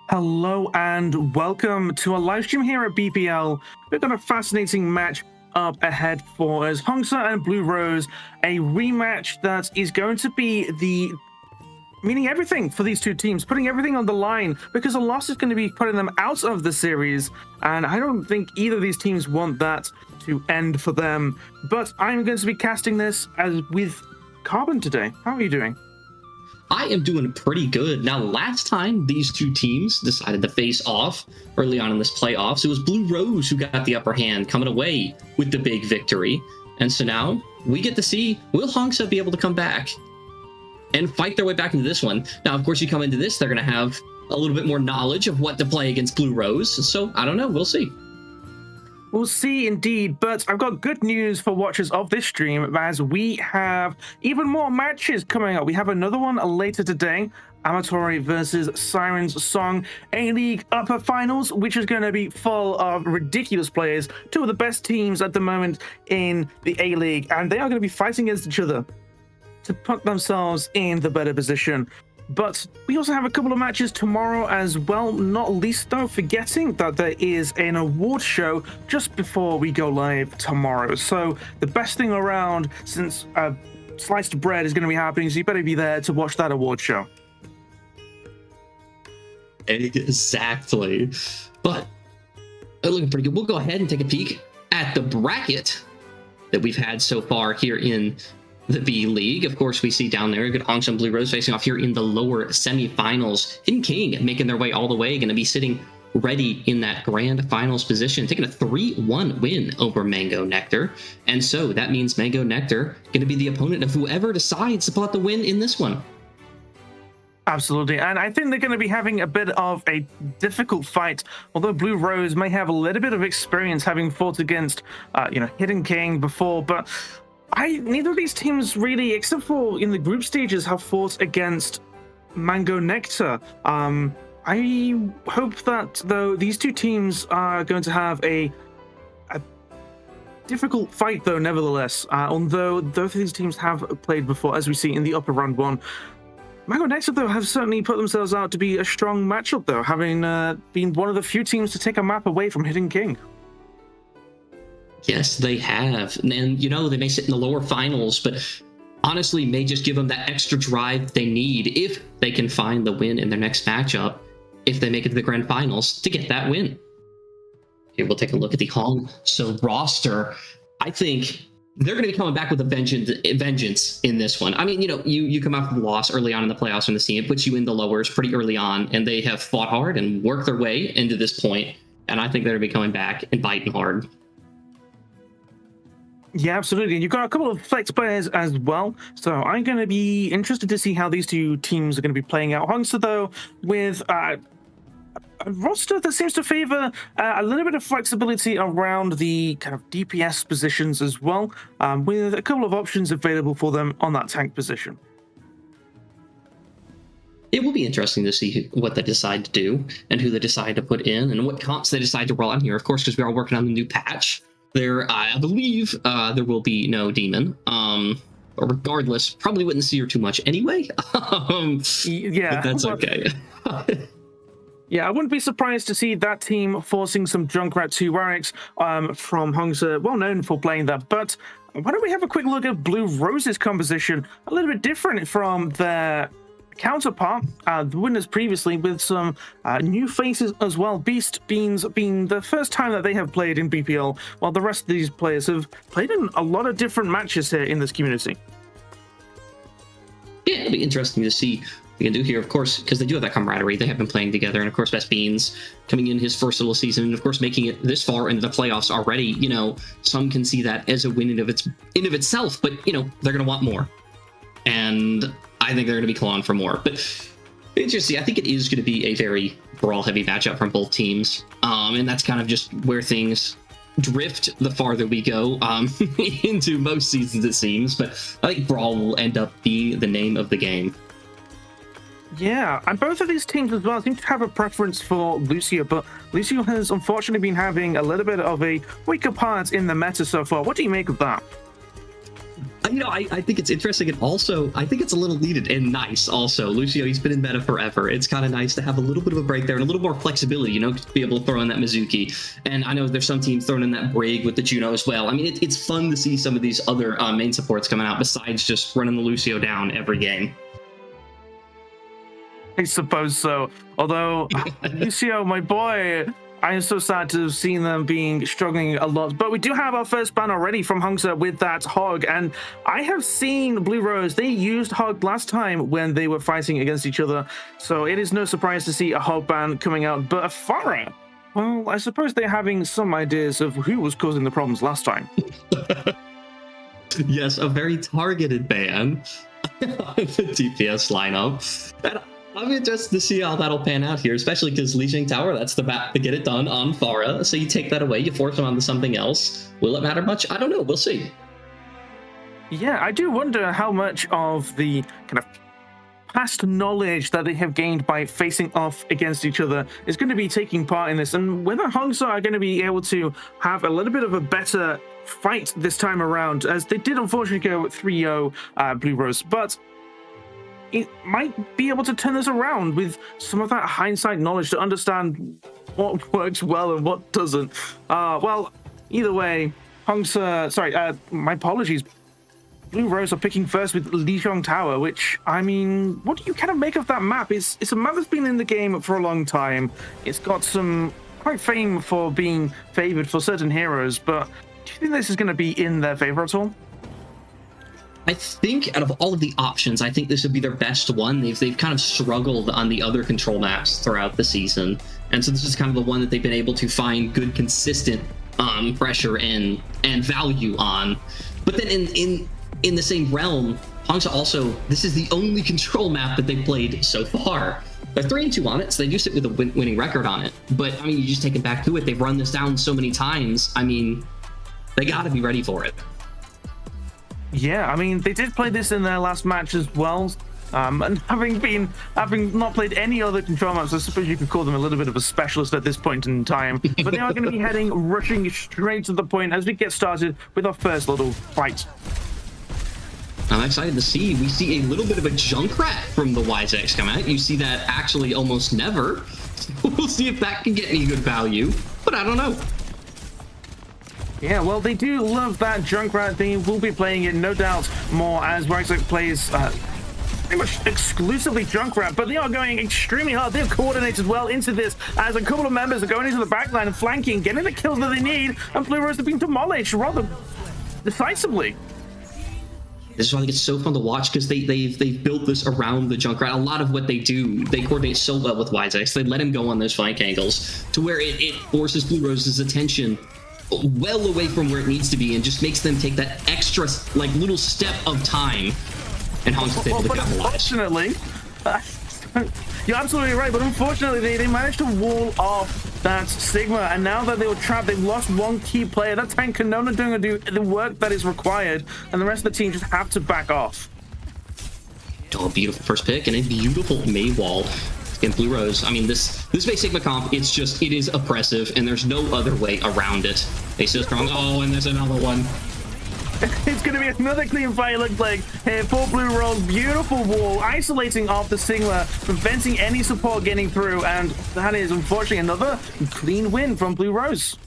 Hello and welcome to a live stream here at BPL. We've got a fascinating match up ahead for us. Hongsa and Bluerose, a rematch that is going to be meaning everything for these two teams, putting everything on the line, because a loss is going to be putting them out of the series, and I don't think either of these teams want that to end for them. But I'm going to be casting this as with Carbon today. How are you doing? I am doing pretty good. Now, last time these two teams decided to face off early on in this playoffs, it was Bluerose who got the upper hand, coming away with the big victory. And so now we get to see, will Hongsa be able to come back and fight their way back into this one? Now, of course, you come into this, they're going to have a little bit more knowledge of what to play against Bluerose. So I don't know. We'll see. We'll see indeed, but I've got good news for watchers of this stream as we have even more matches coming up. We have another one later today, Ametori versus Siren's Song A-League Upper Finals, which is going to be full of ridiculous players, two of the best teams at the moment in the A-League, and they are going to be fighting against each other to put themselves in the better position. But we also have a couple of matches tomorrow as well, not least though forgetting that there is an award show just before we go live tomorrow. So the best thing around, since sliced bread is going to be happening, so you better be there to watch that award show. Exactly. But they're looking pretty good. We'll go ahead and take a peek at the bracket that we've had so far here in the B League. Of course, we see down there, good Hongsa and Bluerose facing off here in the lower semifinals. Hidden King making their way all the way, going to be sitting ready in that grand finals position, taking a 3-1 win over Mango Nectar. And so that means Mango Nectar going to be the opponent of whoever decides to pull out the win in this one. Absolutely, and I think they're going to be having a bit of a difficult fight, although Bluerose may have a little bit of experience having fought against, Hidden King before, but neither of these teams really, except for in the group stages, have fought against Mango Nectar. I hope that, though, these two teams are going to have a difficult fight, though, nevertheless. Although both of these teams have played before, as we see in the upper round one. Mango Nectar, though, have certainly put themselves out to be a strong matchup, though, having been one of the few teams to take a map away from Hidden King. Yes, they have. And, they may sit in the lower finals, but honestly may just give them that extra drive they need if they can find the win in their next matchup, if they make it to the grand finals, to get that win. Here, we'll take a look at the Hongsa roster. I think they're going to be coming back with a vengeance in this one. I mean, you come out from the loss early on in the playoffs from the team. It puts you in the lowers pretty early on, and they have fought hard and worked their way into this point, and I think they're going to be coming back and biting hard. Yeah, absolutely. And you've got a couple of flex players as well. So I'm going to be interested to see how these two teams are going to be playing out. Hongsa, though, with a roster that seems to favor a little bit of flexibility around the kind of DPS positions as well, with a couple of options available for them on that tank position. It will be interesting to see what they decide to do and who they decide to put in and what comps they decide to roll out here, of course, because we are working on the new patch. There, I believe, there will be no demon. But regardless, probably wouldn't see her too much anyway. Yeah, but that's okay. Yeah, I wouldn't be surprised to see that team forcing some Junkrat 2 Warwicks from Hongsa, well known for playing that. But why don't we have a quick look at Bluerose's composition? A little bit different from their counterpart, the winners previously, with some new faces as well. Beast Beans being the first time that they have played in BPL, while the rest of these players have played in a lot of different matches here in this community. Yeah, it'll be interesting to see what we can do here, of course, because they do have that camaraderie. They have been playing together, and of course, Best Beans coming in his first little season, and of course, making it this far into the playoffs already. Some can see that as a win in of itself, but they're going to want more, and I think they're going to be clawing for more. But interesting, I think it is going to be a very brawl-heavy matchup from both teams, and that's kind of just where things drift the farther we go into most seasons, it seems. But I think brawl will end up being the name of the game. Yeah, and both of these teams as well seem to have a preference for Lucio, but Lucio has unfortunately been having a little bit of a weaker part in the meta so far. What do you make of that? You know, I think it's interesting, and also I think it's a little needed and nice. Also, Lucio, he's been in meta forever. It's kind of nice to have a little bit of a break there and a little more flexibility, you know, to be able to throw in that Mizuki. And I know there's some teams throwing in that Brig with the Juno as well. I mean, it's fun to see some of these other main supports coming out besides just running the Lucio down every game. I suppose so. Although, Lucio, my boy, I am so sad to have seen them being struggling a lot. But we do have our first ban already from Hongsa with that Hog. And I have seen Bluerose, they used Hog last time when they were fighting against each other. So it is no surprise to see a Hog ban coming out. But Afara, well, I suppose they're having some ideas of who was causing the problems last time. Yes, a very targeted ban of the DPS lineup. And I'm interested to see how that'll pan out here, especially because Lijiang Tower, that's the map to get it done on Pharah. So you take that away, you force him onto something else. Will it matter much? I don't know. We'll see. Yeah, I do wonder how much of the kind of past knowledge that they have gained by facing off against each other is going to be taking part in this, and whether Hongsa are going to be able to have a little bit of a better fight this time around, as they did unfortunately go 3-0 Bluerose, but it might be able to turn this around with some of that hindsight knowledge to understand what works well and what doesn't. Well, either way, Hongsa, my apologies, Bluerose are picking first with Lijiang Tower, which, I mean, what do you kind of make of that map? It's a map that's been in the game for a long time. It's got some quite fame for being favored for certain heroes, but do you think this is going to be in their favor at all? I think out of all of the options, I think this would be their best one. They've kind of struggled on the other control maps throughout the season. And so this is kind of the one that they've been able to find good, consistent pressure and value on. But then in the same realm, Hongsa also, this is the only control map that they've played so far. They're 3-2 on it, so they do sit with a winning record on it. But, I mean, you just take it back to it. They've run this down so many times. I mean, they got to be ready for it. Yeah, I mean, they did play this in their last match as well. And having not played any other control maps, I suppose you could call them a little bit of a specialist at this point in time. But they are going to be rushing straight to the point as we get started with our first little fight. I'm excited to see. We see a little bit of a Junkrat from the YZX come out. You see that actually almost never. We'll see if that can get any good value, but I don't know. Yeah, well, they do love that Junkrat. They will be playing it, no doubt, more as YZX plays pretty much exclusively Junkrat, but they are going extremely hard. They've coordinated well into this as a couple of members are going into the backline and flanking, getting the kills that they need, and Bluerose have been demolished rather decisively. This is why it's so fun to watch, because they've built this around the Junkrat. A lot of what they do, they coordinate so well with YZX. They let him go on those flank angles to where it forces Bluerose's attention well away from where it needs to be and just makes them take that extra, like, little step of time. And Hongsa's able to capitalize. Unfortunately, you're absolutely right, but unfortunately they managed to wall off that Sigma, and now that they were trapped, they've lost one key player. That tank can no longer do the work that is required, and the rest of the team just have to back off. Oh, beautiful first pick and a beautiful May wall in Bluerose. I mean, this base Sigma comp, it is oppressive, and there's no other way around it. They so strong. Oh, and there's another one. It's going to be another clean fight, it looks like, here for Bluerose. Beautiful wall, isolating off the Sigma, preventing any support getting through, and that is, unfortunately, another clean win from Bluerose.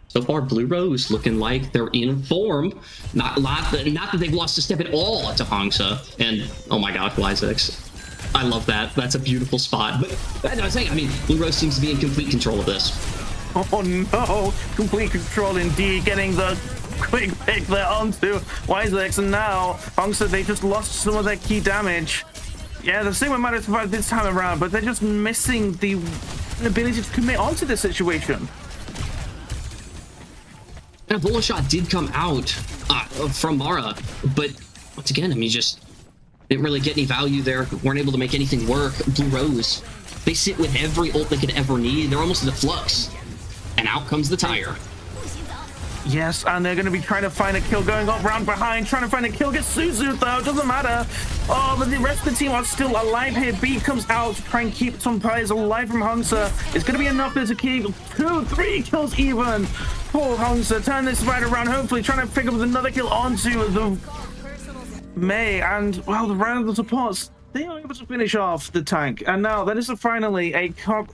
So far, Bluerose looking like they're in form. Not that they've lost a step at all to Hongsa. And, oh my god, YZX. I love that. That's a beautiful spot. But, as I was saying, I mean, Bluerose seems to be in complete control of this. Oh no, complete control indeed, getting the quick pick there onto YZX, and now Hongsa, they just lost some of their key damage. Yeah, the Sigma managed to survive this time around, but they're just missing the ability to commit onto this situation. And a bullet shot did come out from Mara, but once again, I mean, just didn't really get any value there. Weren't able to make anything work. Bluerose, they sit with every ult they could ever need. They're almost in the flux. And out comes the tire. Yes, and they're going to be trying to find a kill, going up round behind, trying to find a kill. Get Suzu, though. Doesn't matter. Oh, but the rest of the team are still alive here. B comes out to try and keep some players alive from Hongsa. It's going to be enough there to keep 2-3 kills even. Poor Hongsa. Turn this right around, hopefully trying to pick up another kill onto the May. And, well, the round of the supports, they are able to finish off the tank. And now, that is finally a point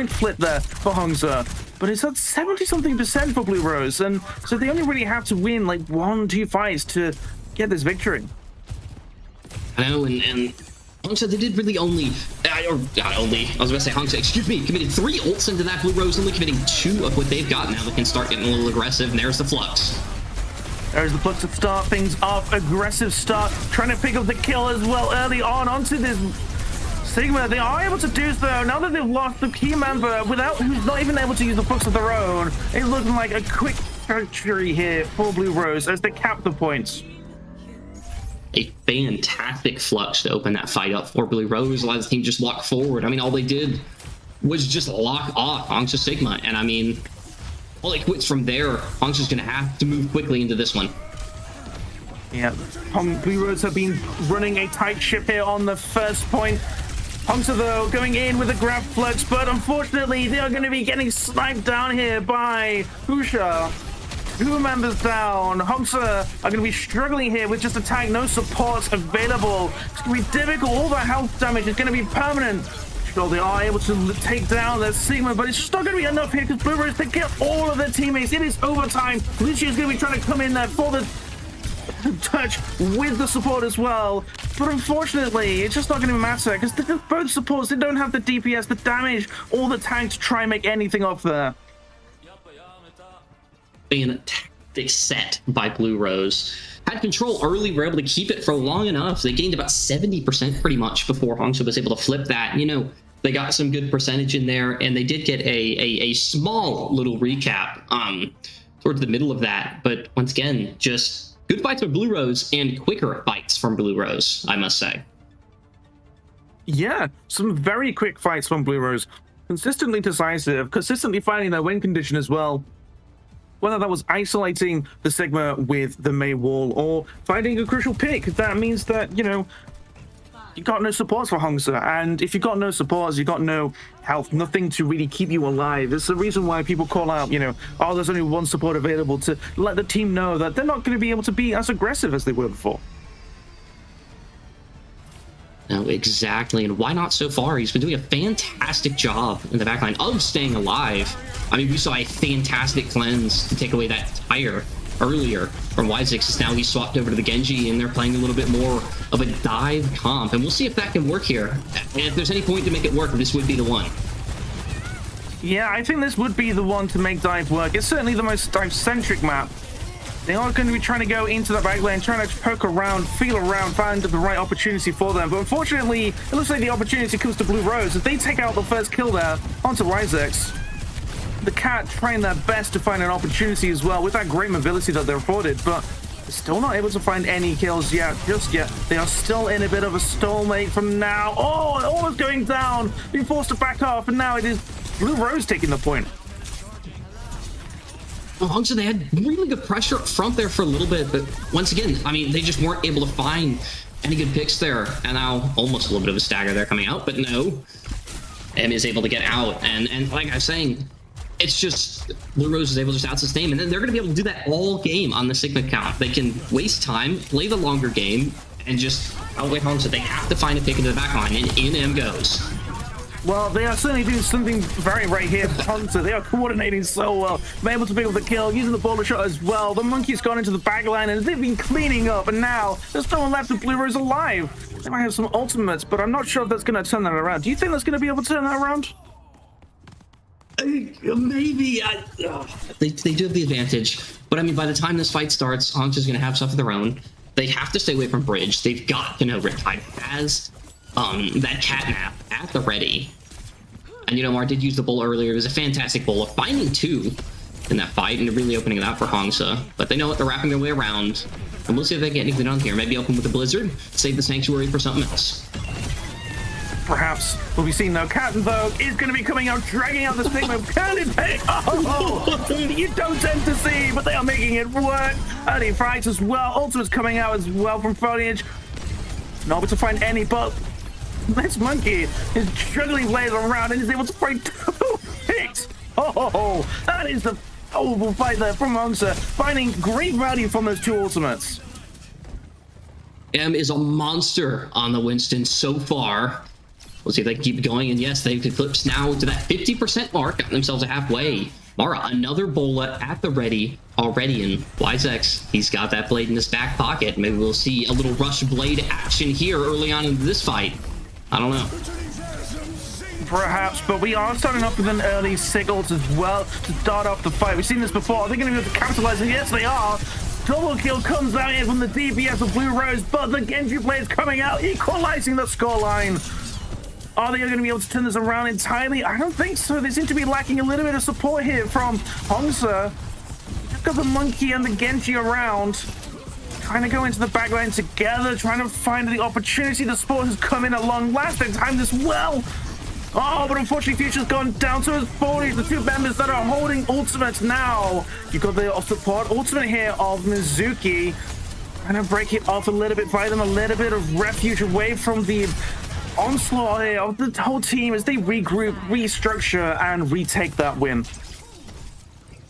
flip there for Hongsa. But it's at 70-something% for Bluerose, and so they only really have to win like 1-2 fights to get this victory. I know, and Hongsa, they did really only, or not only, I was about to say Hongsa, excuse me, committed 3 ults into that. Bluerose only committing 2 of what they've got. Now they can start getting a little aggressive, and there's the Flux. There's the Flux to start things off. Aggressive start, trying to pick up the kill as well early on onto this Sigma. They are able to do so now that they've lost the key member who's not even able to use the Flux of their own. It's looking like a quick victory here for Bluerose as they cap the points. A fantastic Flux to open that fight up for Bluerose. A lot of the team just walk forward. I mean, all they did was just lock off Hongsa Sigma, and I mean, all it quits from there. Hongsa's going to have to move quickly into this one. Yeah, Bluerose have been running a tight ship here on the first point. Hongsa, though, going in with a grab Flux, but unfortunately, they are going to be getting sniped down here by Husha. 2 members down. Hongsa are going to be struggling here with just a tank, no supports available. It's going to be difficult. All that health damage is going to be permanent. Sure, they are able to take down their Sigma, but it's just not going to be enough here because Bluerose, they kill all of their teammates. It is overtime. Lucia is going to be trying to come in there for the touch with the support as well, but unfortunately it's just not going to matter because both supports, they don't have the DPS, the damage, or the tank to try and make anything off there. Fantastic set by Bluerose. Had control early, were able to keep it for long enough. They gained about 70% pretty much before Hongsa was able to flip that. You know, they got some good percentage in there, and they did get a small little recap towards the middle of that, but once again, just good fights from Bluerose and quicker fights from Bluerose, I must say. Yeah, some very quick fights from Bluerose. Consistently decisive, consistently finding their win condition as well. Whether that was isolating the Sigma with the May wall or finding a crucial pick, that means that, you know, you got no supports for Hongsa, and if you got no supports, you got no health, nothing to really keep you alive. It's the reason why people call out, you know, oh, there's only 1 support available, to let the team know that they're not going to be able to be as aggressive as they were before. No, exactly, and why not so far? He's been doing a fantastic job in the backline of staying alive. I mean, we saw a fantastic cleanse to take away that tire earlier from Y6. Now he's swapped over to the Genji, and they're playing a little bit more of a dive comp, and we'll see if that can work here. And if there's any point to make it work, this would be the one. Yeah, I think this would be the one to make dive work. It's certainly the most dive-centric map. They are going to be trying to go into the back lane, trying to poke around, feel around, find the right opportunity for them. But unfortunately, it looks like the opportunity comes to Bluerose. If they take out the first kill there onto Y6, the Cat trying their best to find an opportunity as well with that great mobility that they're afforded, but they're still not able to find any kills yet, just yet. They are still in a bit of a stalemate from now. Oh, almost going down, being forced to back off, and now it is Bluerose taking the point. Well, Hongsa, they had really good pressure up front there for a little bit, but once again, I mean, they just weren't able to find any good picks there, and now almost a little bit of a stagger there coming out, but no. M is able to get out, and like I was saying, it's just Bluerose is able to just out-sustain, and then they're going to be able to do that all game on the Sigma count. They can waste time, play the longer game, and just outway Hongsa. They have to find a pick into the back line, and in M goes. Well, they are certainly doing something very right here for Hongsa. They are coordinating so well. They're able to pick up the kill, using the baller shot as well. The monkey's gone into the back line, and they've been cleaning up, and now there's no one left with Bluerose alive. They might have some ultimates, but I'm not sure if that's going to turn that around. Do you think that's going to be able to turn that around? Maybe. They do have the advantage, but I mean, by the time this fight starts, Hongsa's going to have stuff of their own. They have to stay away from Bridge. They've got to know Riptide has that catnap at the ready. And you know, Mar did use the bull earlier. It was a fantastic bull, finding 2 in that fight and really opening it up for Hongsa. But they know what, they're wrapping their way around. And we'll see if they get anything on here. Maybe open with the Blizzard, save the Sanctuary for something else. Perhaps we'll be seeing, though, Cat and Vogue is going to be coming out, dragging out this big move. Curly pick! Oh, you don't tend to see, but they are making it work. Early fights as well. Ultimate's coming out as well from Foliage. Not able to find any, but this monkey is juggling blades around and is able to find 2 picks. Oh, that is the powerful fight there from Hongsa, finding great value from those 2 ultimates. M is a monster on the Winston so far. We'll see if they can keep going, and yes, they've eclipsed now to that 50% mark, gotten themselves a halfway. Mara, another bola at the ready already, and WiseX, he's got that blade in his back pocket. Maybe we'll see a little rush blade action here early on in this fight. I don't know. Perhaps, but we are starting off with an early Siggles as well to start off the fight. We've seen this before. Are they going to be able to capitalize? And yes, they are. Double kill comes out here from the DPS of Bluerose, but the Genji blade is coming out, equalizing the scoreline. Are they going to be able to turn this around entirely? I don't think so. They seem to be lacking a little bit of support here from Hongsa. Just got the monkey and the Genji around, trying to go into the backline together, trying to find the opportunity. The support has come in at long last. They timed this well. Oh, but unfortunately, Future's gone down to his 40s. The 2 members that are holding ultimates now. You've got the support ultimate here of Mizuki. Trying to break it off a little bit, buy them a little bit of refuge away from the onslaught here of the whole team as they regroup, restructure, and retake that win.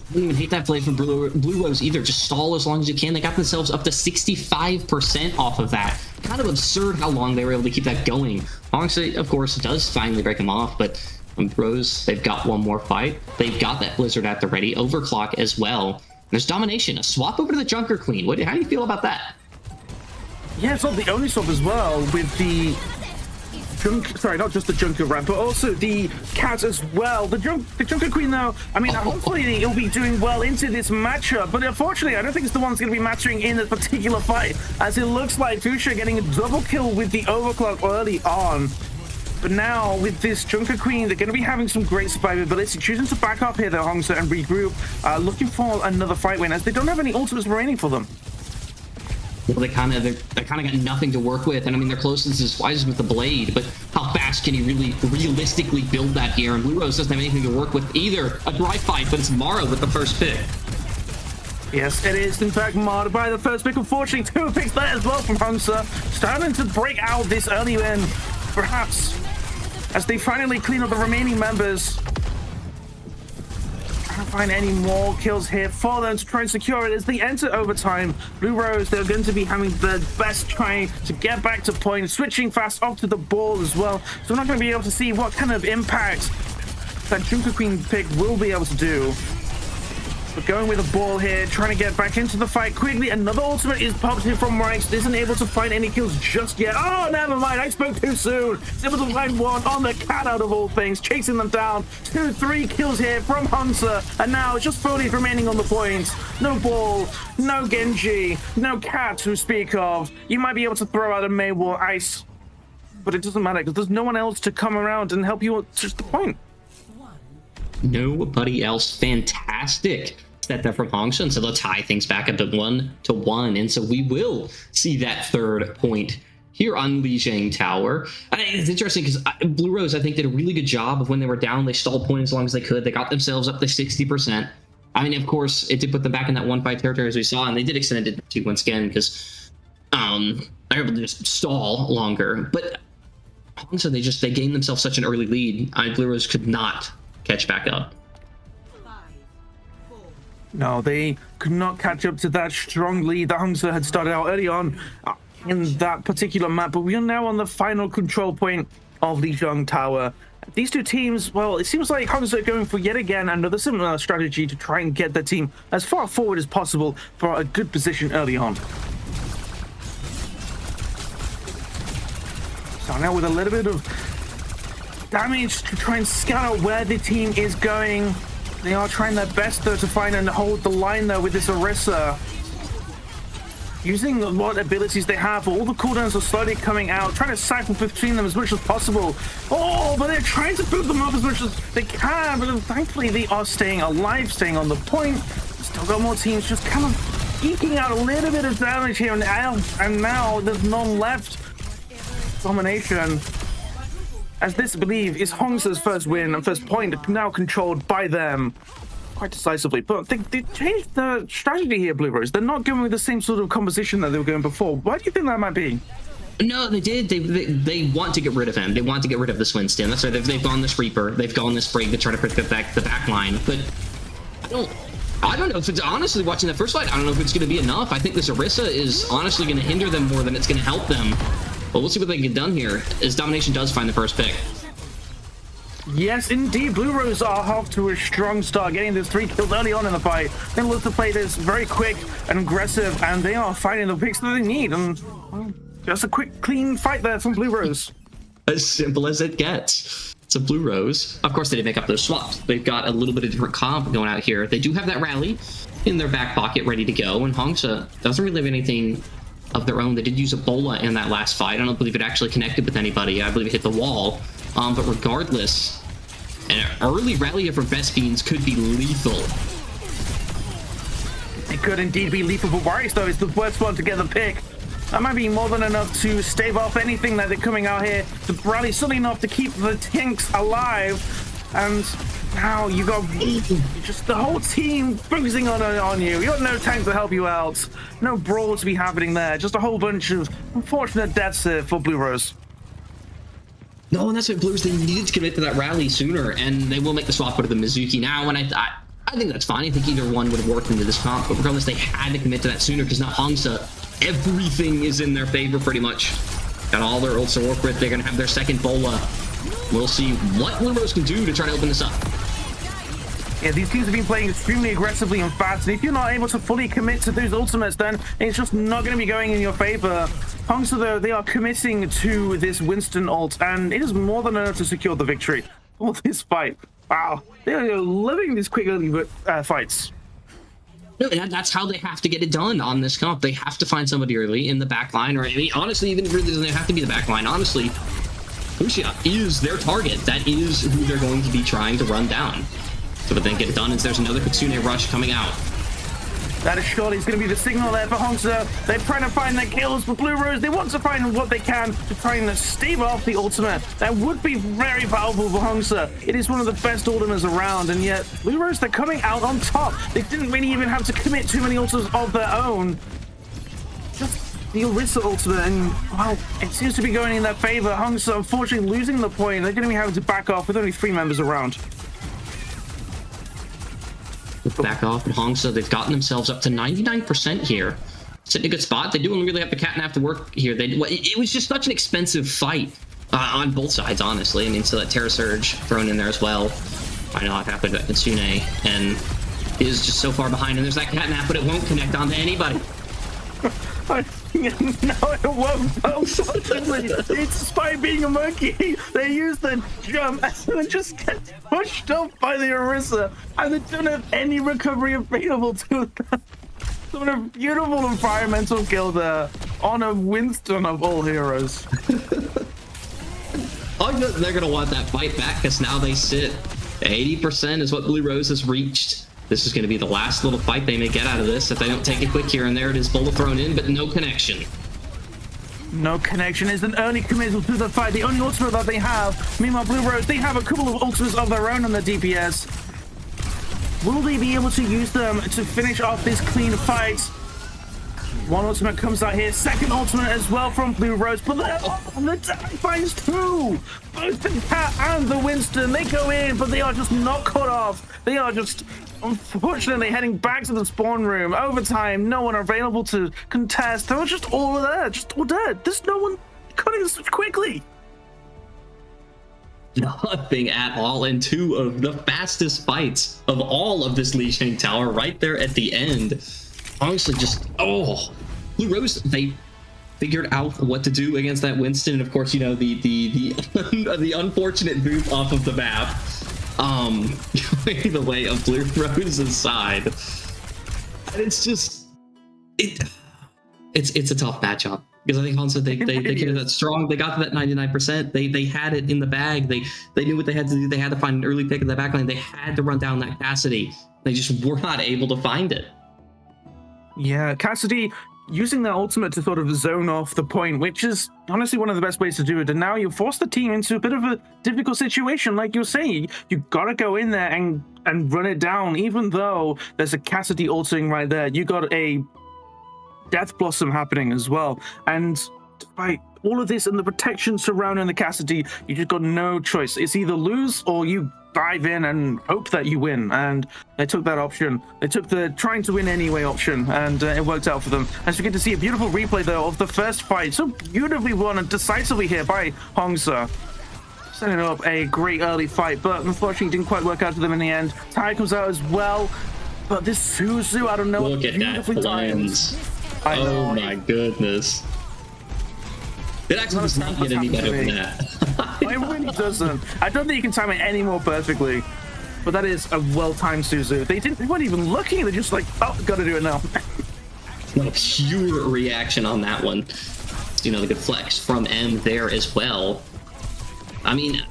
I don't even hate that play from Bluerose either. Just stall as long as you can. They got themselves up to 65% off of that. Kind of absurd how long they were able to keep that going. Hongsa, of course, does finally break them off, but Bluerose, they've got one more fight. They've got that Blizzard at the ready. Overclock as well. And there's domination. A swap over to the Junker Queen. How do you feel about that? Yeah, it's not the only swap as well with the sorry, not just the Junker ramp, but also the Cat as well. The Junker Queen, though, I mean, hopefully he'll be doing well into this matchup, but unfortunately, I don't think it's the one that's going to be matching in this particular fight, as it looks like Fuchsia getting a double kill with the overclock early on. But now, with this Junker Queen, they're going to be having some great survivability, choosing to back up here, though, Hongsa, and regroup, looking for another fight win, as they don't have any ultimates remaining for them. Well, they kind of got nothing to work with, and I mean their closest is Wise with the blade, but how fast can he really realistically build that here? And Bluerose doesn't have anything to work with either. A dry fight, but it's Mara with the first pick. Yes, it is in fact Mara by the first pick. Unfortunately, 2 picks there as well from Hongsa, starting to break out this early win, perhaps as they finally clean up the remaining members. Can't find any more kills here for them to try and secure it as they enter overtime. Bluerose, they're going to be having the best try to get back to point, switching fast off to the ball as well. So we're not going to be able to see what kind of impact that Junker Queen pick will be able to do. But going with a ball here, trying to get back into the fight quickly. Another ultimate is popped here from Rex. Isn't able to find any kills just yet. Oh, never mind. I spoke too soon. He's able to find one on the Cat out of all things, chasing them down. 2-3 kills here from Hongsa. And now it's just Foliage remaining on the point. No ball, no Genji, no Cat to speak of. You might be able to throw out a Maywar Ice, but it doesn't matter because there's no one else to come around and help you at just the point. Nobody else. Fantastic set there from Hongsa, and so they'll tie things back up to 1-1, and so we will see that 3rd point here on Lijiang Tower. It's interesting because Bluerose, I think, did a really good job of when they were down. They stalled point as long as they could. They got themselves up to 60%. I mean, of course, it did put them back in that 1-5 territory as we saw, and they did extend it to once again because they're able to just stall longer. But Hongsa, they gained themselves such an early lead. Bluerose could not catch back up. No, they could not catch up to that strong lead that Hongsa had started out early on in that particular map. But we are now on the final control point of Lijiang Tower. These 2 teams, well, it seems like Hongsa are going for yet again another similar strategy to try and get their team as far forward as possible for a good position early on. So now with a little bit of damage to try and scout out where the team is going. They are trying their best, though, to find and hold the line, though, with this Orisa. Using what abilities they have, all the cooldowns are slowly coming out, trying to cycle between them as much as possible. Oh, but they're trying to boot them up as much as they can, but thankfully they are staying alive, staying on the point. Still got more teams just kind of eking out a little bit of damage here, and now there's none left. Domination. as this, I believe, is Hongsa's first win and first point, now controlled by them quite decisively. But they changed the strategy here, Bluerose. They're not going with the same sort of composition that they were going before. Why do you think that might be? No, they did. They want to get rid of him. They want to get rid of this Winston. That's why they've gone this Reaper. They've gone this Brig to try to protect the back line. But I don't know if it's, honestly, watching that first fight, I don't know if it's going to be enough. I think this Orisa is honestly going to hinder them more than it's going to help them. But we'll see what they can get done here, as Domination does find the first pick. Yes, indeed. Bluerose are off to a strong start, getting those 3 kills early on in the fight. They look to play this very quick and aggressive, and they are finding the picks that they need. And well, just a quick, clean fight there from Bluerose. As simple as it gets. It's a Bluerose. Of course, they did make up those swaps. They've got a little bit of different comp going out here. They do have that rally in their back pocket ready to go, and Hongsa doesn't really have anything of their own. They did use Ebola in that last fight. I don't believe it actually connected with anybody. I believe it hit the wall. But regardless, an early rally for Best Beans could be lethal. It could indeed be lethal for Warriors, though. It's the first one to get the pick. That might be more than enough to stave off anything that they're coming out here. The rally suddenly enough to keep the tanks alive. And now you got just the whole team focusing on you. You got no tanks to help you out. No brawl to be happening there. Just a whole bunch of unfortunate deaths here for Bluerose. No, and that's what Bluerose, they needed to commit to that rally sooner, and they will make the swap go to the Mizuki now, and I think that's fine. I think either one would have worked into this comp, but regardless, they had to commit to that sooner, because now Hongsa, everything is in their favor pretty much. Got all their ults to work with. They're going to have their second Bola. We'll see what Bluerose can do to try to open this up. Yeah, these teams have been playing extremely aggressively and fast, and if you're not able to fully commit to those ultimates, then it's just not going to be going in your favor. Hongsa, though, they are committing to this Winston ult, and it is more than enough to secure the victory for this fight. Wow, they are living these quick early fights. No, that's how they have to get it done on this comp. They have to find somebody early in the back line, or honestly, even if it doesn't have to be the back line. Honestly, Lucia is their target. That is who they're going to be trying to run down. So but then get it done, and there's another Kitsune rush coming out. That is surely going to be the signal there for Hongsa. They're trying to find their kills for Bluerose. They want to find what they can to try and stave off the ultimate. That would be very powerful for Hongsa. It is one of the best ultimates around, and yet Bluerose, they're coming out on top. They didn't really even have to commit too many ultimates of their own. Just the Orisa ultimate, and well, it seems to be going in their favor. Hongsa, unfortunately, losing the point. They're going to be having to back off with only 3 members around. Back off, and Hongsa, they've gotten themselves up to 99% here. Sitting in a good spot. They do really have the cat and have to work here. It was just such an expensive fight on both sides, honestly. I mean, so that Terra Surge thrown in there as well. I know I've happened to Kitsune, and is just so far behind. And there's that catnap, but it won't connect onto anybody. No, it won't. Unfortunately, it's despite being a monkey. They use the jump and just get pushed up by the Orisa, and they don't have any recovery available to them. What a beautiful environmental kill there on a Winston of all heroes. I bet they're going to want that fight back, because now they sit. 80% is what Bluerose has reached. This is going to be the last little fight they may get out of this if they don't take it quick here. And there it is, Bola thrown in, but no connection. No connection is an early committal to the fight. The only ultimate that they have. Meanwhile, Bluerose, they have a couple of ultimates of their own on the DPS. Will they be able to use them to finish off this clean fight? One ultimate comes out here. Second ultimate as well from Bluerose. But the Tag finds 2. Both the Cat and the Winston. They go in, but they are just not cut off. They are just, unfortunately, heading back to the spawn room. Overtime, no one available to contest. They were just all there. Just all dead. There's no one cutting this quickly. Nothing at all, and 2 of the fastest fights of all of this Lee Shang Tower right there at the end. Honestly, just, Bluerose, they figured out what to do against that Winston, and of course, you know, the unfortunate boot off of the map, going the way of Bluerose's side. And it's just, it's a tough matchup. Because I think Hongsa, they came that strong. They got to that 99%. They had it in the bag. They knew what they had to do. They had to find an early pick in the backline. They had to run down that Cassidy. They just were not able to find it. Yeah, Cassidy using their ultimate to sort of zone off the point, which is honestly one of the best ways to do it. And now you force the team into a bit of a difficult situation, like you're saying. You got to go in there and run it down, even though there's a Cassidy ulting right there. You got a Death Blossom happening as well. And despite all of this and the protection surrounding the Cassidy, you just got no choice. It's either lose or you dive in and hope that you win, and they took that option. They took the trying to win anyway option, and it worked out for them. As we get to see a beautiful replay though of the first fight, so beautifully won and decisively here by Hongsa, setting up a great early fight, but unfortunately it didn't quite work out for them in the end. Tai comes out as well, but this Suzu, I don't know. Look at that blends. Oh my goodness. It actually does not get any better than that. It really doesn't. I don't think you can time it any more perfectly. But that is a well-timed Suzu. They weren't even looking. They're just like, oh, gotta do it now. What a pure reaction on that one. You know, the good flex from M there as well. I mean,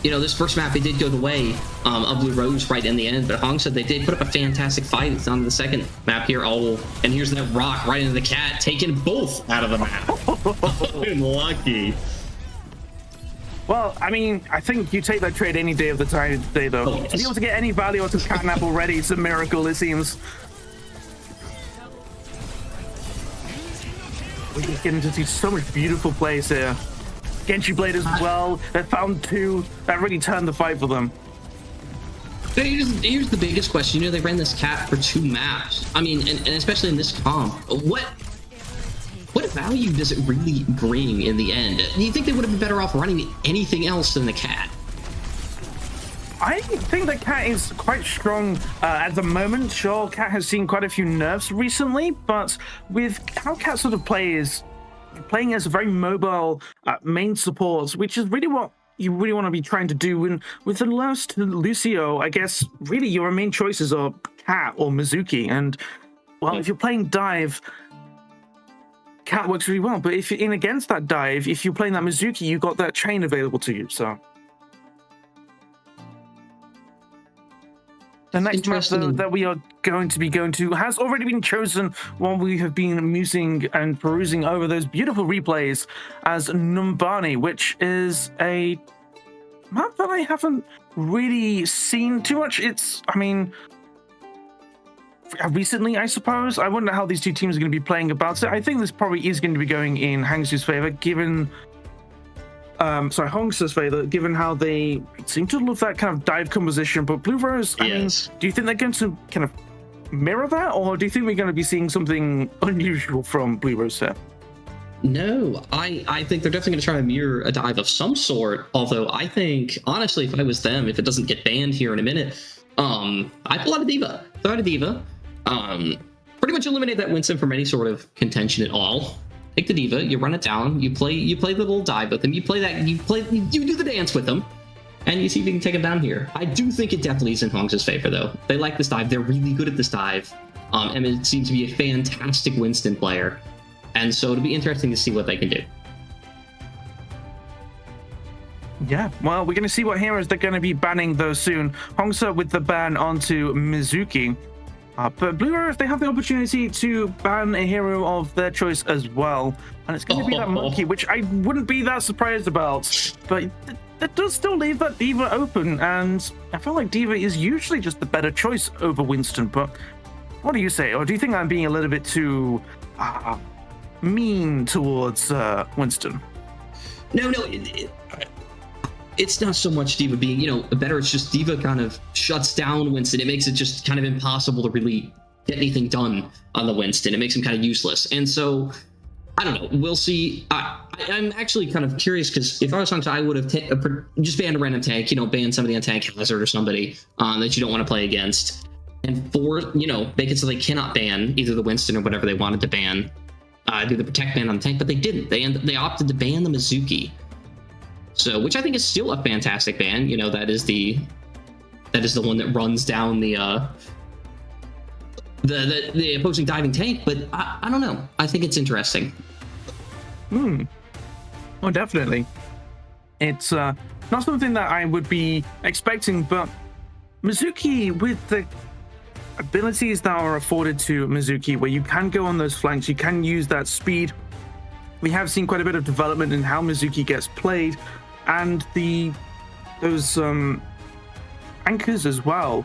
you know, this first map, it did go the way of Bluerose right in the end, but Hongsa, they did put up a fantastic fight on the second map here. Oh, and here's that rock right into the cat, taking both out of the map. Lucky. Well, I mean, I think you take that trade any day of the day, though. Oh, yes. To be able to get any value out of Catnap already, it's a miracle, it seems. We're just getting to see so much beautiful plays here. Genji Blade as well. They found two. That really turned the fight for them. But here's the biggest question. You know, they ran this cat for 2 maps. I mean, and especially in this comp, what value does it really bring in the end? Do you think they would have been better off running anything else than the cat? I think the cat is quite strong at the moment. Sure, cat has seen quite a few nerfs recently, but with how cat sort of plays, playing as a very mobile main support, which is really what you really want to be trying to do. And with the last Lucio, I guess really your main choices are cat or Mizuki. And well, if you're playing dive, cat works really well. But if you're in against that dive, if you're playing that Mizuki, you got that chain available to you. So the next map that we are going to has already been chosen while we have been musing and perusing over those beautiful replays as Numbani, which is a map that I haven't really seen too much. I mean, recently, I suppose. I wonder how these two teams are going to be playing about it. I think this probably is going to be going in Hangsu's favor, given Hongsa's favor, given how they seem to love that kind of dive composition. But Bluerose, I mean, do you think they're going to kind of mirror that, or do you think we're going to be seeing something unusual from Bluerose here? No, I think they're definitely going to try to mirror a dive of some sort. Although I think, honestly, if I was them, if it doesn't get banned here in a minute, I'd pull out a Diva. Throw out a Diva. Pretty much eliminate that Winston from any sort of contention at all. Take the Diva, you run it down, you play the little dive with him, you do the dance with him, and you see if you can take him down here. I do think it definitely is in Hongsa's favor, though. They like this dive, they're really good at this dive, and it seems to be a fantastic Winston player, and so it'll be interesting to see what they can do. Yeah, well, we're going to see what heroes they're going to be banning, though, soon. Hongsa with the ban onto Mizuki. But Bluerose, they have the opportunity to ban a hero of their choice as well. And it's going to be that Monkey, which I wouldn't be that surprised about. But that does still leave that Diva open. And I feel like Diva is usually just the better choice over Winston. But what do you say? Or do you think I'm being a little bit too mean towards Winston? No. It's not so much Diva being, better. It's just Diva kind of shuts down Winston. It makes it just kind of impossible to really get anything done on the Winston. It makes him kind of useless. And so, I don't know. We'll see. I'm actually kind of curious because if I was Hongsa, I would have just banned a random tank, ban somebody on Tank Hazard or somebody that you don't want to play against. And make it so they cannot ban either the Winston or whatever they wanted to ban, do the Protect ban on the tank, but they didn't. They opted to ban the Mizuki. So, which I think is still a fantastic ban. That is the one that runs down the opposing diving tank. But I don't know. I think it's interesting. Oh, definitely. It's not something that I would be expecting, but Mizuki with the abilities that are afforded to Mizuki, where you can go on those flanks, you can use that speed. We have seen quite a bit of development in how Mizuki gets played, and those anchors as well.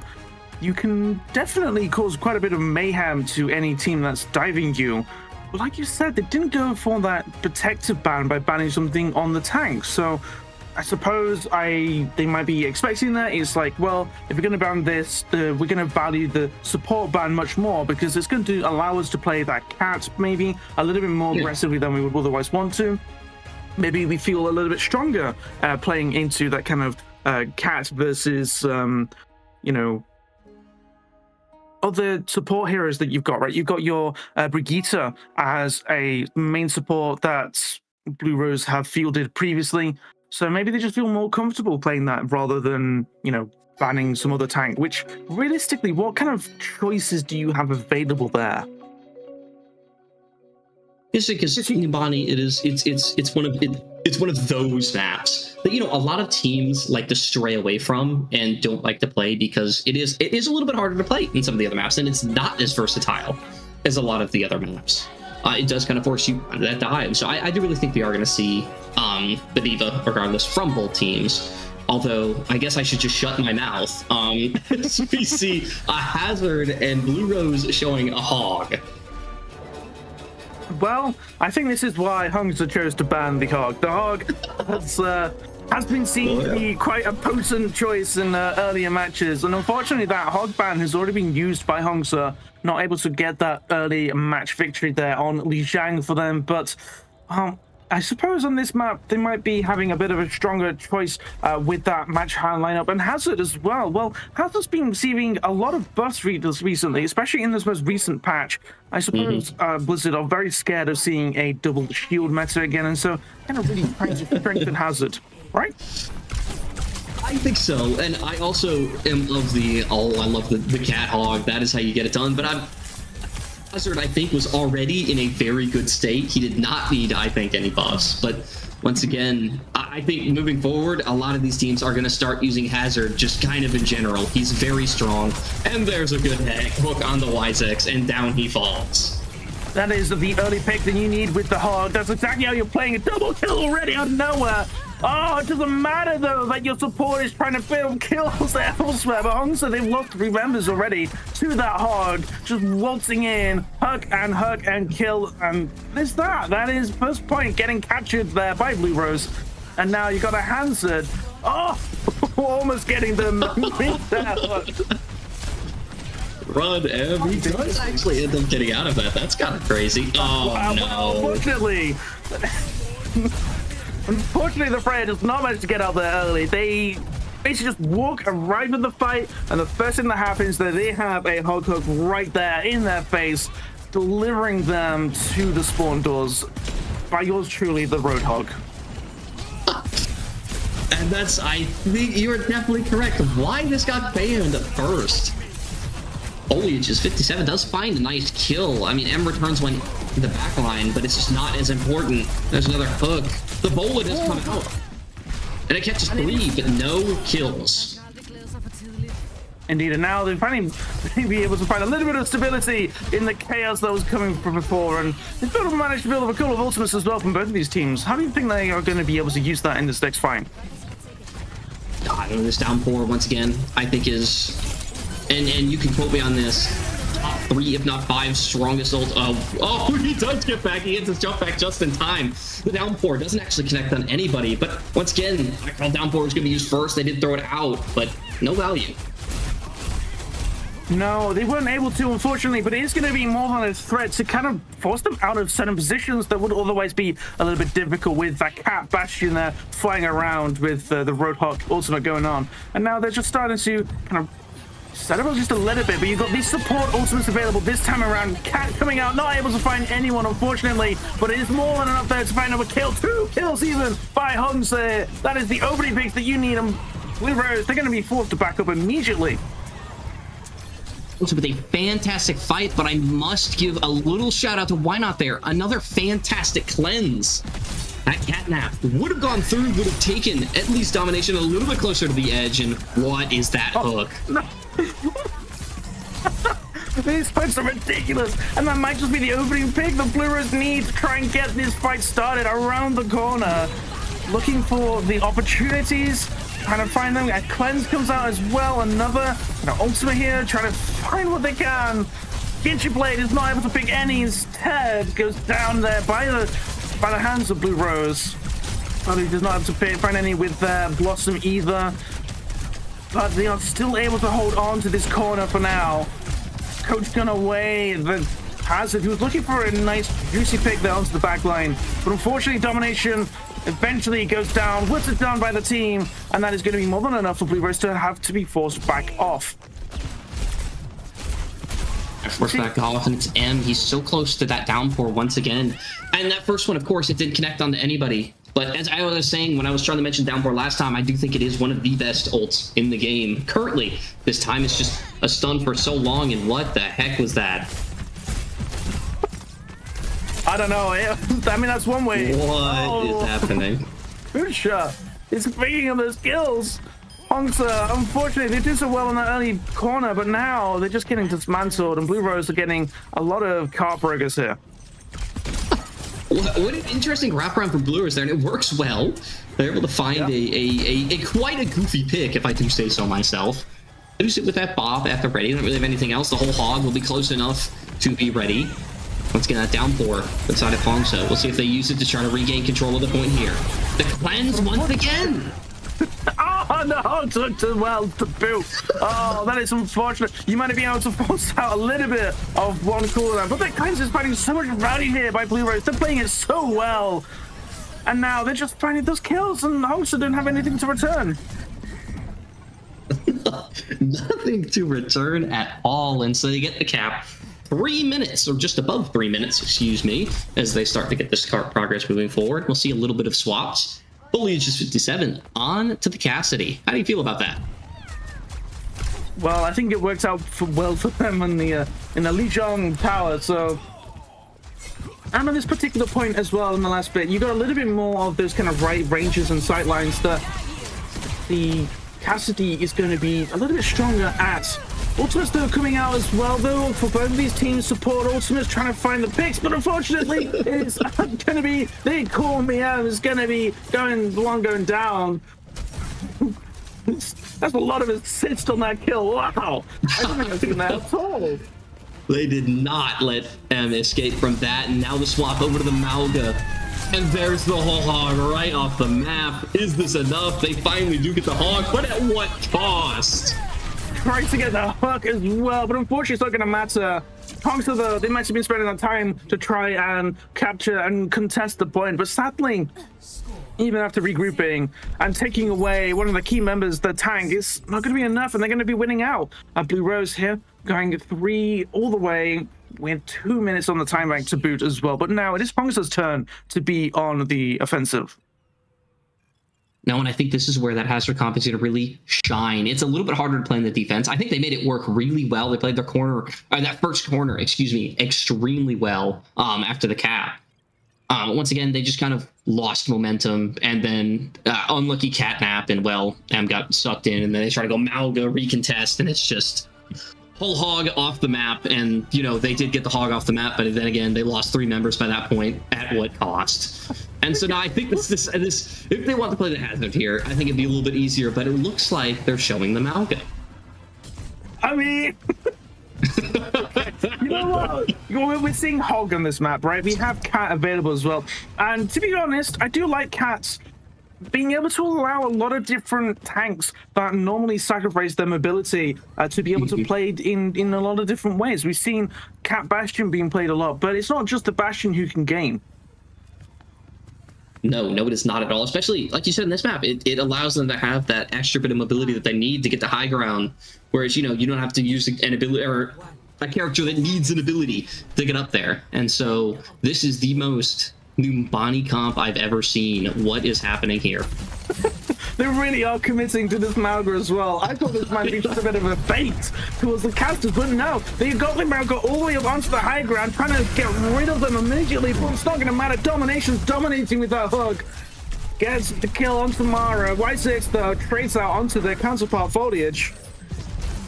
You can definitely cause quite a bit of mayhem to any team that's diving you. But like you said, they didn't go for that protective ban by banning something on the tank. So I suppose they might be expecting that. It's like, well, if we're going to ban this, we're going to value the support ban much more, because it's going to allow us to play that cat maybe a little bit more aggressively than we would otherwise want to. Maybe we feel a little bit stronger playing into that kind of cat versus, other support heroes that you've got, right? You've got your Brigitte as a main support that Bluerose have fielded previously. So maybe they just feel more comfortable playing that rather than, banning some other tank, which realistically, what kind of choices do you have available there? It's because Bonnie, it's one of those maps that a lot of teams like to stray away from and don't like to play, because it is a little bit harder to play in some of the other maps, and it's not as versatile as a lot of the other maps. It does kind of force you to dive. So I do really think we are going to see the Diva, regardless, from both teams. Although, I guess I should just shut my mouth. So we see a Hazard and Bluerose showing a Hog. Well, I think this is why Hongsa chose to ban the Hog. The Hog has been seen to be quite a potent choice in earlier matches, and unfortunately that Hog ban has already been used by Hongsa, not able to get that early match victory there on Li Zhang for them. But I suppose on this map they might be having a bit of a stronger choice with that match hand lineup, and Hazard as well. Well, Hazard's been receiving a lot of buffs recently, especially in this most recent patch. I suppose Blizzard are very scared of seeing a double shield meta again, and so kind of really trying to strengthen Hazard, right? I think so, and I also am of I love the cat hog. That is how you get it done. But Hazard, I think, was already in a very good state. He did not need, I think, any buffs. But once again, I think moving forward, a lot of these teams are going to start using Hazard just kind of in general. He's very strong, and there's a good hook on the Wisex, and down he falls. That is the early pick that you need with the Hog. That's exactly how you're playing a double kill already out of nowhere. Oh, it doesn't matter, though, that your support is trying to build kills elsewhere. But Hongsa, they've lost 3 members already to that Hog. Just waltzing in, hug and kill. And there's that. That is first point getting captured there by Bluerose. And now you got a Hazard. Oh, almost getting them. Run, and he does actually end up getting out of that. That's kind of crazy. Oh, no. Unfortunately, the Freya does not manage to get out there early. They basically just arrive in the fight, and the first thing that happens is that they have a Hog hook right there in their face, delivering them to the spawn doors by yours truly, the Roadhog. And I think you are definitely correct. Why this got banned first? Foliage is 57, does find a nice kill. I mean, M returns one in the back line, but it's just not as important. There's another hook. The Bola does come out. And it catches 3, but no kills. Indeed, and now they're finally be able to find a little bit of stability in the chaos that was coming from before, and they've sort of managed to build up a couple of ultimates as well from both of these teams. How do you think they are going to be able to use that in this next fight? I don't know, this downpour, once again, I think is... And you can quote me on this, top 3, if not 5 strongest ult of... Oh, he does get back. He hits his jump back just in time. The downpour doesn't actually connect on anybody, but once again, I called downpour was going to be used first. They did throw it out, but no value. No, they weren't able to, unfortunately, but it is going to be more than a threat to kind of force them out of certain positions that would otherwise be a little bit difficult with that cat bastion there flying around with the Roadhog ultimate going on. And now they're just starting to kind of set up just a little bit, but you've got these support ultimates available this time around. Cat coming out, not able to find anyone, unfortunately, but it is more than enough there to find another kill. 2 kills even by Hongsa. That is the opening picks that you need. And Bluerose, they're going to be forced to back up immediately. With a fantastic fight, but I must give a little shout out to Why Not There. Another fantastic cleanse. That catnap would have gone through, would have taken at least domination a little bit closer to the edge. And what is that hook? No. These fights are ridiculous, and that might just be the opening pick the Bluerose need to try and get this fight started around the corner. Looking for the opportunities, trying to find them. A cleanse comes out as well, another ultimate here, trying to find what they can. Ginchi Blade is not able to pick any, instead goes down there by the hands of Bluerose. But he does not have to find any with Blossom either. But they are still able to hold on to this corner for now. Coach gun away the hazard. He was looking for a nice juicy pick there onto the back line. But unfortunately, domination eventually goes down, whipped down by the team, and that is going to be more than enough for Bluerose to have to be forced back off. Forced back off, and it's M. He's so close to that downpour once again. And that first one, of course, it didn't connect onto anybody. But as I was saying when I was trying to mention downpour last time, I do think it is one of the best ults in the game currently. This time it's just a stun for so long, and what the heck was that? I don't know. I mean, that's one way. What is happening? Hongsa is picking up those kills. Hongsa, unfortunately, they did so well in that early corner, but now they're just getting dismantled, and Bluerose are getting a lot of cart breakers here. What an interesting wraparound for Bluerose there, and it works well. They're able to find a quite a goofy pick, if I do say so myself. Lose it with that Bob at the ready. They don't really have anything else. The whole hog will be close enough to be ready. Let's get that downpour inside of Hongsa. We'll see if they use it to try to regain control of the point here. The cleanse once again. Oh no, took too well to boot. Oh, that is unfortunate. You might have been able to force out a little bit of one cooldown, but that cleanse is finding so much value here by Bluerose. They're playing it so well. And now they're just finding those kills, and Hongsa don't have anything to return. Nothing to return at all, and so they get the cap. 3 minutes, or just above 3 minutes, excuse me, as they start to get this cart progress moving forward. We'll see a little bit of swaps. Foliage is 57, on to the Cassidy. How do you feel about that? Well, I think it works out well for them in the Lijiang Tower, so... And on this particular point as well in the last bit, you got a little bit more of those kind of right ranges and sight lines that the Cassidy is going to be a little bit stronger at. Ultimates though coming out as well though for both of these teams. Support Ultimates trying to find the picks, but unfortunately it's going to be, they call me out, it's going to be the one going down. That's a lot of assist on that kill. Wow, I don't think I've seen that at all. They did not let M escape from that, and now the swap over to the Malga. And there's the whole hog right off the map. Is this enough? They finally do get the hog, but at what cost? Trying to get the hook as well, but unfortunately it's not going to matter. Hongsa though, they might have been spending that time to try and capture and contest the point, but sadly, even after regrouping and taking away one of the key members, the tank, is not going to be enough, and they're going to be winning out. Bluerose here, going 3 all the way, with 2 minutes on the time bank to boot as well. But now it is Hongsa's turn to be on the offensive. No, and I think this is where that hazard comp is going to really shine. It's a little bit harder to play in the defense. I think they made it work really well. They played their corner, that first corner, excuse me, extremely well after the cap. Once again, they just kind of lost momentum, and then unlucky catnap, and well, M got sucked in, and then they try to go Malga, recontest, and it's just whole hog off the map. And, you know, they did get the hog off the map, but then again, they lost 3 members by that point. At what cost? And so now I think this if they want to play the hazard here, I think it'd be a little bit easier, but it looks like they're showing the Malga. I mean, you know what? We're seeing hog on this map, right? We have cat available as well. And to be honest, I do like cats being able to allow a lot of different tanks that normally sacrifice their mobility to be able to play in a lot of different ways. We've seen Cat Bastion being played a lot, but it's not just the Bastion who can game. No, it is not at all. Especially, like you said, in this map, it allows them to have that extra bit of mobility that they need to get to high ground. Whereas, you know, you don't have to use an ability or a character that needs an ability to get up there. And so this is the most Numbani comp I've ever seen. What is happening here? They really are committing to this Malga as well. I thought this might be just a bit of a bait towards the casters, but no, they got the Malga all the way up onto the high ground, trying to get rid of them immediately, but it's not going to matter. Domination's dominating with that hook. Gets the kill onto Mara. Y6 though trades out onto their counterpart Foliage.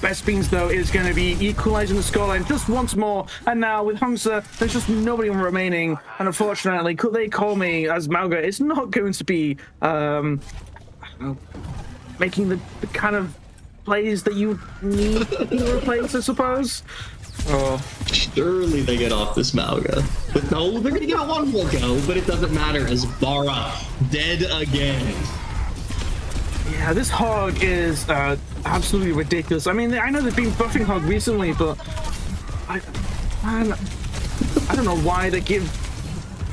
Best Beans, though, is going to be equalizing the scoreline just once more. And now with Hongsa, there's just nobody remaining. And unfortunately, could they call me as Mauga? It's not going to be making the kind of plays that you need to replace, I suppose. Oh. Surely they get off this Mauga. But no, they're going to give it one more go, but it doesn't matter as Bara dead again. Yeah, this Hog is absolutely ridiculous. I mean, I know they've been buffing Hog recently, but I don't know why they give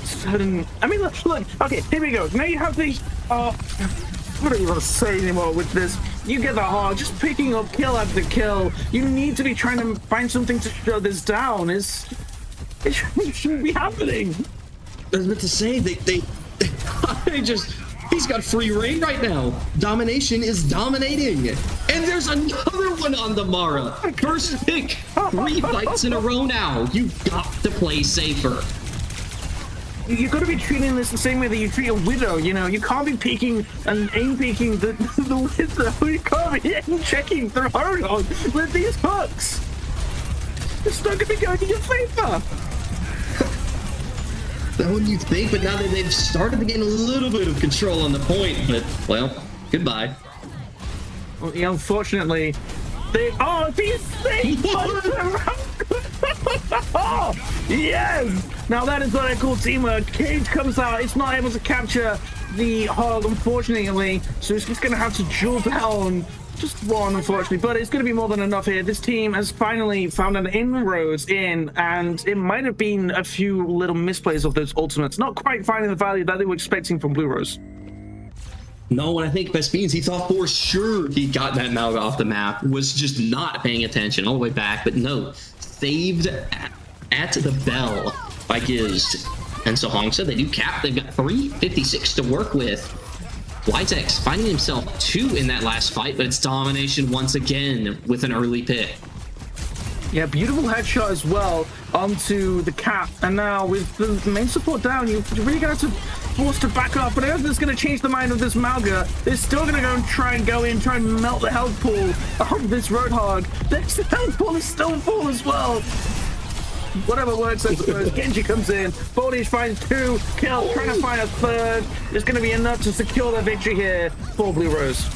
certain... I mean, look, okay, here we go. Now you have the... what don't you want to say anymore with this? You get the Hog, just picking up kill after kill. You need to be trying to find something to shut this down. It shouldn't be happening. I was meant to say, they just... He's got free reign right now. Domination is dominating. And there's another one on the Mara. First pick. 3 fights in a row now. You've got to play safer. You've got to be treating this the same way that you treat a Widow, you know? You can't be peeking and aim peeking the Widow. You can't be aim checking the Horizon with these hooks. It's not going to be going in your favor. That would you think, but now that they've started to gain a little bit of control on the point, but, well, goodbye. Well, yeah, unfortunately, these things! Oh, yes! Now that is what I call teamwork. Cage comes out, it's not able to capture the Hog, unfortunately, so it's just going to have to jewel down just one, unfortunately, but it's going to be more than enough here. This team has finally found an inroads in, and it might have been a few little misplays of those ultimates, not quite finding the value that they were expecting from Bluerose. No, and I think Best Beans, he thought for sure he got that Mauga off the map, was just not paying attention all the way back, but no, saved at the bell by Giz. And so Hongsa, they do cap, they've got 356 to work with. Witex finding himself 2 in that last fight, but it's domination once again with an early pick. Yeah, beautiful headshot as well onto the cap. And now with the main support down, you're really going to have to force to back up. But I don't think it's going to change the mind of this Mauga. They're still going to go and try and melt the health pool of this Roadhog. This health pool is still full as well. Whatever works, I suppose. Genji comes in. Boldish finds 2 kills, trying to find a 3rd. It's going to be enough to secure the victory here for Bluerose.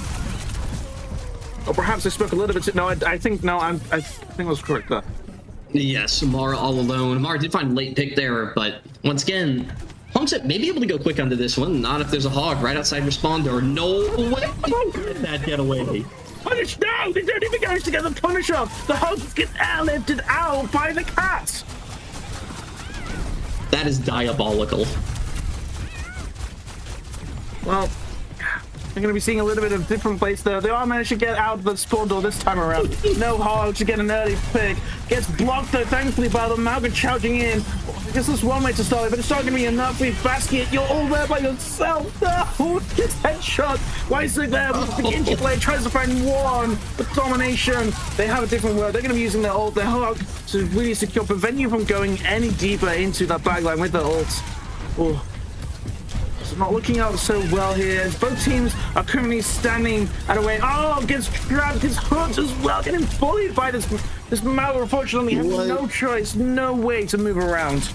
Or perhaps I spoke a little bit. No, I think I think I was correct there. Yes, Mara all alone. Mara did find a late pick there, but once again, Hongsa may be able to go quick onto this one. Not if there's a Hog right outside respawn door. No way did that get away. Punish now! They don't even manage to get the punish off! The Hog gets airlifted out by the cat! That is diabolical. Well, they're going to be seeing a little bit of different place there. They are managed to get out of the spawn door this time around. No Hog to get an early pick. Gets blocked though, thankfully, by the Mauga charging in. I guess there's one way to start it, but it's not going to be enough with Basket. You're all there by yourself. No! Gets headshot. Weissig there with the Genji blade tries to find one. But domination. They have a different word. They're going to be using their ult, their Hog, to really secure, prevent you from going any deeper into that backline with their ult. Oh. Not looking out so well here. Both teams are currently standing at a way. Oh, gets grabbed, gets hooked as well, getting bullied by this Mauga. Unfortunately, has no choice, no way to move around.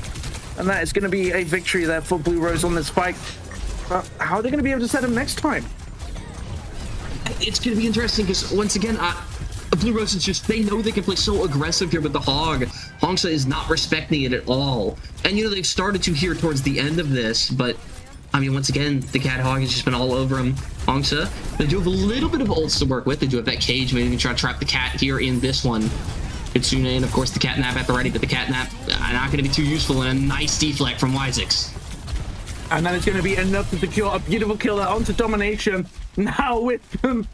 And that is going to be a victory there for Bluerose on this fight. But how are they going to be able to set him next time? It's going to be interesting because, once again, Bluerose is just, they know they can play so aggressive here with the Hog. Hongsa is not respecting it at all. And, you know, they've started to here towards the end of this, but I mean, once again, the Cat Hog has just been all over him. Hongsa, they do have a little bit of ults to work with. They do have that cage. Maybe they can try to trap the cat here in this one. Kitsune, and of course the Catnap at the ready, but the Catnap not going to be too useful, and a nice deflect from Weissig. And then it's going to be enough to secure a beautiful kill there onto domination. Now with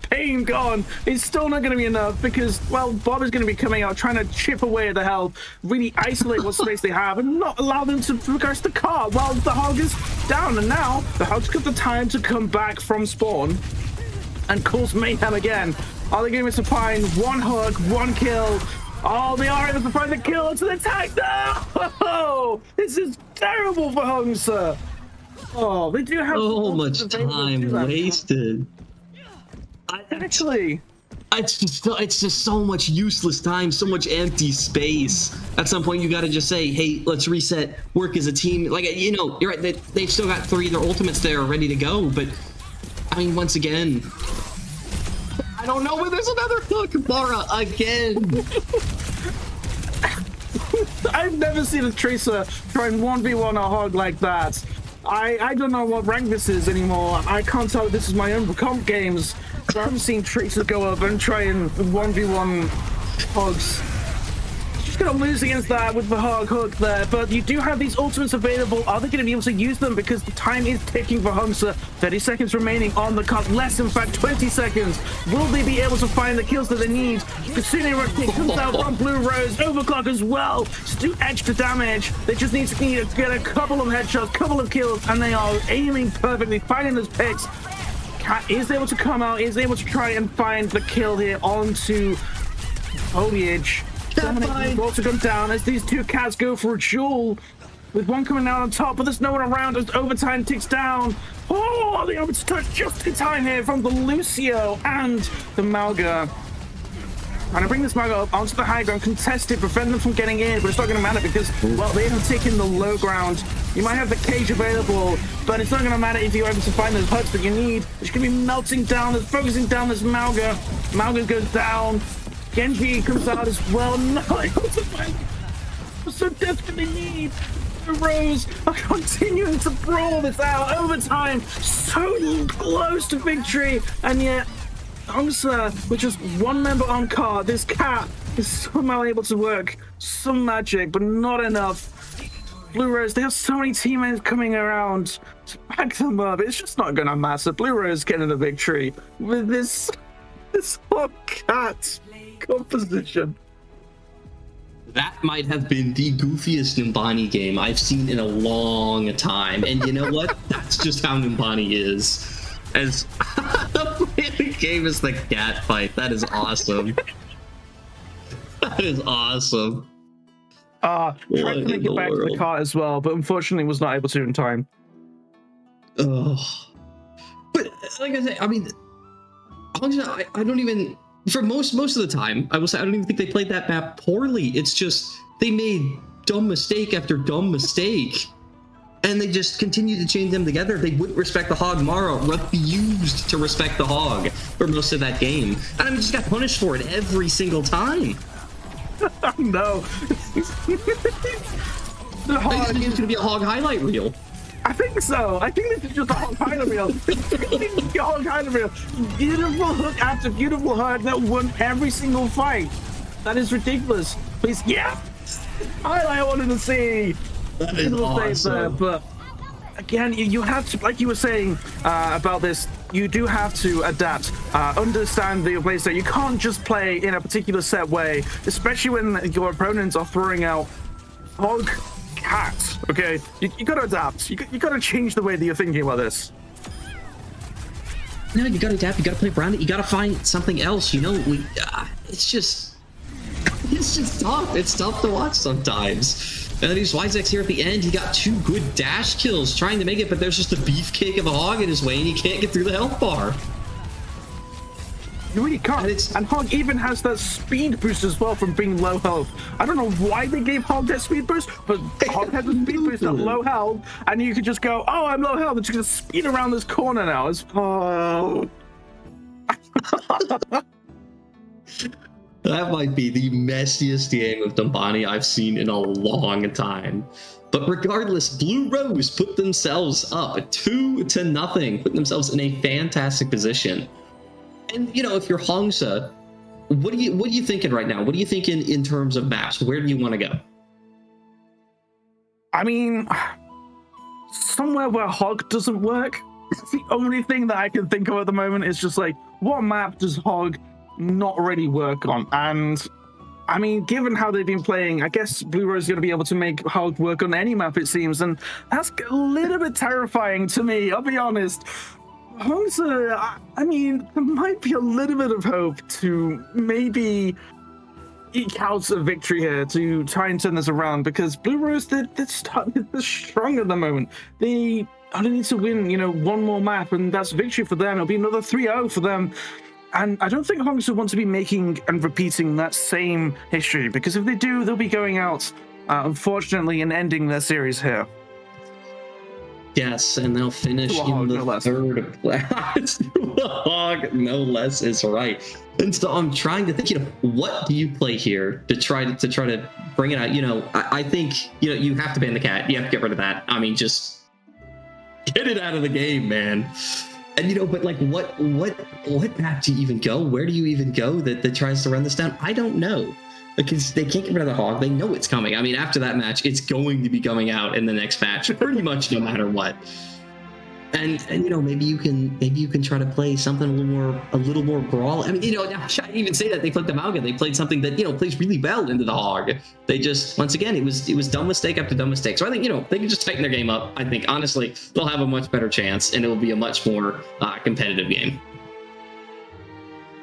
pain gone, it's still not going to be enough because, well, Bob is going to be coming out trying to chip away at the health, really isolate what space they have and not allow them to progress the car while the Hog is down. And now the Hog's got the time to come back from spawn and cause mayhem again. Are they going to find one hook, one kill? Oh, they are able to find the kill to the attack. No! This is terrible for Hongsa. Oh, they do have so much time wasted. Actually, it's just so much useless time, so much empty space. At some point, you got to just say, hey, let's reset, work as a team. Like, you know, you're right. They've still got 3 of their ultimates there ready to go. But, I mean, once again, I don't know where there's another hook, Mara, again. I've never seen a Tracer try and 1v1 a hog like that. I don't know what rank this is anymore. I can't tell if this is my own comp games. I haven't seen Tracer go up and try and 1v1 hogs. Just gonna lose against that with the hog hook there, but you do have these ultimates available. Are they gonna be able to use them? Because the time is ticking for Hongsa. 30 seconds remaining on the clock. Less, in fact, 20 seconds. Will they be able to find the kills that they need? Kasune Rocket comes out from Bluerose. Overclock as well. Just do extra damage. They just need to get a couple of headshots, couple of kills, and they are aiming perfectly, finding those picks. Cat is able to come out, is able to try and find the kill here onto foliage. Dominic also gone down as these 2 cats go for a duel, with one coming out on top, but there's no one around as overtime ticks down. Oh, the able to touch just in time here from the Lucio and the Malga. And I bring this Malga up onto the high ground, contested, prevent them from getting in, but it's not going to matter because, well, they have taken the low ground. You might have the cage available, but it's not going to matter if you're able to find those hooks that you need. It's going to be melting down, it's focusing down this Malga. Malga goes down. Genji comes out as well. No, I so desperately need the Rose are continuing to brawl this out. Overtime, so close to victory, and yet Hongsa, with just 1 member on card, this cat is somehow able to work some magic, but not enough. Bluerose, they have so many teammates coming around to back them up. It's just not going to matter. Bluerose getting the victory with this whole cat composition. That might have been the goofiest Numbani game I've seen in a long time. And you know what? That's just how Numbani is. As the game is the cat fight. That is awesome. That is awesome. Tried to make it back to the car as well, but unfortunately was not able to in time. Oh. But like I say, I mean, I don't even, for most of the time, I will say I don't even think they played that map poorly. It's just they made dumb mistake after dumb mistake. And they just continued to chain them together. They wouldn't respect the hog. Mara refused to respect the hog for most of that game. And I mean, just got punished for it every single time. No. The hog I think it's going to be a hog highlight reel. I think so. I think this is just a hog highlight reel. A hog highlight reel. Beautiful hook after beautiful hook that won every single fight. That is ridiculous. Please, yeah. Highlight I wanted to see. That is awesome. There, but again, you have to, like you were saying about this, you do have to adapt, understand your playstyle. You can't just play in a particular set way, especially when your opponents are throwing out hog cats. Okay, you got to adapt. You got to change the way that you're thinking about this. No, you got to adapt. You got to play around it. You got to find something else. You know, it's just tough. It's tough to watch sometimes. And then he's Wisex here at the end. He got 2 good dash kills trying to make it, but there's just a beefcake of a hog in his way, and he can't get through the health bar. You really can't. And Hog even has that speed boost as well from being low health. I don't know why they gave Hog that speed boost, but Hog has a speed boost at low health, and you could just go, oh, I'm low health, and just gonna speed around this corner now. It's That might be the messiest game of Numbani I've seen in a long time. But regardless, Bluerose put themselves up 2-0, put themselves in a fantastic position. And you know, if you're Hongsa, what are you thinking right now? What are you thinking in terms of maps? Where do you want to go? I mean, somewhere where Hog doesn't work. It's the only thing that I can think of at the moment is just like, what map does Hog not really work on? And I mean, given how they've been playing, I guess Bluerose is going to be able to make Hog work on any map, it seems, and that's a little bit terrifying to me, I'll be honest. Hongsa, I mean, there might be a little bit of hope to maybe eke out a victory here to try and turn this around, because Bluerose, they're strong at the moment. They only need to win, you know, one more map, and that's victory for them. It'll be another 3-0 for them. And I don't think Hongsa want to be making and repeating that same history, because if they do, they'll be going out, unfortunately, and ending their series here. Yes, and they'll finish in the third place. A hog, no less, is right. And so I'm trying to think, what do you play here to try to bring it out? I think, you have to ban the cat. You have to get rid of that. I mean, just get it out of the game, man. And but like, what map do you even go? Where do you even go that tries to run this down? I don't know. Because they can't get rid of the hog. They know it's coming. I mean, after that match, it's going to be coming out in the next match, pretty much no matter what. And maybe you can try to play something a little more brawl. I mean, I shouldn't even say that they played the Malga. They played something that plays really well into the hog. They just, once again, it was dumb mistake after dumb mistake. So I think they can just tighten their game up. I think honestly they'll have a much better chance, and it will be a much more competitive game.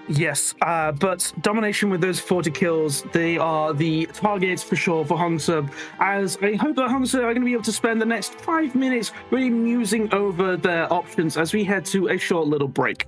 Yes, but domination with those 40 kills, they are the targets for sure for Hongsa, as I hope that Hongsa are going to be able to spend the next 5 minutes really musing over their options as we head to a short little break.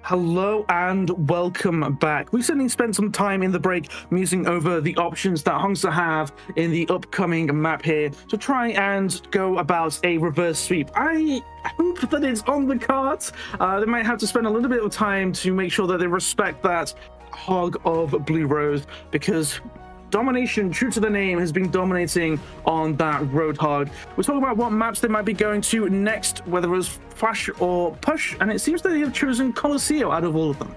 Hello and welcome back. We certainly spent some time in the break musing over the options that Hongsa have in the upcoming map here to try and go about a reverse sweep. I hope that it's on the cards. They might have to spend a little bit of time to make sure that they respect that hog of Bluerose, because domination, true to the name, has been dominating on that Roadhog. We're talking about what maps they might be going to next, whether it was Flash or Push, and it seems that they have chosen Colosseo out of all of them.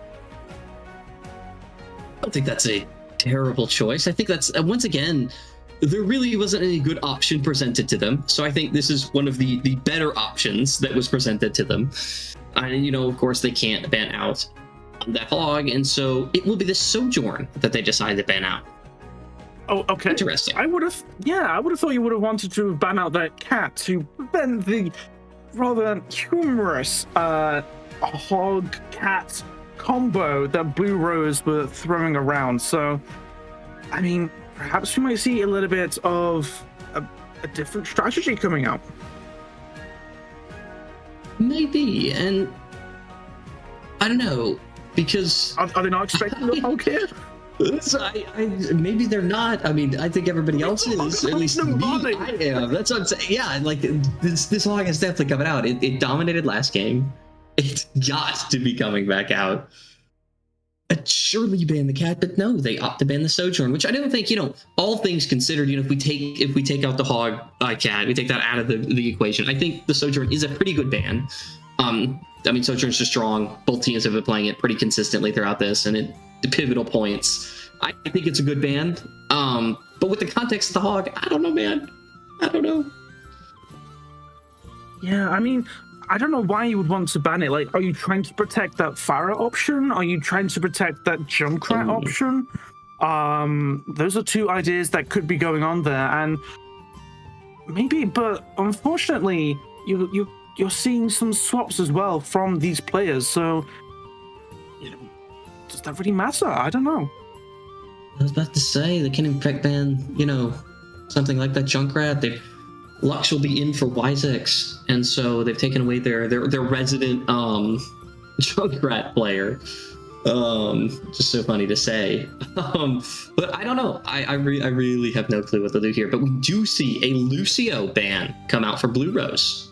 I don't think that's a terrible choice. I think that's, once again, there really wasn't any good option presented to them. So I think this is one of the better options that was presented to them. And, you know, of course, they can't ban out that hog, and so it will be the Sojourn that they decide to ban out. Oh, okay. Interesting. I would have thought you would have wanted to ban out that cat to prevent the rather humorous hog cat combo that Bluerose were throwing around. So, I mean, perhaps we might see a little bit of a different strategy coming out. Maybe, and I don't know, because Are they not expecting the hog here? Maybe they're not. I mean, I think everybody else is. At least me, I am. That's what I'm saying. Yeah, like this hog is definitely coming out. It dominated last game. It's got to be coming back out. Surely you ban the cat, but no, they opt to ban the Sojourn, which I don't think, you know, all things considered, you know, if we take out the hog cat, we take that out of the equation. I think the Sojourn is a pretty good ban. I mean, Sojourn's just strong. Both teams have been playing it pretty consistently throughout this, and the pivotal points. I think it's a good ban. But with the context of the hog, I don't know, man. I don't know. Yeah, I mean, I don't know why you would want to ban it. Like, are you trying to protect that Farah option? Are you trying to protect that Junkrat option? Those are two ideas that could be going on there, and maybe, but unfortunately, you're seeing some swaps as well from these players. So, you know, does that really matter? I don't know. I was about to say they can't even protect ban, you know, something like that Junkrat. Lux will be in for Wisex, and so they've taken away their resident Junkrat player. Just so funny to say. But I don't know. I really have no clue what they'll do here. But we do see a Lucio ban come out for Bluerose.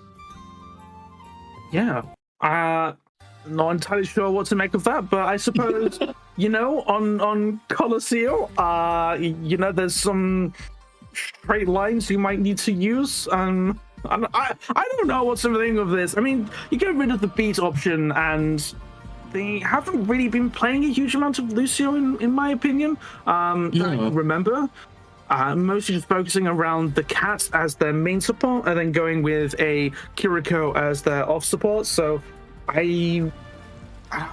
Yeah. Not entirely sure what to make of that, but I suppose, you know, on Colosseo, you know, there's some straight lines you might need to use. I don't know what's the thing of this. I mean, you get rid of the beat option, and they haven't really been playing a huge amount of Lucio, in my opinion. I remember. Mostly just focusing around the cat as their main support, and then going with a Kiriko as their off support. So I'm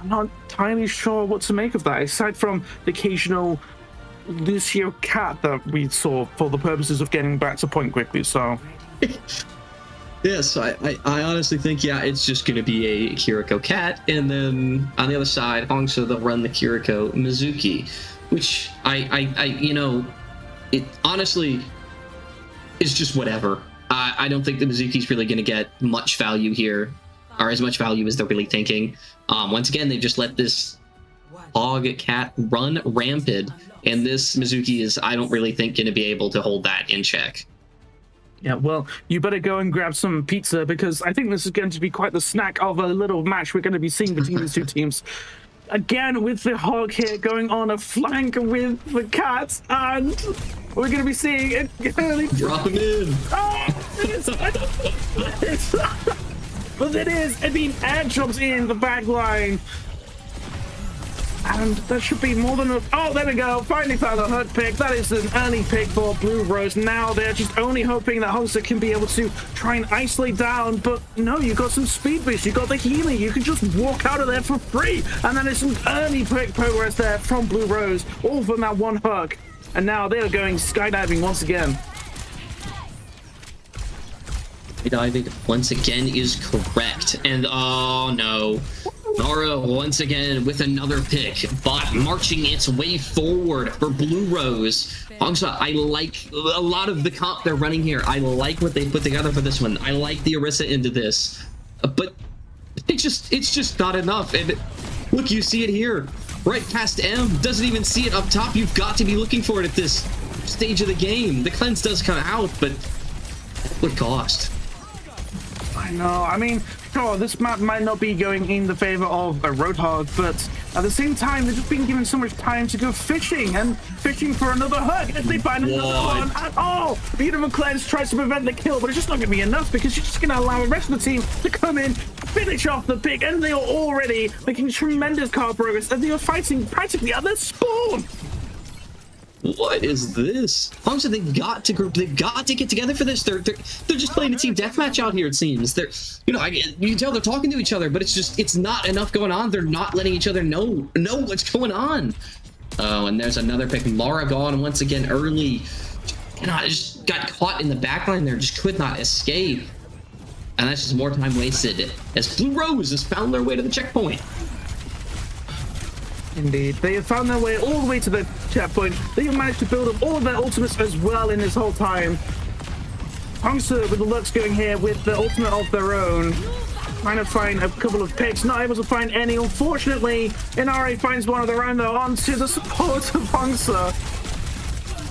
not entirely sure what to make of that, aside from the occasional Lucio cat that we saw for the purposes of getting back to point quickly. So yes, I honestly think, yeah, it's just going to be a Kiriko cat, and then on the other side, Hongsa, they'll run the Kiriko Mizuki, which I you know, it honestly is just whatever. I don't think the Mizuki's really going to get much value here, or as much value as they're really thinking. Once again, they just let this hog cat run rampant, and this Mizuki is, I don't really think, going to be able to hold that in check. Yeah, well, you better go and grab some pizza, because I think this is going to be quite the snack of a little match we're going to be seeing between these two teams. Again, with the hog here going on a flank with the cat, and we're going to be seeing it early. Drop him in. Oh, but it is. I mean, air drops in the back line. And that should be more than a... Oh, there we go. Finally found a hurt pick. That is an early pick for Bluerose. Now they're just only hoping that Hongsa can be able to try and isolate down. But no, you got some speed boost. You got the healing. You can just walk out of there for free. And then it's some early pick progress there from Bluerose. All from that one hook. And now they are going skydiving once again. Skydiving once again is correct. And oh no. Nara once again with another pick, but marching its way forward for Bluerose. Hongsa, I like a lot of the comp they're running here. I like what they put together for this one. I like the Orisa into this, but it's just not enough. And Look, you see it here. Right past M. Doesn't even see it up top. You've got to be looking for it at this stage of the game. The cleanse does come out, but at what cost? I know. I mean, sure, this map might not be going in the favor of a Roadhog, but at the same time, they've just been given so much time to go fishing and fishing for another hug. If they find another one at all, Beautiful Cleanse tries to prevent the kill, but it's just not going to be enough because you're just going to allow the rest of the team to come in, finish off the pick, and they are already making tremendous card progress, and they are fighting practically at their spawn. What is this? Hongsa, they've got to group. They've got to get together for this. They're just playing a team deathmatch out here. It seems they're, you can tell they're talking to each other, but it's not enough going on. They're not letting each other know what's going on. Oh, and there's another pick. Lara gone once again early. Just got caught in the backline there. Just could not escape. And that's just more time wasted as Bluerose has found their way to the checkpoint. Indeed. They have found their way all the way to the checkpoint. They have managed to build up all of their ultimates as well in this whole time. Hongsa with the looks going here with the ultimate of their own. Trying to find a couple of picks. Not able to find any. Unfortunately, Inari finds one of their own though onto the support of Hongsa.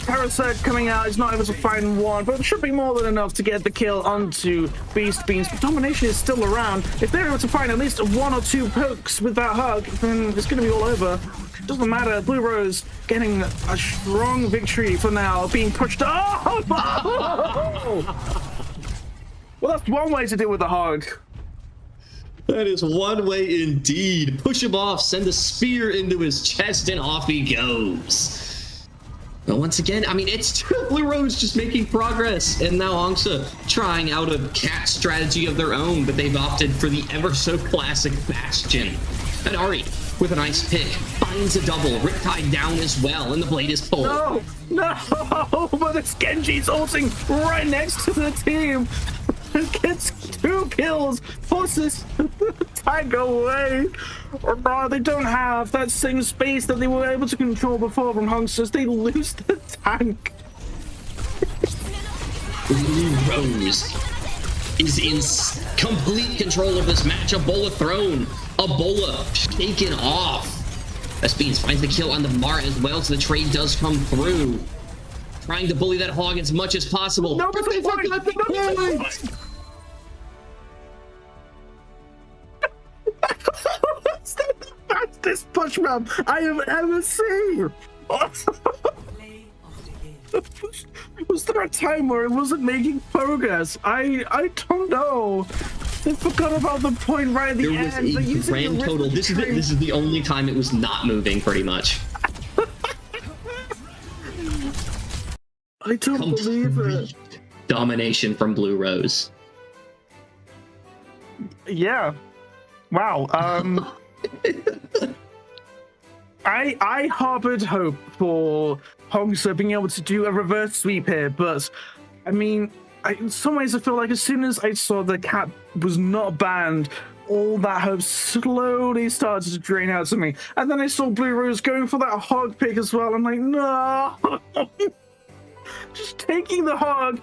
Parasite coming out is not able to find one, but it should be more than enough to get the kill onto Beast Beans. But Domination is still around. If they're able to find at least one or two pokes with that hug, then it's going to be all over. Doesn't matter. Bluerose getting a strong victory for now, being pushed. Oh! Well, that's one way to deal with the hug. That is one way indeed. Push him off, send a spear into his chest, and off he goes. But once again, I mean, it's Bluerose just making progress, and now Hongsa trying out a cat strategy of their own, but they've opted for the ever so classic Bastion. And Ari, with a nice pick, finds a double, Riptide down as well, and the blade is pulled. No, but it's Genji's ulting right next to the team. Gets 2 kills, forces the tank away. Oh, they don't have that same space that they were able to control before from Hongsa. They lose the tank. Bluerose is in complete control of this match. A bola thrown, a bola taken off. Beans finds the kill on the Mara as well, so the trade does come through. Trying to bully that hog as much as possible. No, but they forgot the point. That's the fastest push map I have ever seen. Was there a time where it wasn't making progress? I don't know. They forgot about the point right at the end. There was a grand total. This is the only time it was not moving, pretty much. I don't believe it. Domination from Bluerose. Yeah. Wow. I harbored hope for Hongsa being able to do a reverse sweep here, but I mean, in some ways I feel like as soon as I saw the cat was not banned, all that hope slowly started to drain out to me. And then I saw Bluerose going for that hog pick as well. I'm like, no. Just taking the hog,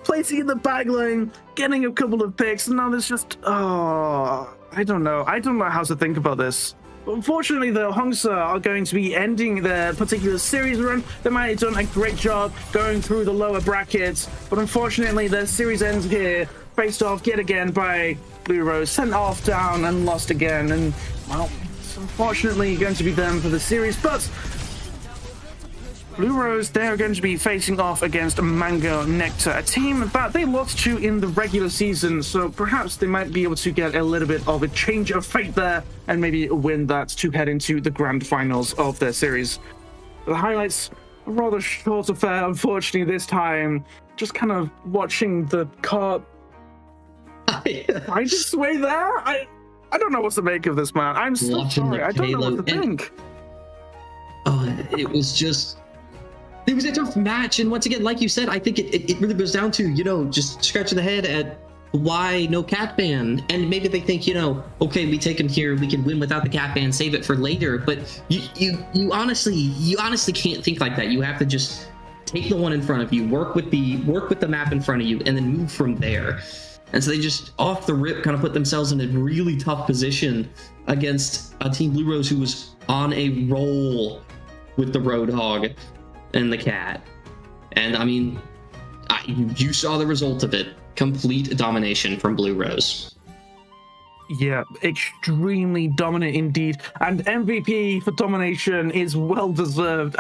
placing it in the back lane, getting a couple of picks, and now there's just, I don't know how to think about this. Unfortunately, the Hongsa are going to be ending their particular series run. They might have done a great job going through the lower brackets, but unfortunately, their series ends here, faced off yet again by Bluerose, sent off, down, and lost again. And, well, it's unfortunately going to be them for the series, but Bluerose, they're going to be facing off against Mango Nectar, a team that they lost to in the regular season, so perhaps they might be able to get a little bit of a change of fate there and maybe a win that to head into the grand finals of their series. The highlights, a rather short affair, unfortunately, this time. Just kind of watching the cart find its way there. I don't know what to make of this, man. I'm so sorry. I don't know what to think. It was a tough match, and once again, like you said, I think it really goes down to, just scratching the head at why no cat ban, and maybe they think, okay, we take him here, we can win without the cat ban, save it for later, but you honestly can't think like that. You have to just take the one in front of you, work with the map in front of you, and then move from there. And so they just off the rip kind of put themselves in a really tough position against a Team Bluerose who was on a roll with the Roadhog and the Cat. And I mean, you saw the result of it. Complete domination from Bluerose. Yeah, extremely dominant indeed. And MVP for domination is well deserved.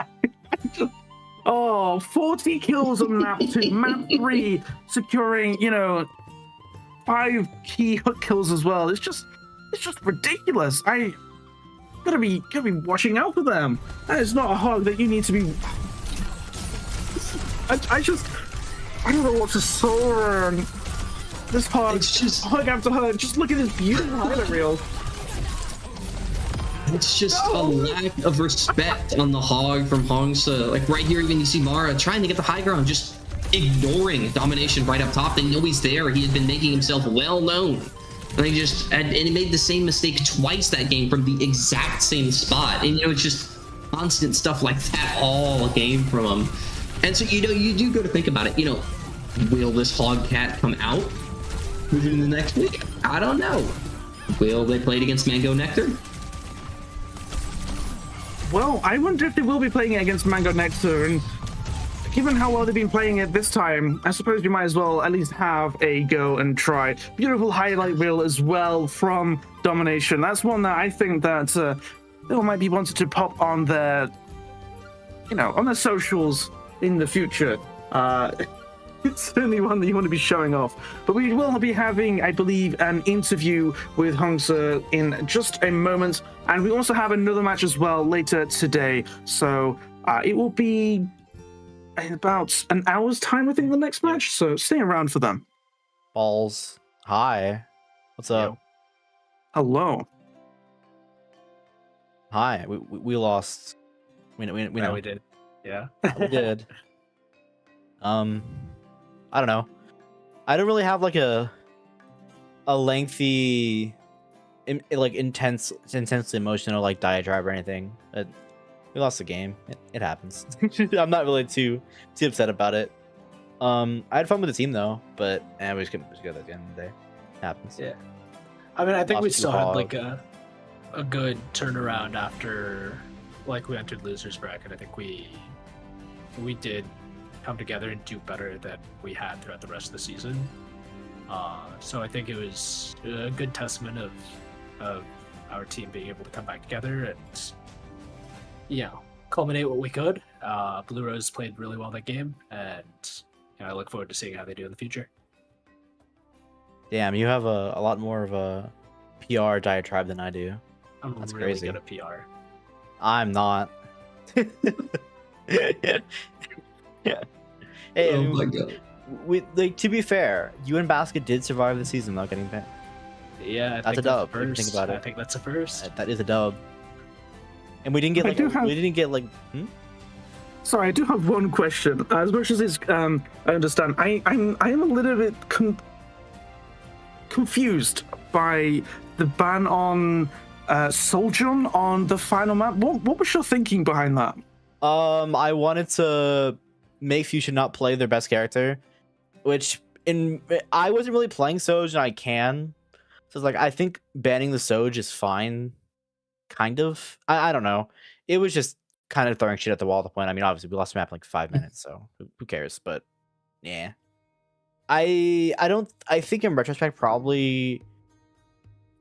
40 kills on map 2, map 3, securing, 5 key hook kills as well. It's just ridiculous. I gotta be watching out for them. That is not a hug that you need to be. I don't know what to saw. This hug, It's just hug after hug. Just look at this beautiful highlight reel. It's just a lack of respect on the hog from Hongsa. Like right here, even you see Mara trying to get the high ground, just ignoring domination right up top. They know he's there. He had been making himself well known. And he made the same mistake twice that game from the exact same spot. And it's just constant stuff like that all game from him. And so you do go to think about it. Will this hog cat come out within the next week? I don't know. Will they play it against Mango Nectar? Well, I wonder if they will be playing it against Mango Nectar, and given how well they've been playing it this time, I suppose you might as well at least have a go and try. Beautiful highlight reel as well from Domination. That's one that I think that they might be wanted to pop on their, on their socials in the future. It's certainly one that you want to be showing off. But we will be having, I believe, an interview with Hongsa in just a moment. And we also have another match as well later today. So it will be in about an hour's time, I think, the next match. So stay around for them. Balls. Hi. What's up? Hello. Hi. We lost. We know. We did. Yeah. We did. I don't know. I don't really have like a lengthy, intensely emotional diatribe or anything. We lost the game. It happens. I'm not really too upset about it. I had fun with the team though, but we just got at the end of the day. It happens. Yeah. I mean, I think we still had hog. a good turnaround after we entered losers bracket. I think we did come together and do better than we had throughout the rest of the season. So I think it was a good testament of our team being able to come back together and culminate what we could. Bluerose played really well that game, and I look forward to seeing how they do in the future. Damn, you have a lot more of a PR diatribe than I do. That's really crazy. good at PR. I'm not. Yeah. Hey, Oh my god. To be fair, you and Basket did survive the season without getting banned. Yeah, That's a dub, if you think about it. I think that's a first. That is a dub. And we didn't get Sorry, I do have one question. As much as it's, I understand, I am a little bit confused by the ban on Sojourn on the final map. What was your thinking behind that? I wanted to make Fuchsia not play their best character, which I wasn't really playing Soj, and I can. So it's I think banning the Soj is fine, kind of. I don't know. It was just kind of throwing shit at the wall at the point. I mean, obviously we lost the map in 5 minutes, so who cares? But yeah, I think in retrospect probably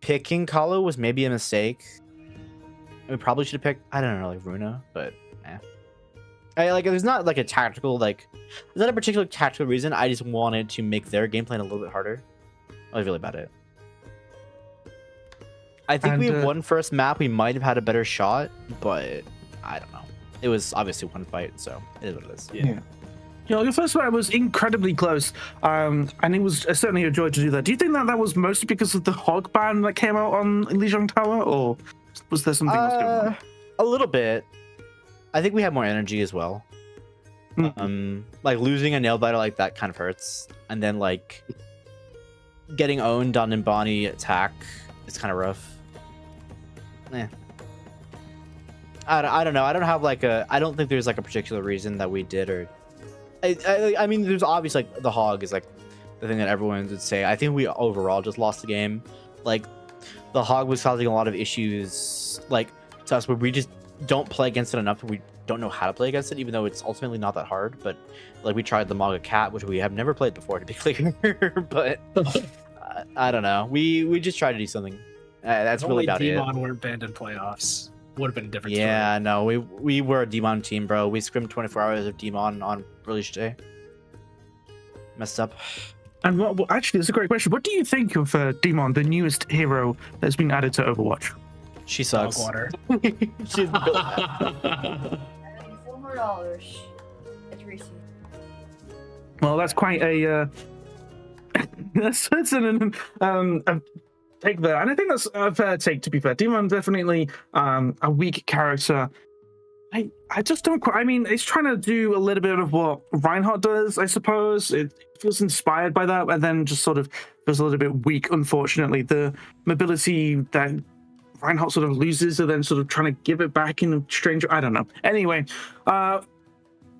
picking Kalo was maybe a mistake. We probably should have picked, I don't know, Runa, but there's not a tactical, there's not a particular tactical reason. I just wanted to make their game plan a little bit harder. That was really about it. I think we won first map. We might have had a better shot, but I don't know. It was obviously one fight, so it is what it is. Yeah. The first fight was incredibly close, and it was certainly a joy to do that. Do you think that was mostly because of the hog ban that came out on Lijiang Tower, or was there something else going on? A little bit. I think we had more energy as well. Losing a nail biter like that kind of hurts, and then getting owned on Nimbani attack is kind of rough. I don't know. I don't have I don't think there's a particular reason that we did, or I mean, there's obviously the hog is the thing that everyone would say. I think we overall just lost the game. the Hog was causing a lot of issues, like to us, where we just don't play against it enough. We don't know how to play against it, even though it's ultimately not that hard. But like we tried the Maga Cat, which we have never played before, to be clear. But I don't know. We just tried to do something. That's really about it. Demon weren't banned in playoffs. Would have been a different Yeah, story. no, we were a Demon team, bro. We scrimmed 24 hours of Demon on release day. Messed up. And actually, that's a great question. What do you think of Demon, the newest hero that's been added to Overwatch? She sucks. Dog water. She's built $4. It's recent. Well, that's quite a that's an take there, and I think that's a fair take. To be fair, Demon definitely a weak character. I just don't quite. I mean, it's trying to do a little bit of what Reinhardt does, I suppose. It feels inspired by that, and then just sort of feels a little bit weak. Unfortunately, the mobility that Reinhardt sort of loses, and then sort of trying to give it back in a strange. I don't know. Anyway,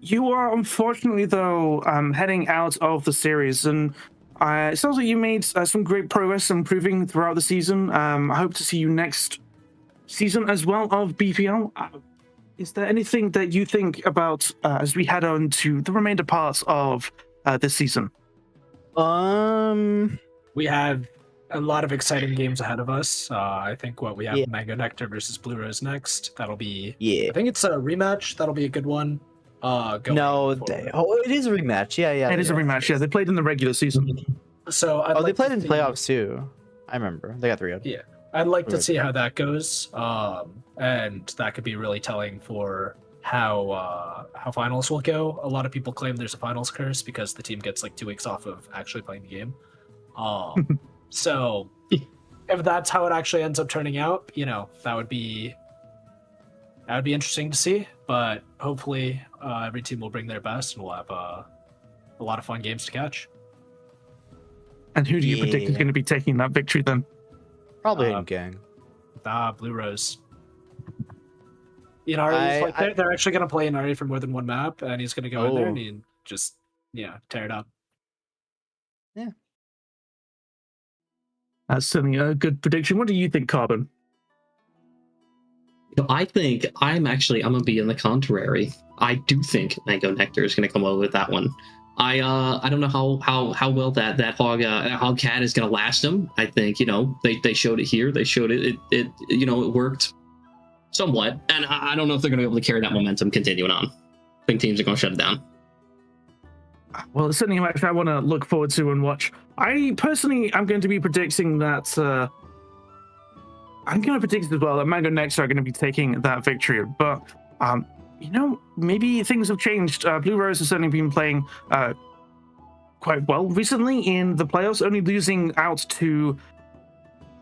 you are unfortunately though heading out of the series, and it sounds like you made some great progress improving throughout the season. I hope to see you next season as well of BPL. Is there anything that you think about as we head on to the remainder parts of this season? We have a lot of exciting games ahead of us. I think we have Mango Nectar versus Bluerose next. That'll be I think it's a rematch. That'll be a good one. It is a rematch. Yeah. It is a rematch. Yeah, they played in the regular season. So they played in playoffs too. I remember they got 3 out. Yeah, I'd like to see how that goes. And that could be really telling for how finals will go. A lot of people claim there's a finals curse because the team gets like 2 weeks off of actually playing the game. So if that's how it actually ends up turning out, that would be interesting to see. But hopefully, every team will bring their best, and we'll have a lot of fun games to catch. And who do you predict is going to be taking that victory then? Probably Hidden Gang. Bluerose. They're actually going to play Inari for more than one map, and he's going to go in there and he just tear it up. Yeah. That's certainly a good prediction. What do you think, Carbon? I think I'm going to be in the contrary. I do think Mango Nectar is going to come away with that one. I don't know how well that hog cat is going to last him. I think they showed it here. They showed it worked somewhat, and I don't know if they're going to be able to carry that momentum continuing on. I think teams are going to shut it down. Well, it's certainly a match I want to look forward to and watch. I personally am going to be predicting that. I'm going to predict as well that Mango Nectar are going to be taking that victory, but maybe things have changed. Bluerose has certainly been playing quite well recently in the playoffs, only losing out to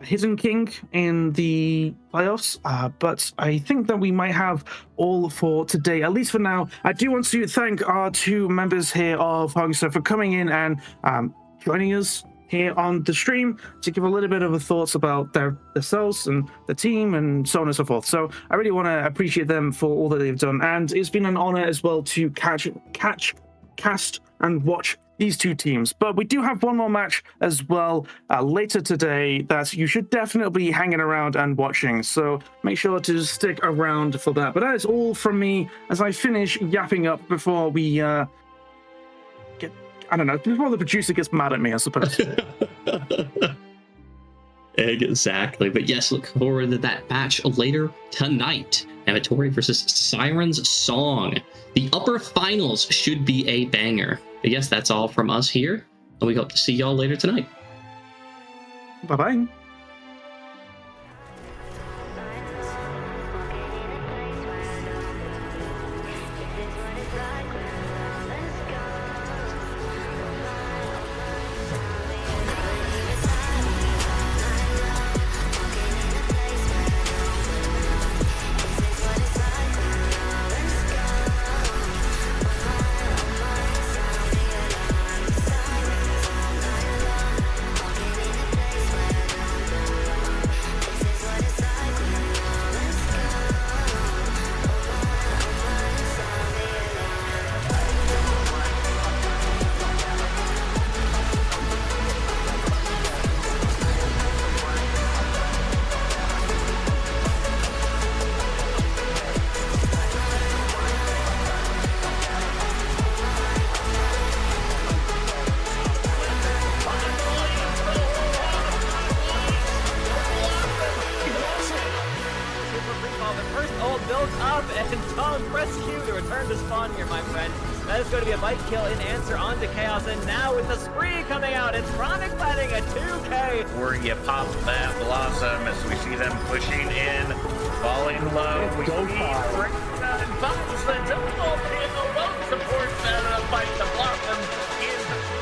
Hidden King in the playoffs. But I think that we might have all for today, at least for now. I do want to thank our 2 members here of Hongsa for coming in and joining us here on the stream to give a little bit of a thoughts about themselves and the team and so on and so forth. So I really want to appreciate them for all that they've done, and it's been an honor as well to cast and watch these 2 teams. But we do have one more match as well later today that you should definitely be hanging around and watching, so make sure to stick around for that. But that is all from me as I finish yapping up before we before the producer gets mad at me, I suppose. Exactly. But yes, look forward to that match later tonight. Ametori versus Siren's Song. The upper finals should be a banger. But yes, that's all from us here, and we hope to see y'all later tonight. Bye-bye. now. The first ult built up, and Tom press Q to return to spawn here, my friend. That is going to be a bite kill in answer onto Chaos, and now with the spree coming out, it's Chronic letting a 2K. Where you pop that Blossom as we see them pushing in, falling low. We see Brenda and Bones the double, and the low support that fight the Blossom in the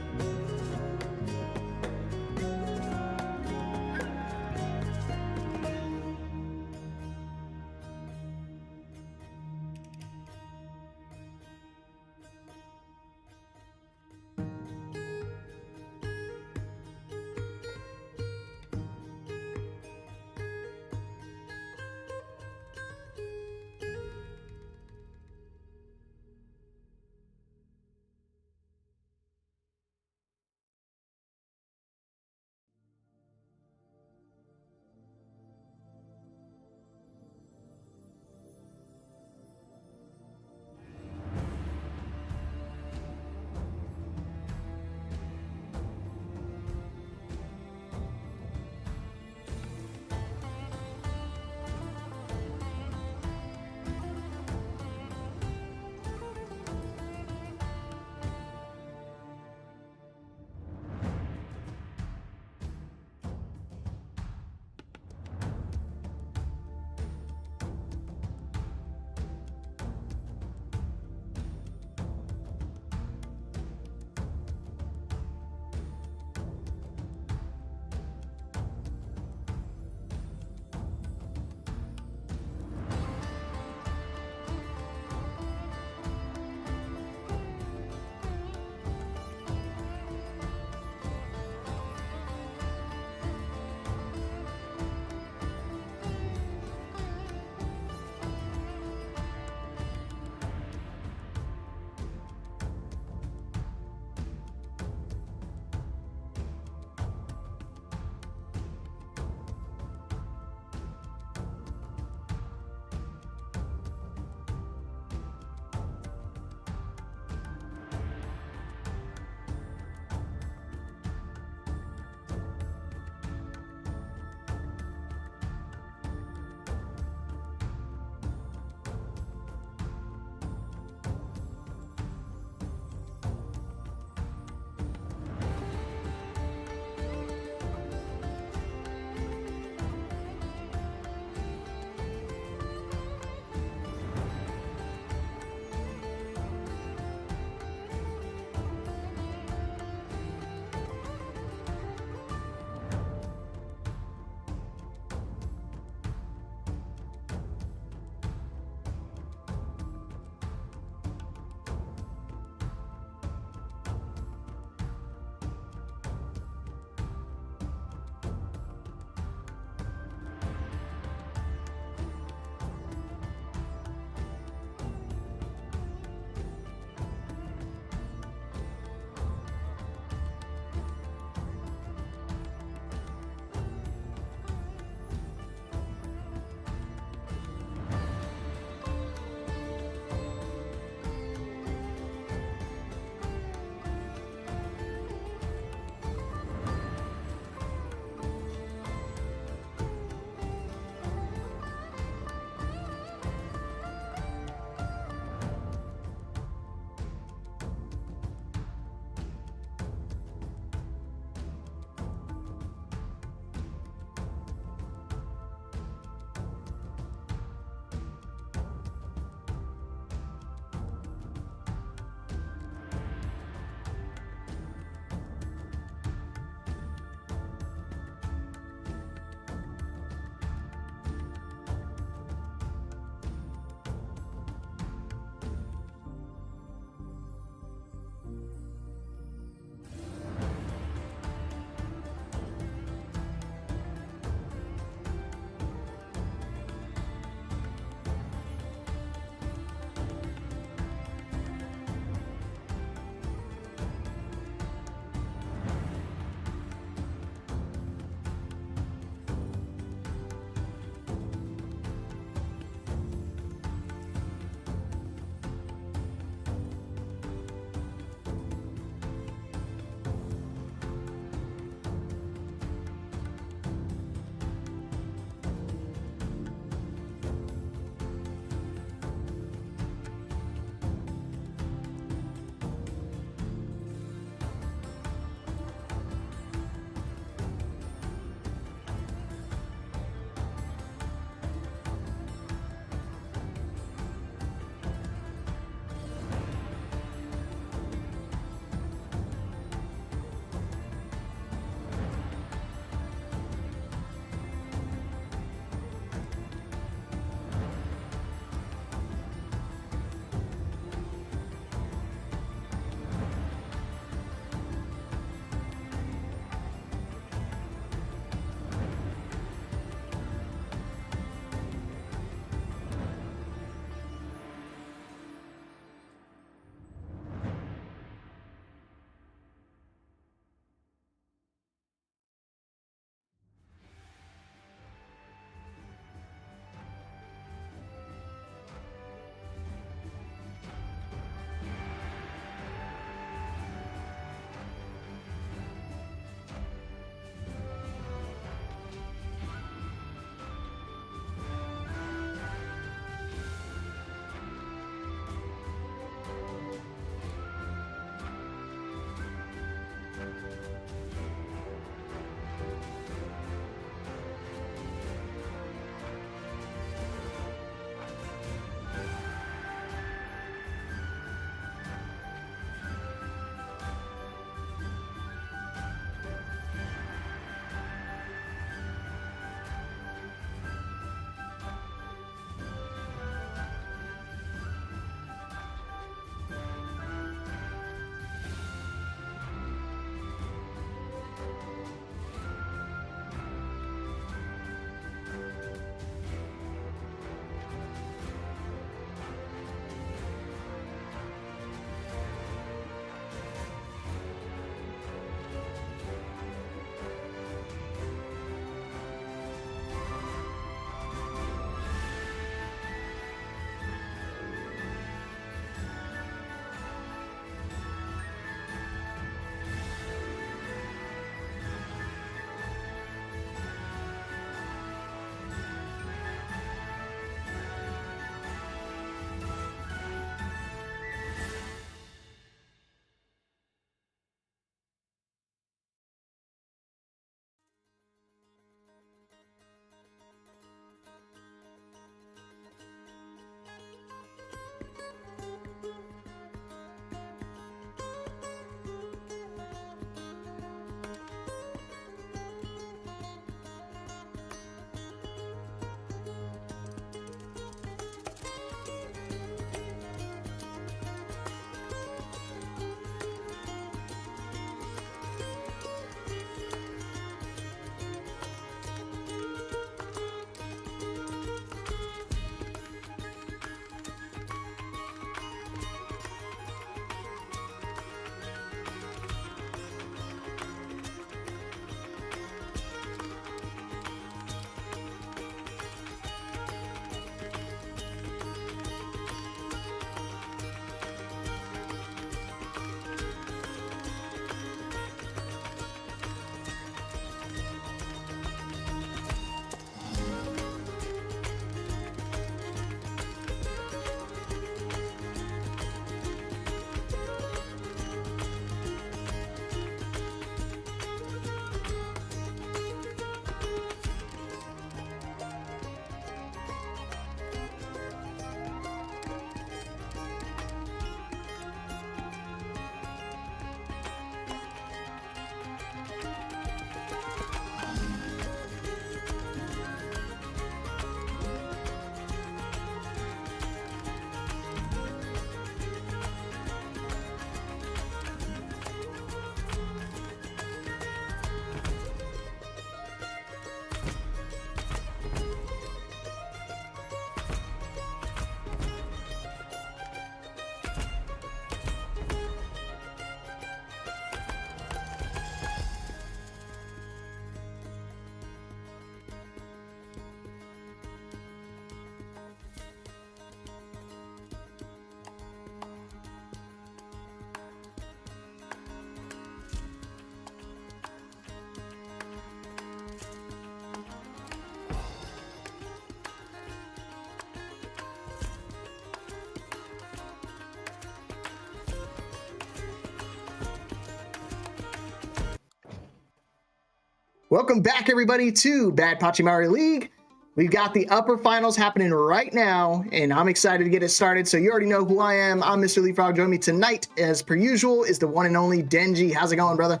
Welcome back, everybody, to Bad Pachimari League. We've got the upper finals happening right now, and I'm excited to get it started. So you already know who I am. I'm Mr. Leapfrog. Joining me tonight, as per usual, is the one and only Denji. How's it going, brother?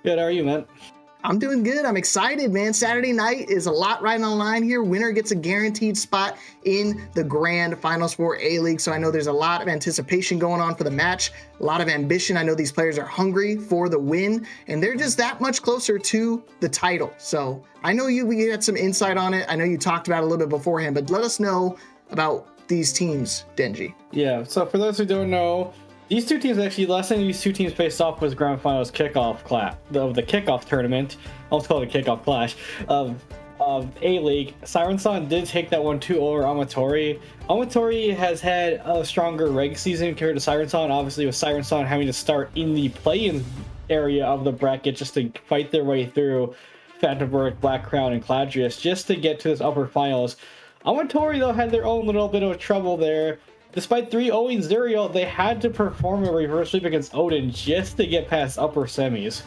Good. How are you, man? I'm doing good. I'm excited, man. Saturday night is a lot riding on the line here. Winner gets a guaranteed spot in the grand finals for A-League. So I know there's a lot of anticipation going on for the match, a lot of ambition. I know these players are hungry for the win, and they're just that much closer to the title. So I know we had some insight on it. I know you talked about it a little bit beforehand, but let us know about these teams, Denji. Yeah, so for those who don't know, these two teams actually, last time these two teams faced off was grand finals kickoff of the kickoff tournament. I almost call it a kickoff clash of A-League. Siren did take that one 2 over Ametori. Ametori has had a stronger reg season compared to Siren, obviously with Siren having to start in the play-in area of the bracket just to fight their way through Phantomberg, Black Crown, and Cladrius just to get to this upper finals. Ametori, though, had their own little bit of trouble there. Despite 3-0 Zuriel, they had to perform a reverse sweep against Odin just to get past upper semis.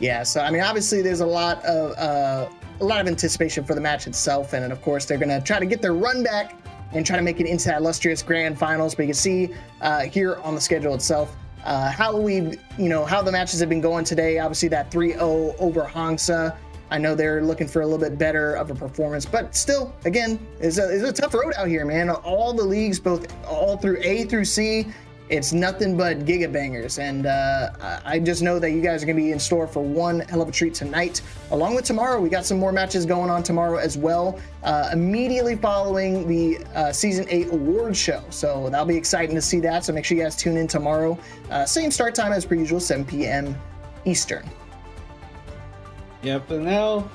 Yeah, so I mean, obviously there's a lot of anticipation for the match itself, and of course they're gonna try to get their run back and try to make it into that illustrious grand finals. But you can see here on the schedule itself how the matches have been going today. Obviously that 3-0 over Hongsa. I know they're looking for a little bit better of a performance, but still, again, it's a tough road out here, man. All the leagues, all through A through C, it's nothing but giga bangers. And I just know that you guys are going to be in store for one hell of a treat tonight. Along with tomorrow, we got some more matches going on tomorrow as well, immediately following the Season 8 award show. So that'll be exciting to see that. So make sure you guys tune in tomorrow. Same start time as per usual, 7 p.m. Eastern. Yep, and now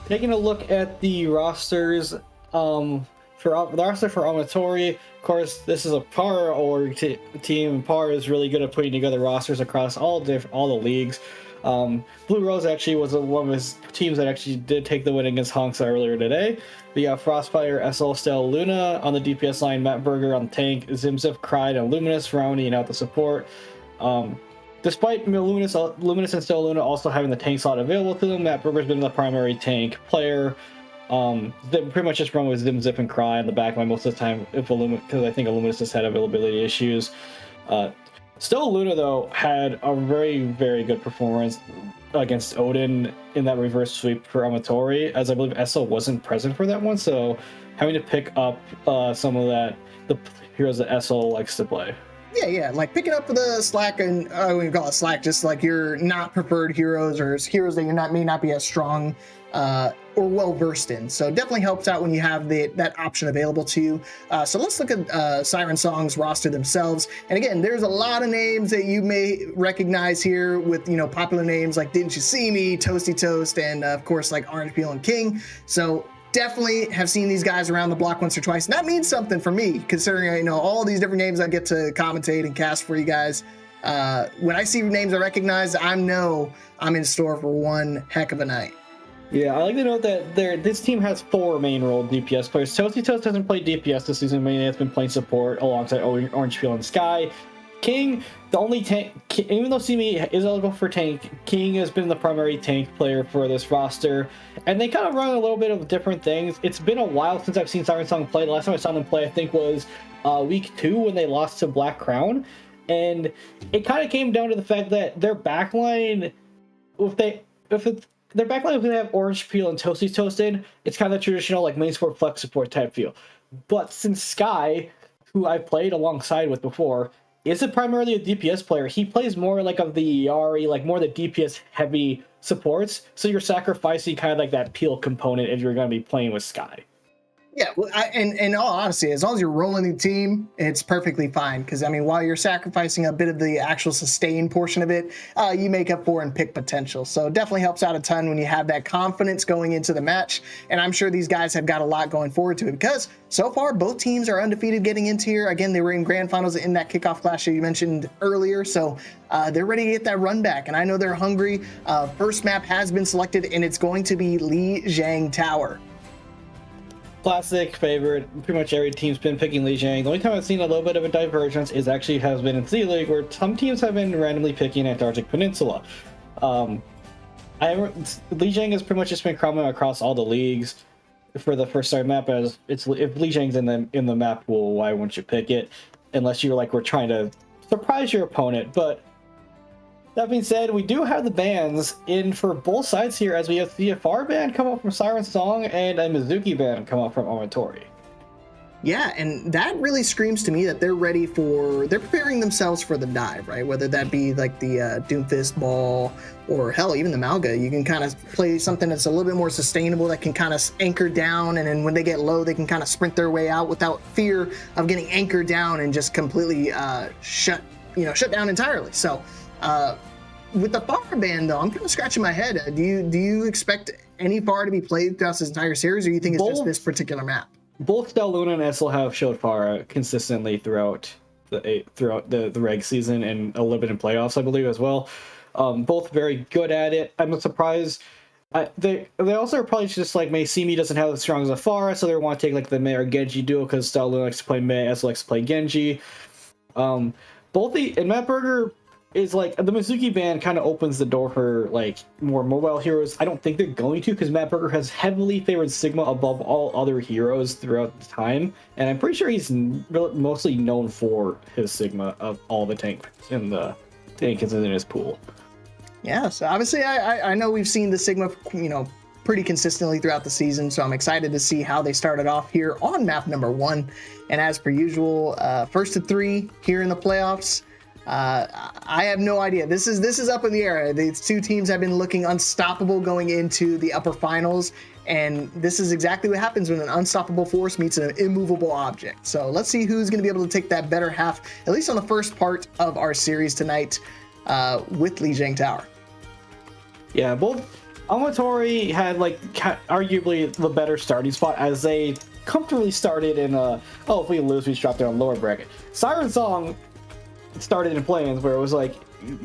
taking a look at the rosters for the roster for Ametori. Of course, this is a Par org team. Par is really good at putting together rosters across all the leagues. Bluerose actually was one of his teams that actually did take the win against Hongsa earlier today. We got Frostfire, SL, Stel, Luna on the DPS line, Matt Berger on the tank, Zimzip, Cried, and Luminous rounding out the support. Despite Luminous and Still Luna also having the tank slot available to them, Matt Berger's been the primary tank player. They pretty much just run with Zim, Zip, and Cry in the back line most of the time, because I think Luminous has had availability issues. Still Luna, though, had a very, very good performance against Odin in that reverse sweep for Ametori, as I believe SL wasn't present for that one, so having to pick up some of the heroes that SL likes to play. Yeah, like picking up the slack, and I wouldn't call it slack, just like your not preferred heroes or heroes that may not be as strong or well versed in. So definitely helps out when you have that option available to you. So let's look at Siren Song's roster themselves. And again, there's a lot of names that you may recognize here with popular names like Didn't You See Me, Toasty Toast, and of course like Orange Peel and King. So definitely have seen these guys around the block once or twice. And that means something for me, considering all these different names I get to commentate and cast for you guys. When I see names I recognize, I know I'm in store for one heck of a night. Yeah, I like to note that this team has 4 main role DPS players. Toasty Toast hasn't played DPS this season, mainly has been playing support alongside Orange Peel and Sky. King, the only tank, even though Simi is eligible for tank, King has been the primary tank player for this roster, and they kind of run a little bit of different things. It's been a while since I've seen Siren Song play. The last time I saw them play, I think, was week 2 when they lost to Black Crown, and it kind of came down to the fact that their backline, if they have Orange Peel and Toasty Toast in, it's kind of the traditional like main support, flex support type feel. But since Sky, who I've played alongside with before, isn't primarily a DPS player, he plays more like of the Yari, like more the DPS heavy supports. So you're sacrificing kind of like that Peel component if you're going to be playing with Sky. Yeah, well, and all honesty, as long as you're rolling the team, it's perfectly fine. Because, I mean, while you're sacrificing a bit of the actual sustain portion of it, you make up for in pick potential. So it definitely helps out a ton when you have that confidence going into the match. And I'm sure these guys have got a lot going forward to it, because so far both teams are undefeated getting into here. Again, they were in grand finals in that kickoff clash that you mentioned earlier. So they're ready to get that run back. And I know they're hungry. First map has been selected, and it's going to be Lijiang Tower. Classic favorite. Pretty much every team's been picking Lijiang. The only time I've seen a little bit of a divergence has been in Z League, where some teams have been randomly picking Antarctic Peninsula. Li Jiang has pretty much just been coming across all the leagues for the first start map. As it's if Li Jiang's in the map pool, why wouldn't you pick it? Unless you're like we're trying to surprise your opponent. But that being said, we do have the bans in for both sides here, as we have the CFR ban come up from Siren Song and a Mizuki ban come up from Ametori. Yeah, and that really screams to me that they're preparing themselves for the dive, right? Whether that be like the Doomfist ball or hell, even the Malga. You can kind of play something that's a little bit more sustainable that can kind of anchor down, and then when they get low, they can kind of sprint their way out without fear of getting anchored down and just completely shut down entirely. So with the FAR ban, though, I'm kind of scratching my head. Do you expect any FAR to be played throughout this entire series, or do you think it's just this particular map? Both Del Luna and SL have showed FAR consistently throughout the reg season and a little bit in playoffs, I believe, as well. Both very good at it. I'm not surprised. They also are probably just like Mei Simi doesn't have as strong as a FAR, so they want to take like the Mei or Genji duo because Del Luna likes to play Mei, SL likes to play Genji. And Matt Berger is like the Mizuki ban kind of opens the door for like more mobile heroes. I don't think they're going to, because Matt Berger has heavily favored Sigma above all other heroes throughout the time, and I'm pretty sure he's mostly known for his Sigma of all the tanks in his pool. Yeah, so obviously I know we've seen the Sigma, pretty consistently throughout the season, so I'm excited to see how they started off here on map number 1. And as per usual, first to 3 here in the playoffs. I have no idea. This is up in the air. These two teams have been looking unstoppable going into the upper finals, and this is exactly what happens when an unstoppable force meets an immovable object. So let's see who's going to be able to take that better half, at least on the first part of our series tonight with Li Jiang Tower. Yeah, both Ametori had like arguably the better starting spot, as they comfortably started in if we lose, we just drop down lower bracket. Siren Song started in play-ins where it was like,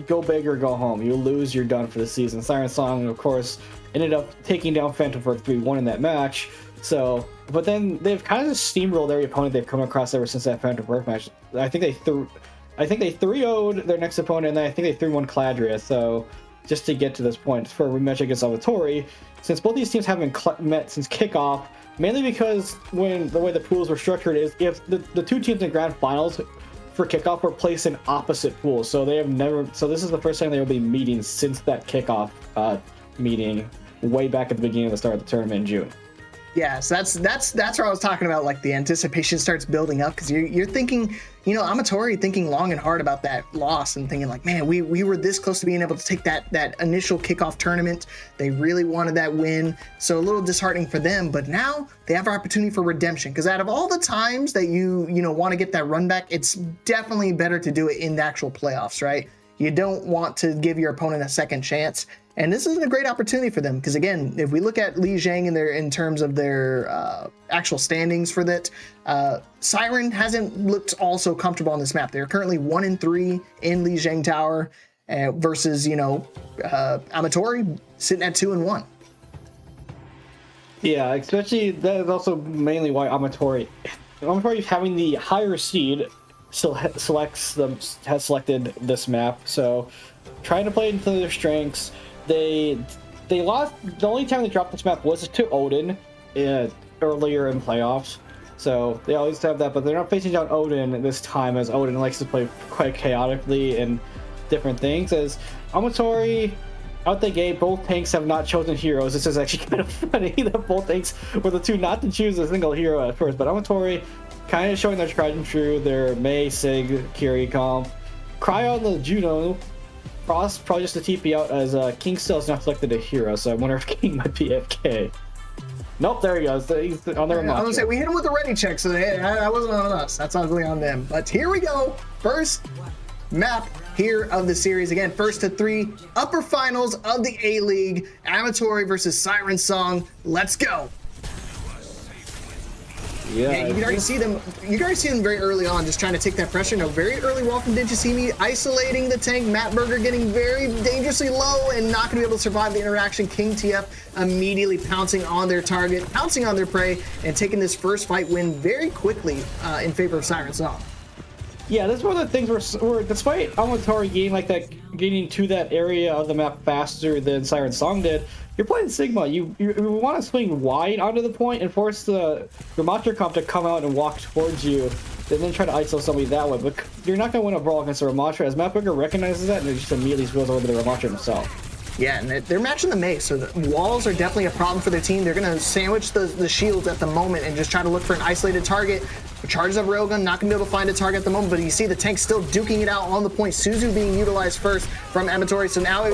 go big or go home. You lose, you're done for the season. Siren Song, of course, ended up taking down Phantom Force 3-1 in that match. So, but then they've kind of steamrolled every opponent they've come across ever since that Phantom Force match. I think they 3-0'd their next opponent, and then I think they 3-1 Cladria. So, just to get to this point for a rematch against Ametori, since both these teams haven't met since kickoff, mainly because the way the pools were structured is if the two teams in grand finals for kickoff were placed in opposite pools, so this is the first time they will be meeting since that kickoff meeting way back at the beginning of the start of the tournament in June. Yeah, so that's where I was talking about, like the anticipation starts building up, because you're thinking, Ametori thinking long and hard about that loss and thinking like, man, we were this close to being able to take that initial kickoff tournament. They really wanted that win, so a little disheartening for them. But now they have an opportunity for redemption, because out of all the times that you want to get that run back, it's definitely better to do it in the actual playoffs, right? You don't want to give your opponent a second chance. And this is a great opportunity for them, because again, if we look at Li Jiang in terms of their actual standings for that, Siren hasn't looked also comfortable on this map. They're currently 1-3 in Li Jiang Tower versus Ametori sitting at 2-1. Yeah, especially that is also mainly why Ametori having the higher seed has selected this map. So trying to play into their strengths. They lost. The only time they dropped this map was to Odin earlier in playoffs. So they always have that, but they're not facing down Odin this time, as Odin likes to play quite chaotically and different things. As Ametori, out the gate, both tanks have not chosen heroes. This is actually kind of funny that both tanks were the two not to choose a single hero at first, but Ametori kind of showing their tried and true, their Mei, Sig, Kiri comp. Cry on the Juno. Frost probably just a TP out, as King still has not selected a hero, so I wonder if King might be FK. Nope, there he goes. He's on their I was gonna say, we hit him with a ready check, so that wasn't on us. That's ugly on them. But here we go. First map here of the series. Again, first to 3 upper finals of the A-League. Ametori versus Siren Song. Let's go. Yeah, you can already see them. You can already see them very early on, just trying to take that pressure. No, very early walk from Did You See Me, isolating the tank. Matt Berger getting very dangerously low and not going to be able to survive the interaction. King TF immediately pouncing on their target, pouncing on their prey, and taking this first fight win very quickly in favor of Siren Song. Yeah, that's one of the things where despite Ametori getting like that getting to that area of the map faster than Siren Song did, you're playing Sigma. You want to swing wide onto the point and force your Ramatra comp to come out and walk towards you, and then try to ISO somebody that way. But you're not going to win a brawl against a Ramatra, as Matt Booker recognizes that, and it just immediately goes over to the Ramatra himself. Yeah, and they're matching the mace, so the walls are definitely a problem for their team. They're going to sandwich the shields at the moment and just try to look for an isolated target. Charges up Railgun, not going to be able to find a target at the moment, but you see the tank still duking it out on the point. Suzu being utilized first from Ametori, so now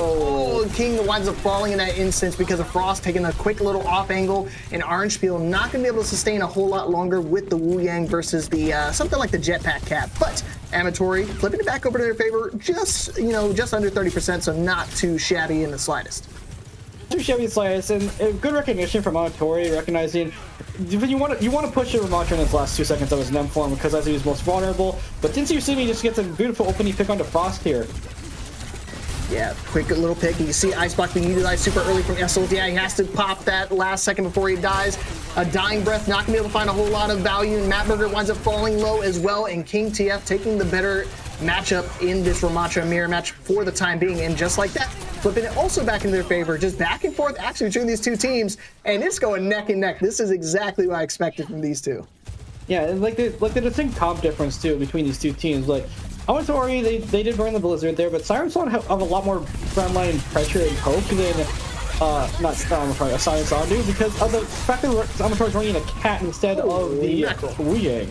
King winds up falling in that instance because of Frost taking a quick little off angle, and Orange Peel not going to be able to sustain a whole lot longer with the Wu Yang versus the something like the Jetpack Cap. But Ametori flipping it back over to their favor, just under 30%, so not too shabby in the slightest. Too shabby slice, and good recognition from Ametori, recognizing you want to push your Ramatra in his last 2 seconds of his NEM form because as he was most vulnerable. But since you see me just gets a beautiful opening pick onto Frost here. Yeah, quick little pick. You see Ice Block being utilized super early from Essel. Yeah, he has to pop that last second before he dies. A dying breath, not gonna be able to find a whole lot of value, and Matt Burger winds up falling low as well, and King TF taking the better matchup in this Ramatra mirror match for the time being, and just like that, flipping it also back in their favor, just back and forth actually between these two teams, and it's going neck and neck. This is exactly what I expected from these two. Yeah, and like the distinct comp difference too between these two teams. Like Ametori, they did burn the Blizzard there, but Siren Song have a lot more frontline pressure and poke than Siren Song do because of the fact that Ametori's running a cat instead of the Wu Yang.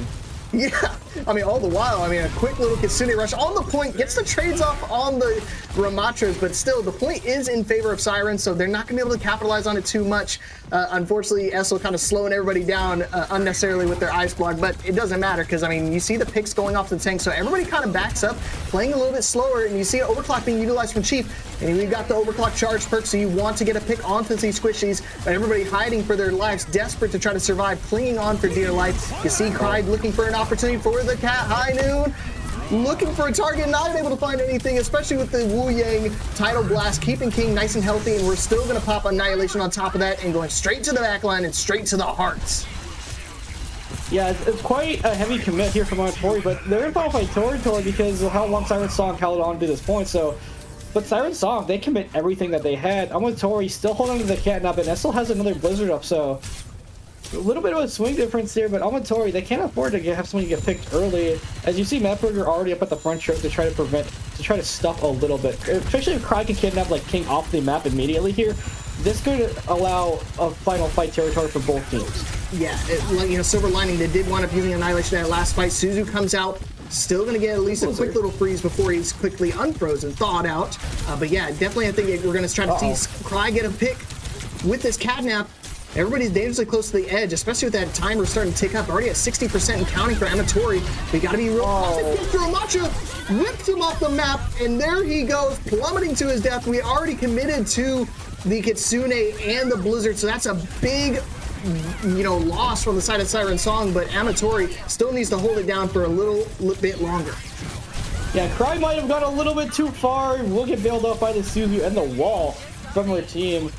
Yeah, I mean, all the while, I mean, a quick little Kitsune rush on the point, gets the trades off on the Ramatras, but still, the point is in favor of Siren, so they're not going to be able to capitalize on it too much. Unfortunately, Essel kind of slowing everybody down unnecessarily with their Ice Block, but it doesn't matter, because, I mean, you see the picks going off the tank, so everybody kind of backs up, playing a little bit slower, and you see an Overclock being utilized from Chief, and we've got the Overclock charge perk, so you want to get a pick onto these squishies, but everybody hiding for their lives, desperate to try to survive, clinging on for dear life. You see Clyde looking for an opportunity for the cat. High Noon looking for a target, not able to find anything, especially with the Wu Yang Tidal Blast, keeping King nice and healthy, and we're still going to pop Annihilation on top of that and going straight to the backline and straight to the hearts. Yeah, it's quite a heavy commit here from Ametori, but they're in final fight territory because of how long Siren Song held on to this point. So, but Siren Song, they commit everything that they had. Ametori still holding on to the catnap, and Essel has another Blizzard up, so a little bit of a swing difference there, but Ametori, they can't afford to have somebody get picked early. As you see, Matt Burger already up at the front choke to try to stuff a little bit. Especially if Cry can kidnap like King off the map immediately here, this could allow a final fight territory for both teams. Yeah, silver lining, they did wind up using Annihilation in that last fight. Suzu comes out, still going to get at least a quick little freeze before he's quickly unfrozen, thawed out. But yeah, definitely I think we're going to try to see Cry get a pick with this catnap. Everybody's dangerously close to the edge, especially with that timer starting to tick up. Already at 60% and counting for Ametori. We got to be real positive. Ramacha whipped him off the map, and there he goes, plummeting to his death. We already committed to the Kitsune and the Blizzard, so that's a big, loss from the side of Siren Song, but Ametori still needs to hold it down for a little bit longer. Yeah, Cry might have gone a little bit too far. We'll get bailed out by the Suzu and the wall from their team.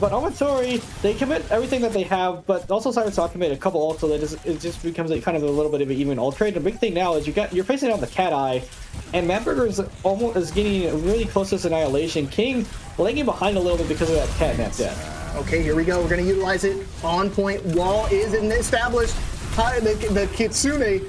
But Ametori, they commit everything that they have, but also Siren Song commit a couple ults, so it just becomes kind of a little bit of an even ult trade. The big thing now is you're facing down the Cat Eye, and Manburger is getting really close to this Annihilation. King lagging behind a little bit because of that catnap death. Okay, here we go. We're going to utilize it. On point. Wall is established. The Kitsune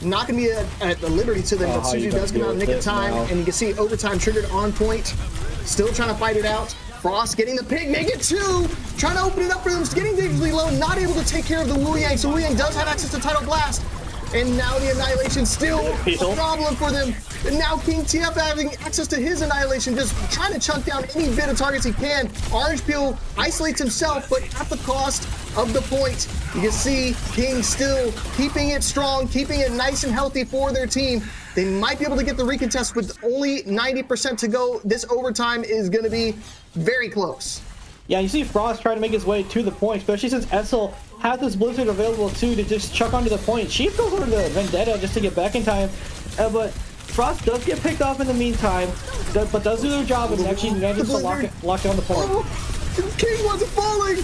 not going to be at the liberty to them, but Suzu does come out in the nick of time, and you can see overtime triggered on point. Still trying to fight it out. Frost getting the pick, make it two, trying to open it up for them, getting dangerously low, not able to take care of the Wu Yang, so Wu Yang does have access to Tidal Blast, and now the Annihilation still a problem for them, and now King TF having access to his Annihilation, just trying to chunk down any bit of targets he can. Orange Peel isolates himself, but at the cost of the point. You can see King still keeping it strong, keeping it nice and healthy for their team. They might be able to get the recontest with only 90% to go. This overtime is going to be very close. Yeah, you see Frost trying to make his way to the point, especially since Essel has this Blizzard available too to just chuck onto the point. Chief goes over to Vendetta just to get back in time, but Frost does get picked off in the meantime, but does do their job and actually manages to lock down the point. King wasn't falling!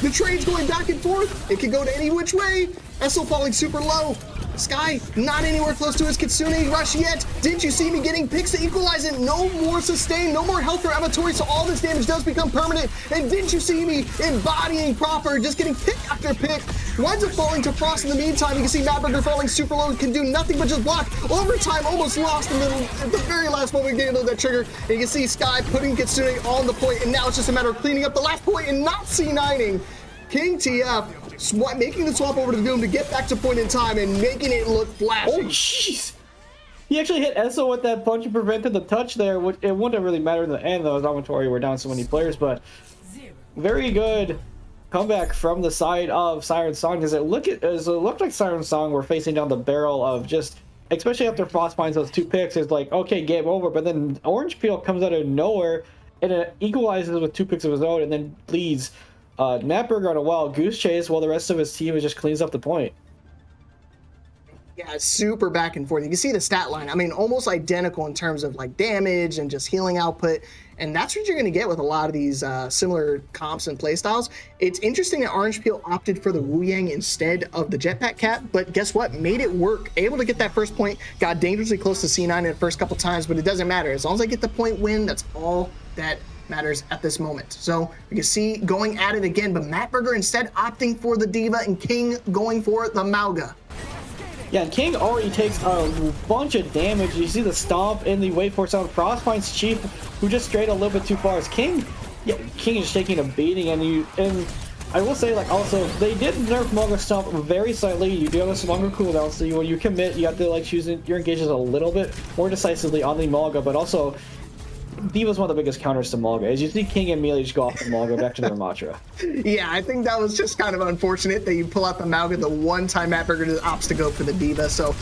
The train's going back and forth. It can go to any which way. Essel falling super low. Sky, not anywhere close to his Kitsune rush yet. Didn't you see me getting picks to equalize it? No more sustain, no more health for Ametori, so all this damage does become permanent. And didn't you see me embodying proper, just getting pick after pick? Winds up falling to Frost in the meantime. You can see Matburger falling super low, can do nothing but just block. Overtime, almost lost in at the very last moment, getting that trigger. And you can see Sky putting Kitsune on the point, and now it's just a matter of cleaning up the last point and not C9ing. King TF making the swap over to the Doom to get back to point in time and making it look flashy. Oh, jeez. He actually hit Esso with that punch and prevented the touch there. Which it wouldn't have really mattered in the end, though, as Ametori were down so many players. But very good comeback from the side of Siren Song, because it looked like Siren Song were facing down the barrel of just, especially after Frost finds those 2 picks, it's like, okay, game over. But then Orange Peel comes out of nowhere and it equalizes with 2 picks of his own and then leads Matburger on a wild goose chase while the rest of his team just cleans up the point. Yeah, super back and forth. You can see the stat line. I mean, almost identical in terms of like damage and just healing output. And that's what you're going to get with a lot of these similar comps and playstyles. It's interesting that Orange Peel opted for the Wu Yang instead of the Jetpack Cat, but guess what? Made it work. Able to get that first point. Got dangerously close to C9 in the first couple times, but it doesn't matter. As long as I get the point win, that's all that matters at this moment. So you can see going at it again, but Matburger instead opting for the Diva and King going for the Mauga. Yeah, and King already takes a bunch of damage. You see the stomp in the wait for sound. Frost finds Chief, who just strayed a little bit too far. As King is taking a beating, and I will say, like, also they did nerf Mauga stomp very slightly. You do have a longer cooldown, so when you commit, you have to like choose your engages a little bit more decisively on the Mauga, but also Diva's one of the biggest counters to Mauga. As you see King and Melee just go off the Mauga back to their Matra. Yeah, I think that was just kind of unfortunate that you pull out the Mauga the one time Matburger opts to go for the Diva. So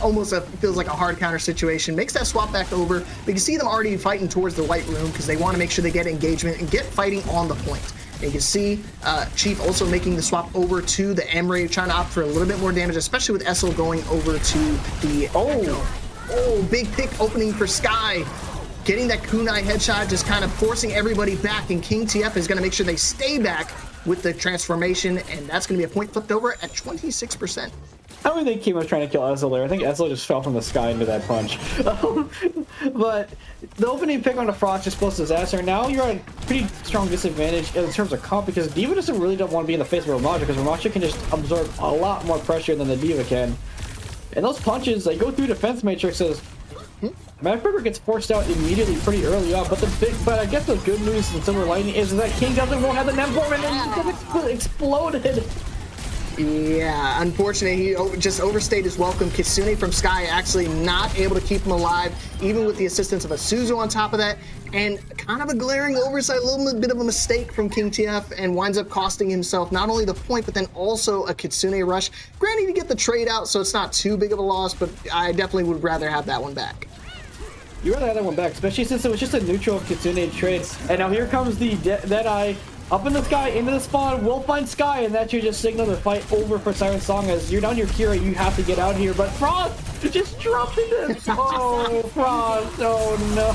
almost feels like a hard counter situation. Makes that swap back over. But you can see them already fighting towards the white room because they want to make sure they get engagement and get fighting on the point. And you can see Chief also making the swap over to the Emery, trying to opt for a little bit more damage, especially with Essel going over to the... Oh, big pick opening for Sky. Getting that kunai headshot, just kind of forcing everybody back, and King TF is going to make sure they stay back with the transformation, and that's going to be a point flipped over at 26%. I don't think King was trying to kill Essel there. I think Essel just fell from the sky into that punch. But the opening pick on the Frost just blows disaster. Now you're at a pretty strong disadvantage in terms of comp, because Diva doesn't really want to be in the face of Ramacha, because Ramacha can just absorb a lot more pressure than the Diva can. And those punches, they go through defense matrices. Matburger gets forced out immediately pretty early on, but I guess the good won't have the Nemform, and then it exploded. Yeah, unfortunately, he just overstayed his welcome. Kitsune from Sky actually not able to keep him alive, even with the assistance of a Suzu on top of that, and kind of a glaring oversight, a little bit of a mistake from King TF, and winds up costing himself not only the point, but then also a Kitsune rush. Granted, you get the trade out, so it's not too big of a loss, but I definitely would rather have that one back. You rather have that one back, especially since it was just a neutral Kitsune trade. And now here comes the Deadeye up in the sky, into the spawn, will find Sky, and that should just signal the fight over for Siren Song. As you're down your Kira, you have to get out here, but Frost just dropped into oh, Frost, oh no.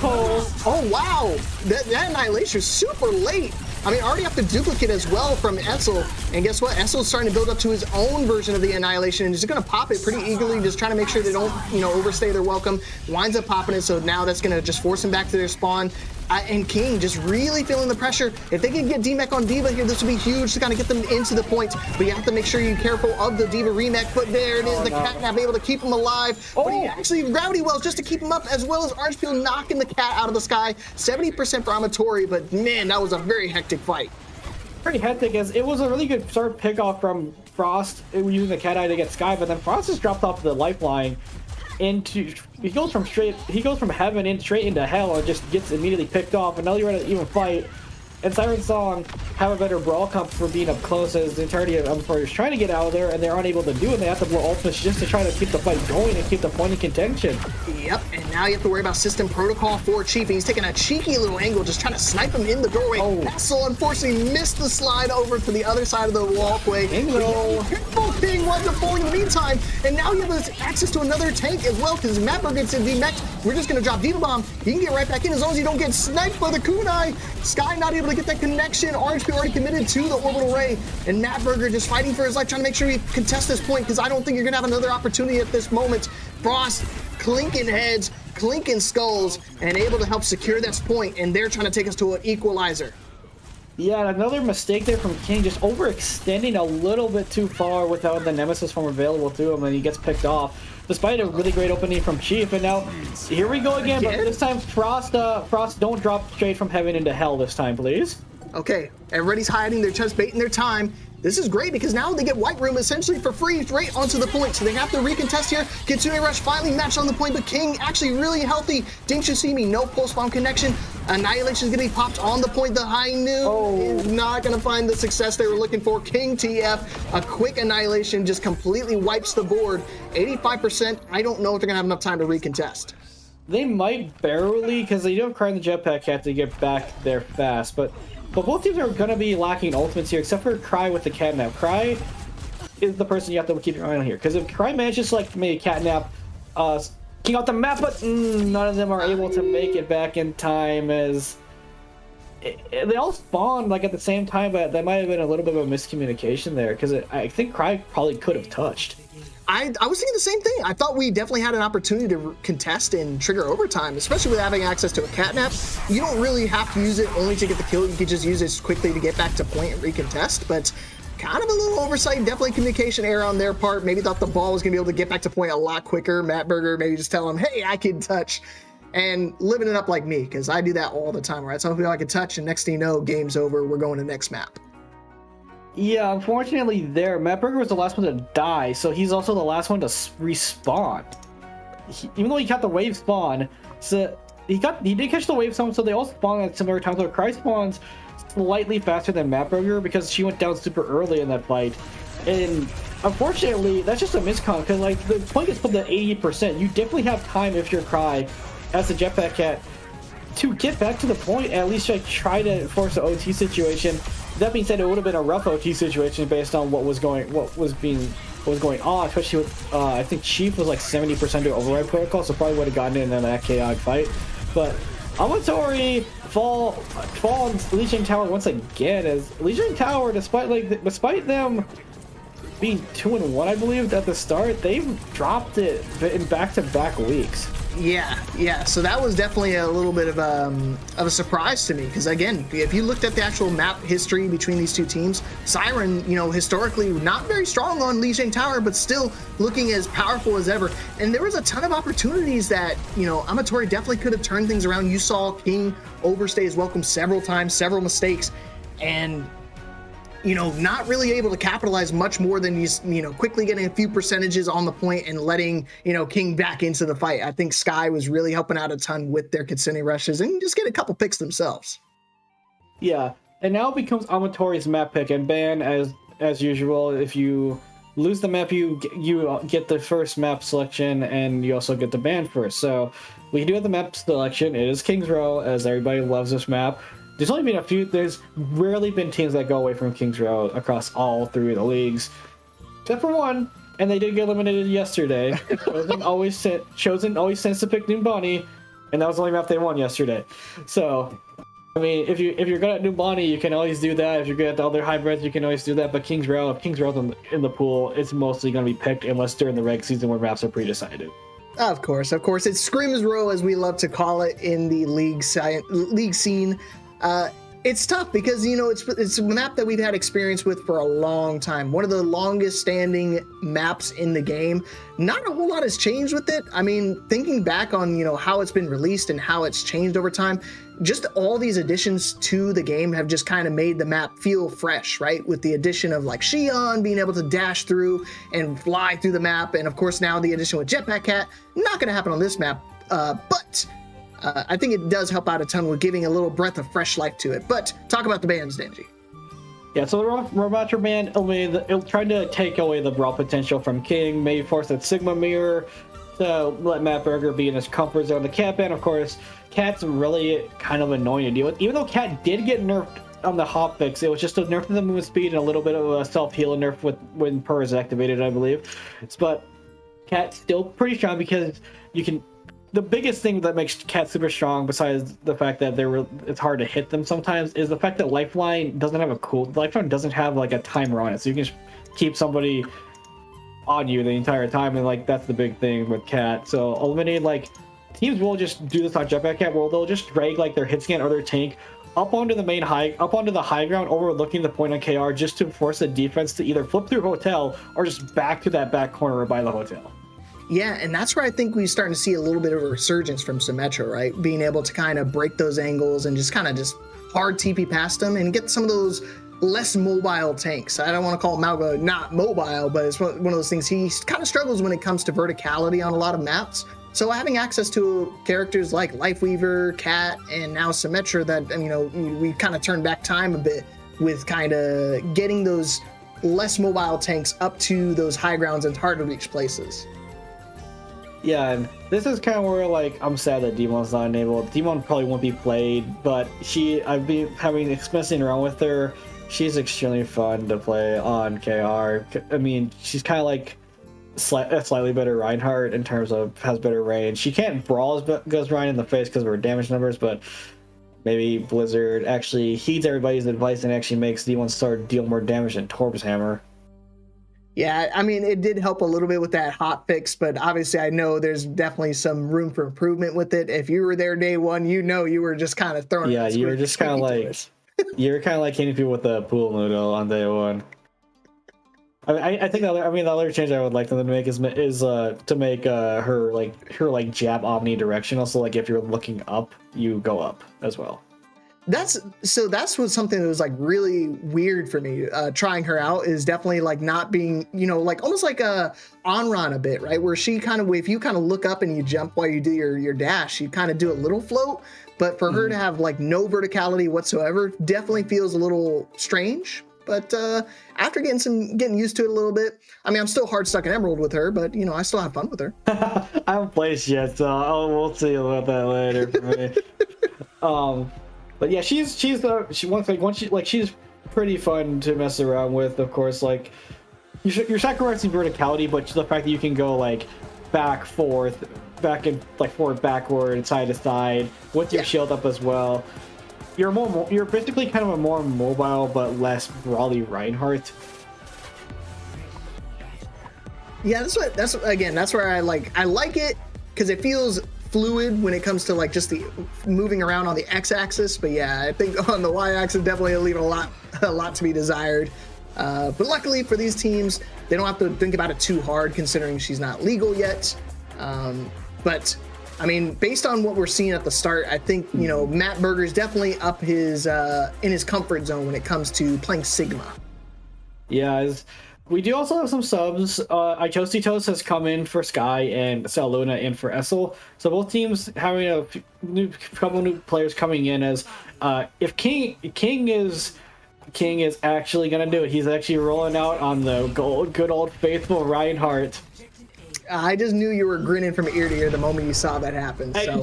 Oh wow, that Annihilation is super late. I mean, already have to duplicate as well from Essel, and guess what? Essel's starting to build up to his own version of the Annihilation, and he's going to pop it pretty eagerly, just trying to make sure they don't, overstay their welcome. Winds up popping it, so now that's going to just force him back to their spawn. And King just really feeling the pressure. If they can get D-Mech on Diva here, this would be huge to kind of get them into the point. But you have to make sure you're careful of the Diva remech. But there it is, the Catnap able to keep him alive. But he actually Rowdy Wells just to keep him up, as well as Orange Peel knocking the cat out of the sky. 70% for Ametori, but man, that was a very hectic fight. Pretty hectic, as it was a really good start pick-off from Frost using the cat eye to get Sky, but then Frost just dropped off the lifeline. He goes from heaven in straight into hell and just gets immediately picked off, and now you're in an even fight. And Siren Song have a better brawl comp for being up close, as the entirety of Ametori is trying to get out of there, and they're unable to do it. They have to blow ultimates just to try to keep the fight going and keep the point in contention. Yep, and now you have to worry about system protocol for Chief, and he's taking a cheeky little angle, just trying to snipe him in the doorway. Essel unfortunately missed the slide over to the other side of the walkway. Careful, King winds up falling in the meantime, and now you have access to another tank as well, because Matburger gets in the next. we're just going to drop Diva Bomb. He can get right back in as long as you don't get sniped by the kunai. Sky not able to get that connection. RHP already committed to the orbital ray. And Matt Burger just fighting for his life, trying to make sure he contests this point, because I don't think you're going to have another opportunity at this moment. Frost clinking heads, clinking skulls, and able to help secure this point, and they're trying to take us to an equalizer. Yeah, another mistake there from King, just overextending a little bit too far without the Nemesis form available to him, and he gets picked off, despite a really great opening from Chief. And now, here we go again, but this time Frost, don't drop straight from heaven into hell this time, please. Okay, everybody's hiding, they're just baiting their time. This is great because now they get White Room essentially for free right onto the point. So they have to recontest here. Kitsune Rush finally matched on the point, but King actually really healthy. Didn't you see me? No pulse bomb connection. Annihilation is going to be popped on the point. The high noon is not going to find the success they were looking for. King TF, a quick Annihilation just completely wipes the board. 85%. I don't know if they're going to have enough time to recontest. They might barely, because they don't Cry in the Jetpack Cat to get back there fast, but both teams are going to be lacking ultimates here, except for Cry with the Catnap. Cry is the person you have to keep your eye on here, because if Cry manages to like make Catnap king out the map, but none of them are able to make it back in time, as they all spawned like at the same time, but that might have been a little bit of a miscommunication there, because I think Cry probably could have touched. I was thinking the same thing. I thought we definitely had an opportunity to contest and trigger overtime, especially with having access to a catnap. You don't really have to use it only to get the kill. You could just use it quickly to get back to point and recontest, but kind of a little oversight, definitely communication error on their part. Maybe thought the ball was going to be able to get back to point a lot quicker. Matt Burger maybe just tell him, hey, I can touch, and living it up like me, because I do that all the time, right? So I feel I can touch, and next thing you know, game's over. We're going to next map. Yeah, unfortunately Matt Burger was the last one to die, so he's also the last one to respawn. Even though he got the wave spawn, so he did catch the wave spawn, so they all spawn at similar times, where Cry spawns slightly faster than Matt Burger because she went down super early in that fight. And unfortunately, that's just a miscon, because like the point gets put at 80%. You definitely have time if you're Cry as the Jetpack Cat to get back to the point, at least like try to force an OT situation. That being said, it would have been a rough OT situation based on what was going on, especially with I think Chief was like 70% to override protocol, so probably would have gotten in that chaotic fight. But Ametori fall on Legion Tower once again, as Legion Tower, despite them being 2-1, I believe, at the start, they've dropped it in back-to-back weeks. Yeah. So that was definitely a little bit of a surprise to me, because again, if you looked at the actual map history between these two teams, Siren, historically not very strong on Legion Tower, but still looking as powerful as ever. And there was a ton of opportunities that Ametori definitely could have turned things around. You saw King overstay his welcome several times, several mistakes, and not really able to capitalize much more than he's, quickly getting a few percentages on the point and letting, King back into the fight. I think Sky was really helping out a ton with their Kitsune rushes and just get a couple picks themselves. Yeah, and now it becomes Ametori's map pick, and ban as usual. If you lose the map, you get the first map selection, and you also get the ban first. So we do have the map selection. It is King's Row, as everybody loves this map. There's rarely been teams that go away from King's Row across all three of the leagues, except for one, and they did get eliminated yesterday. Chosen always tends to pick Numbani, and that was the only map they won yesterday. So, I mean, if you're good at Numbani, you can always do that. If you're good at the other hybrids, you can always do that. But King's Row, if King's Row's in the pool, it's mostly going to be picked unless during the reg season where maps are pre-decided. Of course. It's Scream's Row, as we love to call it in the league scene. It's tough because, it's a map that we've had experience with for a long time. One of the longest standing maps in the game. Not a whole lot has changed with it. I mean, thinking back on, how it's been released and how it's changed over time, just all these additions to the game have just kind of made the map feel fresh, right? With the addition of like Shion being able to dash through and fly through the map. And of course, now the addition with Jetpack Cat, not going to happen on this map, but I think it does help out a ton with giving a little breath of fresh life to it. But talk about the bans, Denji. Yeah, so the Roboter ban, it'll try to take away the raw potential from King, maybe force that Sigma mirror to let Matt Burger be in his comfort zone. The Cat ban, of course, Cat's really kind of annoying to deal with. Even though Cat did get nerfed on the hop fix, it was just a nerf to the movement speed and a little bit of a self-heal nerf when Purr is activated, I believe. But Cat's still pretty strong because you can the biggest thing that makes Cat super strong, besides the fact that it's hard to hit them sometimes, is the fact that Lifeline doesn't have Lifeline doesn't have like a timer on it, so you can just keep somebody on you the entire time, and like that's the big thing with Cat. So eliminate like teams will just do this on Jetpack Cat, where they'll just drag like their hit scan or their tank up onto the high ground, overlooking the point on KR, just to force the defense to either flip through hotel or just back to that back corner by the hotel. Yeah, and that's where I think we're starting to see a little bit of a resurgence from Symmetra, right? Being able to kind of break those angles and just hard TP past them and get some of those less mobile tanks. I don't want to call Malga not mobile, but it's one of those things. He kind of struggles when it comes to verticality on a lot of maps. So having access to characters like Lifeweaver, Cat, and now Symmetra that, you know, we kind of turned back time a bit with kind of getting those less mobile tanks up to those high grounds and hard to reach places. Yeah, and this is kind of where, like, I'm sad that Demon's not enabled. Demon probably won't be played, but I've been messing around with her. She's extremely fun to play on KR. I mean, she's kind of like a slightly better Reinhardt in terms of has better range. She can't brawl as good as Ryan in the face because of her damage numbers, but maybe Blizzard actually heeds everybody's advice and actually makes Demon start deal more damage than Torb's hammer. Yeah, I mean, it did help a little bit with that hot fix, but obviously I know there's definitely some room for improvement with it. If you were there day one, you know you were just kind of throwing. Yeah, you were just kind of like you're kind of like hitting people with a pool noodle on day one. I think the other change I would like them to make is to make her jab omnidirectional. So like if you're looking up, you go up as well. That's something that was like really weird for me. Trying her out is definitely like not being, you know, like almost like a Onron a bit, right? Where she kind of, if you kind of look up and you jump while you do your dash, you kind of do a little float. But for her to have like no verticality whatsoever, definitely feels a little strange. But after getting used to it a little bit, I mean, I'm still hard stuck in Emerald with her, but you know, I still have fun with her. I haven't played yet, so we'll see about that later for me. But yeah, she's pretty fun to mess around with. Of course, like you're sacrificing verticality, but the fact that you can go like back, forth, back and like forward, backward, side to side with your shield up as well. You're basically kind of a more mobile but less brawly Reinhardt. Yeah, that's where I like it because it feels fluid when it comes to like just the moving around on the x-axis, but yeah, I think on the y-axis definitely leave a lot to be desired. But luckily for these teams, they don't have to think about it too hard considering she's not legal yet. But I mean, based on what we're seeing at the start, I think, you know, Matt Berger's definitely up his in his comfort zone when it comes to playing Sigma. Yeah, we do also have some subs. Itositos has come in for Sky and Saluna in for Essel. So both teams having a couple new players coming in as if King is actually gonna do it. He's actually rolling out on the good old faithful Reinhardt. I just knew you were grinning from ear to ear the moment you saw that happen. So.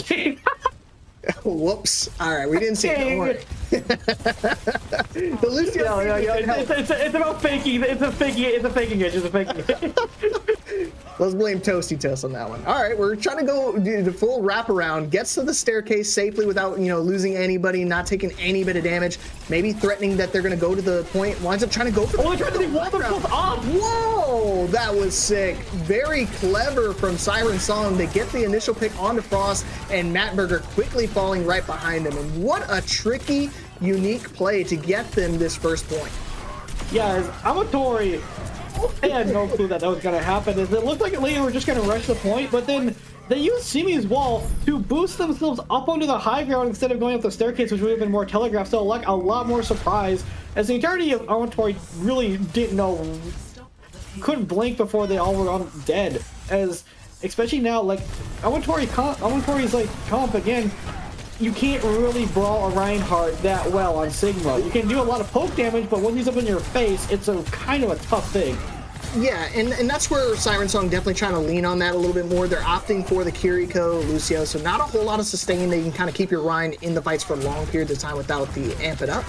Whoops. All right, we didn't see it. Don't worry. The Lucio it's about faking. It's a faking it. Let's blame Toasty Toast on that one. All right, we're trying to go do the full wraparound, gets to the staircase safely without, you know, losing anybody, not taking any bit of damage, maybe threatening that they're going to go to the point, winds up trying to go for they're trying to wall themselves off. Whoa, that was sick. Very clever from Siren Song to get the initial pick onto Frost, and Matt Berger quickly falling right behind him. And what a tricky, unique play to get them this first point. Yeah, Ametori, I had no clue that was going to happen. It looked like they were just going to rush the point, but then they used Simi's wall to boost themselves up onto the high ground instead of going up the staircase, which would have been more telegraphed. So like a lot more surprise, as the entirety of Ametori really didn't know, couldn't blink before they all were dead. As especially now, like Ametori's like comp again. You can't really brawl a Reinhardt that well on Sigma. You can do a lot of poke damage, but when he's up in your face, it's a kind of a tough thing. Yeah, and that's where Siren Song definitely trying to lean on that a little bit more. They're opting for the Kiriko, Lucio, so not a whole lot of sustain. They can kind of keep your Rein in the fights for long periods of time without the amp it up.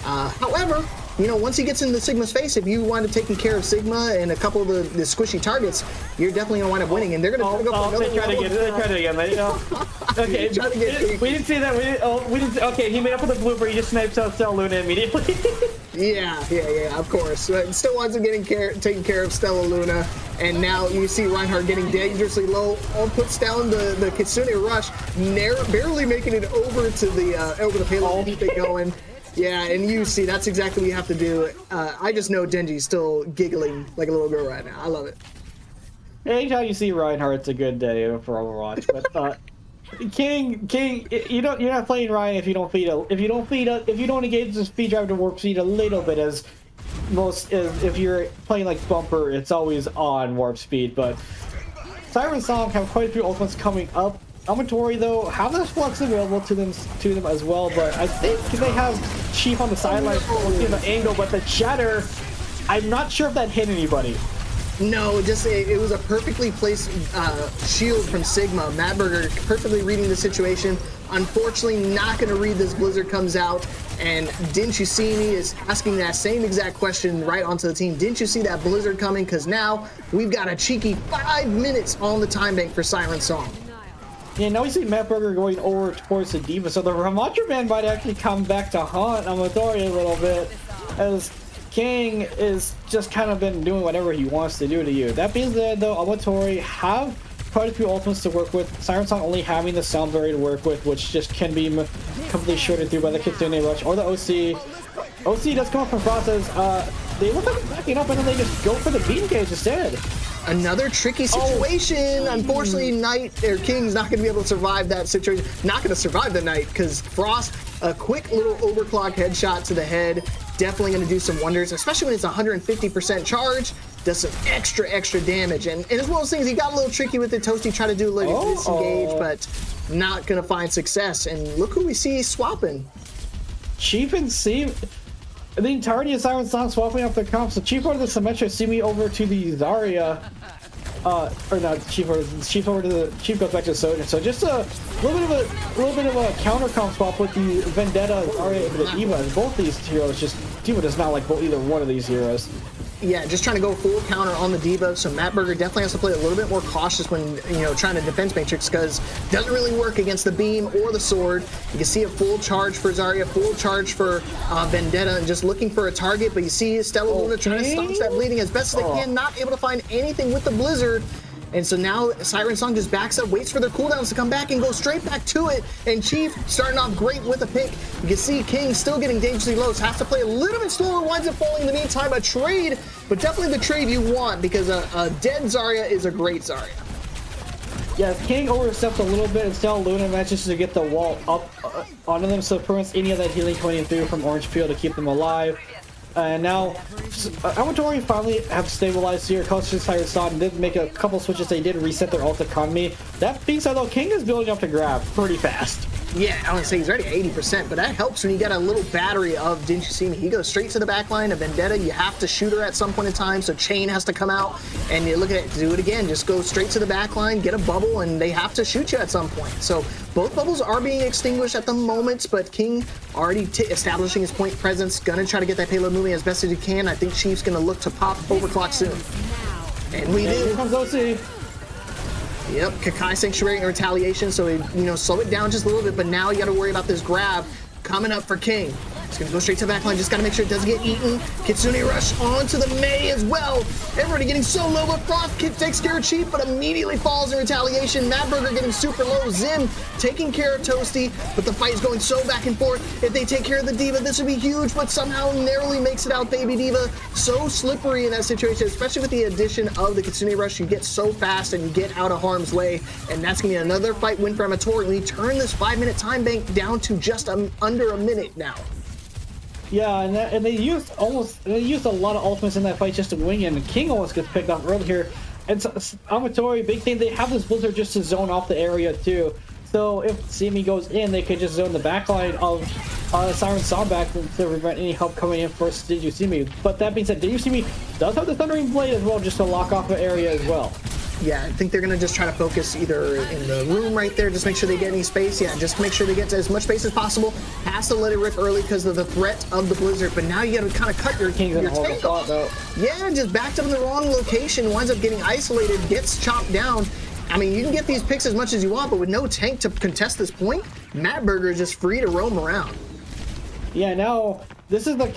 However, once he gets into Sigma's face, if you wind up taking care of Sigma and a couple of the squishy targets, you're definitely going to wind up winning. And they're going to go for another they tried it again. Okay, we didn't see that. We didn't. Okay, he made up with the blooper. He just sniped out Stella Luna immediately. Yeah, of course. But still winds up taking care of Stella Luna. And now you see Reinhardt getting dangerously low. All puts down the Kitsune Rush, barely making it over to the payload. Keep it going. Yeah, and you see that's exactly what you have to do. I just know Denji's still giggling like a little girl right now. I love it. Anytime you see Reinhardt, it's a good day for Overwatch. But King, you're not playing Ryan if you don't engage the speed drive to warp speed a little bit as if you're playing like Bumper, it's always on warp speed. But Siren Song have quite a few ultimates coming up. Ametori though have this flux available to them as well, but I think they have Chief on the sideline in the angle, but the Shatter, I'm not sure if that hit anybody. No, just it was a perfectly placed shield from Sigma. Madburger perfectly reading the situation. Unfortunately, not going to read this Blizzard comes out. And didn't you see me is asking that same exact question right onto the team. Didn't you see that Blizzard coming? Because now we've got a cheeky 5 minutes on the time bank for Siren Song. Yeah, now we see Madburger going over towards the D.Va, so the Ramacho man might actually come back to haunt Ametori a little bit, as King is just kind of been doing whatever he wants to do to you. That being said, though, Ametori have quite a few ultimates to work with. Siren Song only having the Sound Barrier to work with, which just can be completely shorted through by the Kitsune Rush or the OC. OC does come up from Frostas. They look like they're backing up and then they just go for the beam cage instead. Another tricky situation. Unfortunately, King's not going to be able to survive that situation. Not going to survive the Knight because Frost, a quick little overclock headshot to the head, definitely going to do some wonders, especially when it's 150% charge. Does some extra damage. And as well as things, he got a little tricky with it. Toasty tried to do a little disengage, but not going to find success. And look who we see swapping. Chief and C. The entirety of Siren Song swapping up their comps. So Chief over to the Symmetra, see me over to the Zarya. Or not Chief goes back to the Sojourn. So just a little bit of a counter comp swap with the Vendetta, Zarya, and the D.Va. Both these heroes D.Va does not like either one of these heroes. Yeah, just trying to go full counter on the D.Va. So Matt Berger definitely has to play a little bit more cautious when, trying to defense matrix, because it doesn't really work against the beam or the sword. You can see a full charge for Zarya, full charge for Vendetta, and just looking for a target. But you see Stella Luna trying to staunch that bleeding as best as they can, not able to find anything with the Blizzard. And so now Siren Song just backs up, waits for their cooldowns to come back, and go straight back to it. And Chief starting off great with a pick. You can see King still getting dangerously low. So has to play a little bit slower, winds up falling in the meantime. A trade, but definitely the trade you want, because a dead Zarya is a great Zarya. Yeah, King overstepped a little bit, and still Luna manages to get the wall up onto them, so it prevents any of that healing coming through from Orange Peel to keep them alive. And now, Ametori finally have stabilized here. Coach Siren Song did make a couple switches. They did reset their ult economy. That being said, though, King is building up to grab pretty fast. Yeah, I would say he's already 80%, but that helps when you get a little battery of Didn't You See Me? He goes straight to the back line of Vendetta. You have to shoot her at some point in time, so Chain has to come out, and you look at it, do it again. Just go straight to the back line, get a bubble, and they have to shoot you at some point. So both bubbles are being extinguished at the moment, but King already establishing his point presence, gonna try to get that payload moving as best as he can. I think Chief's gonna look to pop overclock soon. And we do. Here comes OC. Yep, Kakai Sanctuary and Retaliation, so slow it down just a little bit, but now you got to worry about this grab coming up for King. He's going to go straight to the back line, just got to make sure it doesn't get eaten. Kitsune Rush onto the Mei as well. Everybody getting so low, but Frost takes care of Chief, but immediately falls in Retaliation. Madburger getting super low. Zim taking care of Toasty, but the fight is going so back and forth. If they take care of the D.Va, this would be huge, but somehow narrowly makes it out, baby D.Va. So slippery in that situation, especially with the addition of the Kitsune Rush. You get so fast and you get out of harm's way, and that's going to be another fight win for Ametori. We turn this 5-minute time bank down to just under a minute now. Yeah, and they used a lot of ultimates in that fight just to wing in. And King almost gets picked off early here. And so, Ametori, big thing, they have this Blizzard just to zone off the area too. So if Simi goes in, they could just zone the backline of Siren Song back to prevent any help coming in for Did You See Me. But that being said, Did You See Me does have the Thundering Blade as well, just to lock off the area as well. Yeah, I think they're going to just try to focus either in the room right there, just make sure they get any space. Yeah, just make sure they get to as much space as possible. Has to let it rip early because of the threat of the blizzard, but now you got to kind of cut your tank off. Yeah, just backed up in the wrong location, winds up getting isolated, gets chopped down. I mean, you can get these picks as much as you want, but with no tank to contest this point, Matt Burger is just free to roam around. Yeah, now this is the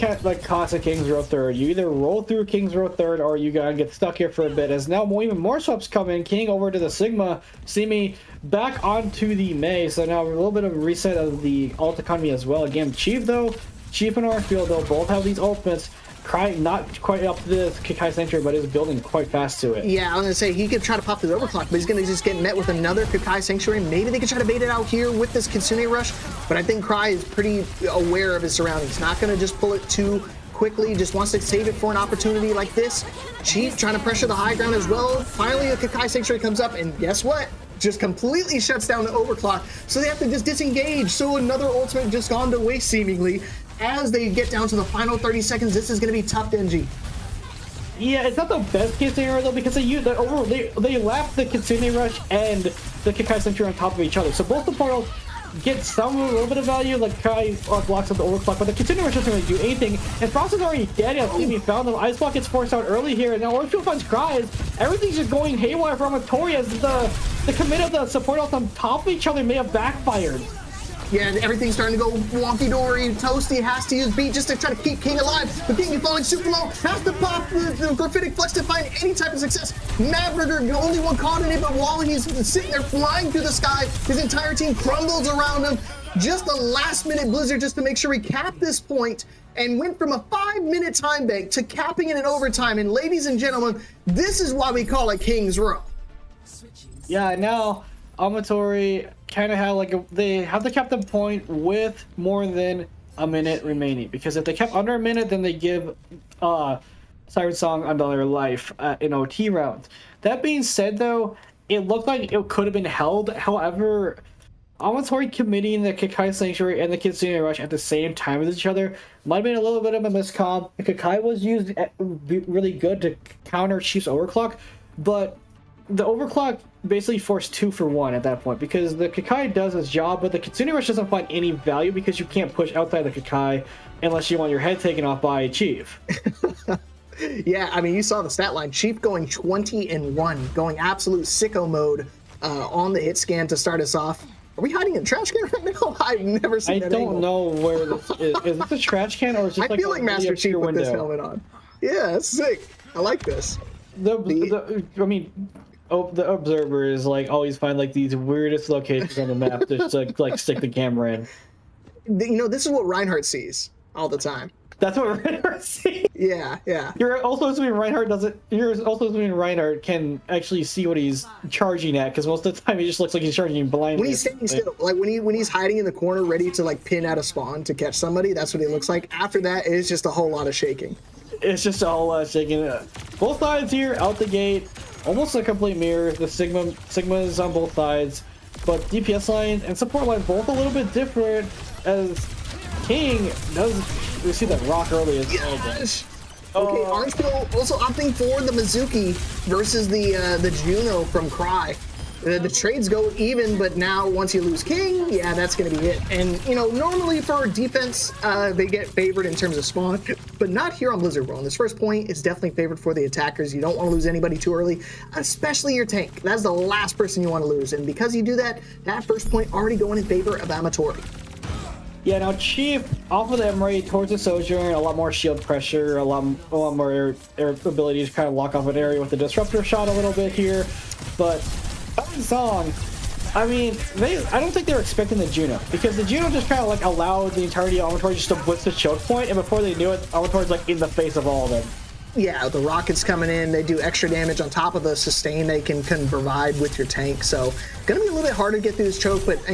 classic Kings Row third. You either roll through Kings Row third or you gotta get stuck here for a bit. As now even more swaps come in. King over to the Sigma, Simi back onto the Mei. So now a little bit of a reset of the ult economy as well. Again, Chief and Arfield though both have these ultimates. Cry not quite up to the Kakai Sanctuary, but is building quite fast to it. Yeah, I was gonna say he could try to pop the overclock, but he's gonna just get met with another Kakai Sanctuary. Maybe they could try to bait it out here with this Kitsune Rush, but I think Cry is pretty aware of his surroundings. Not gonna just pull it too quickly, just wants to save it for an opportunity like this. Chief trying to pressure the high ground as well. Finally, a Kakai Sanctuary comes up, and guess what? Just completely shuts down the overclock, so they have to just disengage. So another ultimate just gone to waste seemingly. As they get down to the final 30 seconds, this is going to be tough, Denji. Yeah, it's not the best case scenario though, because they left the Kitsune Rush and the Kakai Sanctuary on top of each other. So both the portals get a little bit of value, like Kai blocks up the overclock, but the Kitsune Rush doesn't really do anything. And Frost is already dead. Simi found them. Ice Block gets forced out early here, and now Orfield finds Cries. Everything's just going haywire for Ametori as the commit of the support ult on top of each other may have backfired. Yeah, everything's starting to go wonky-dory. Toasty has to use beat just to try to keep King alive. But King is falling super low. Has to pop the graphitic flex to find any type of success. Mavericker, the only one caught in it, but while he's sitting there flying through the sky, his entire team crumbles around him. Just a last-minute blizzard just to make sure we cap this point and went from a 5-minute time bank to capping it in overtime. And ladies and gentlemen, this is why we call it King's Row. Yeah, now Ametori kind of have they have to cap the point with more than a minute remaining, because if they kept under a minute, then they give Siren Song another life in OT rounds. That being said, though, it looked like it could have been held. However, Ametori committing the Kakai Sanctuary and the Kitsune Rush at the same time as each other might have been a little bit of a miscom. The Kakai was used really good to counter Chief's overclock, but the overclock basically forced 2 for 1 at that point, because the Kakai does its job, but the Kitsune Rush doesn't find any value because you can't push outside the Kakai unless you want your head taken off by Chief. Yeah, I mean, you saw the stat line. Chief going 20-1, going absolute sicko mode on the hit scan to start us off. Are we hiding in a trash can right now? I've never seen that angle. I don't know where this is. Is this a trash can or is this I feel like Master Chief with this helmet on. Yeah, that's sick. I like this. The observer is always find these weirdest locations on the map to just stick the camera in. You know, this is what Reinhardt sees all the time. That's what Reinhardt sees. Yeah. You're also assuming Reinhardt can actually see what he's charging at, because most of the time he just looks like he's charging blindly. When he's standing still, when he's hiding in the corner ready to pin at a spawn to catch somebody, that's what he looks like. After that, it's just a whole lot of shaking. It's just a whole lot of shaking. Both sides here out the gate. Almost a complete mirror. The Sigma is on both sides, but DPS line and support line both a little bit different, as King does. We see that rock early as well. Yes. Okay, Arnskill also opting for the Mizuki versus the Juno from Cry. The trades go even, but now once you lose King, yeah, that's going to be it. And, normally for defense, they get favored in terms of spawn, but not here on Blizzard World. This first point is definitely favored for the attackers. You don't want to lose anybody too early, especially your tank. That's the last person you want to lose. And because you do that, that first point already going in favor of Ametori. Yeah, now Chief off of the Emery towards the Sojourn, a lot more shield pressure, a lot more air ability to kind of lock off an area with the Disruptor shot a little bit here, but Siren Song, I mean, I don't think they were expecting the Juno, because the Juno just kind of allowed the entirety of Ametori just to blitz the choke point, and before they knew it, Ametori's in the face of all of them. Yeah, the rockets coming in, they do extra damage on top of the sustain they can provide with your tank. So gonna be a little bit harder to get through this choke, but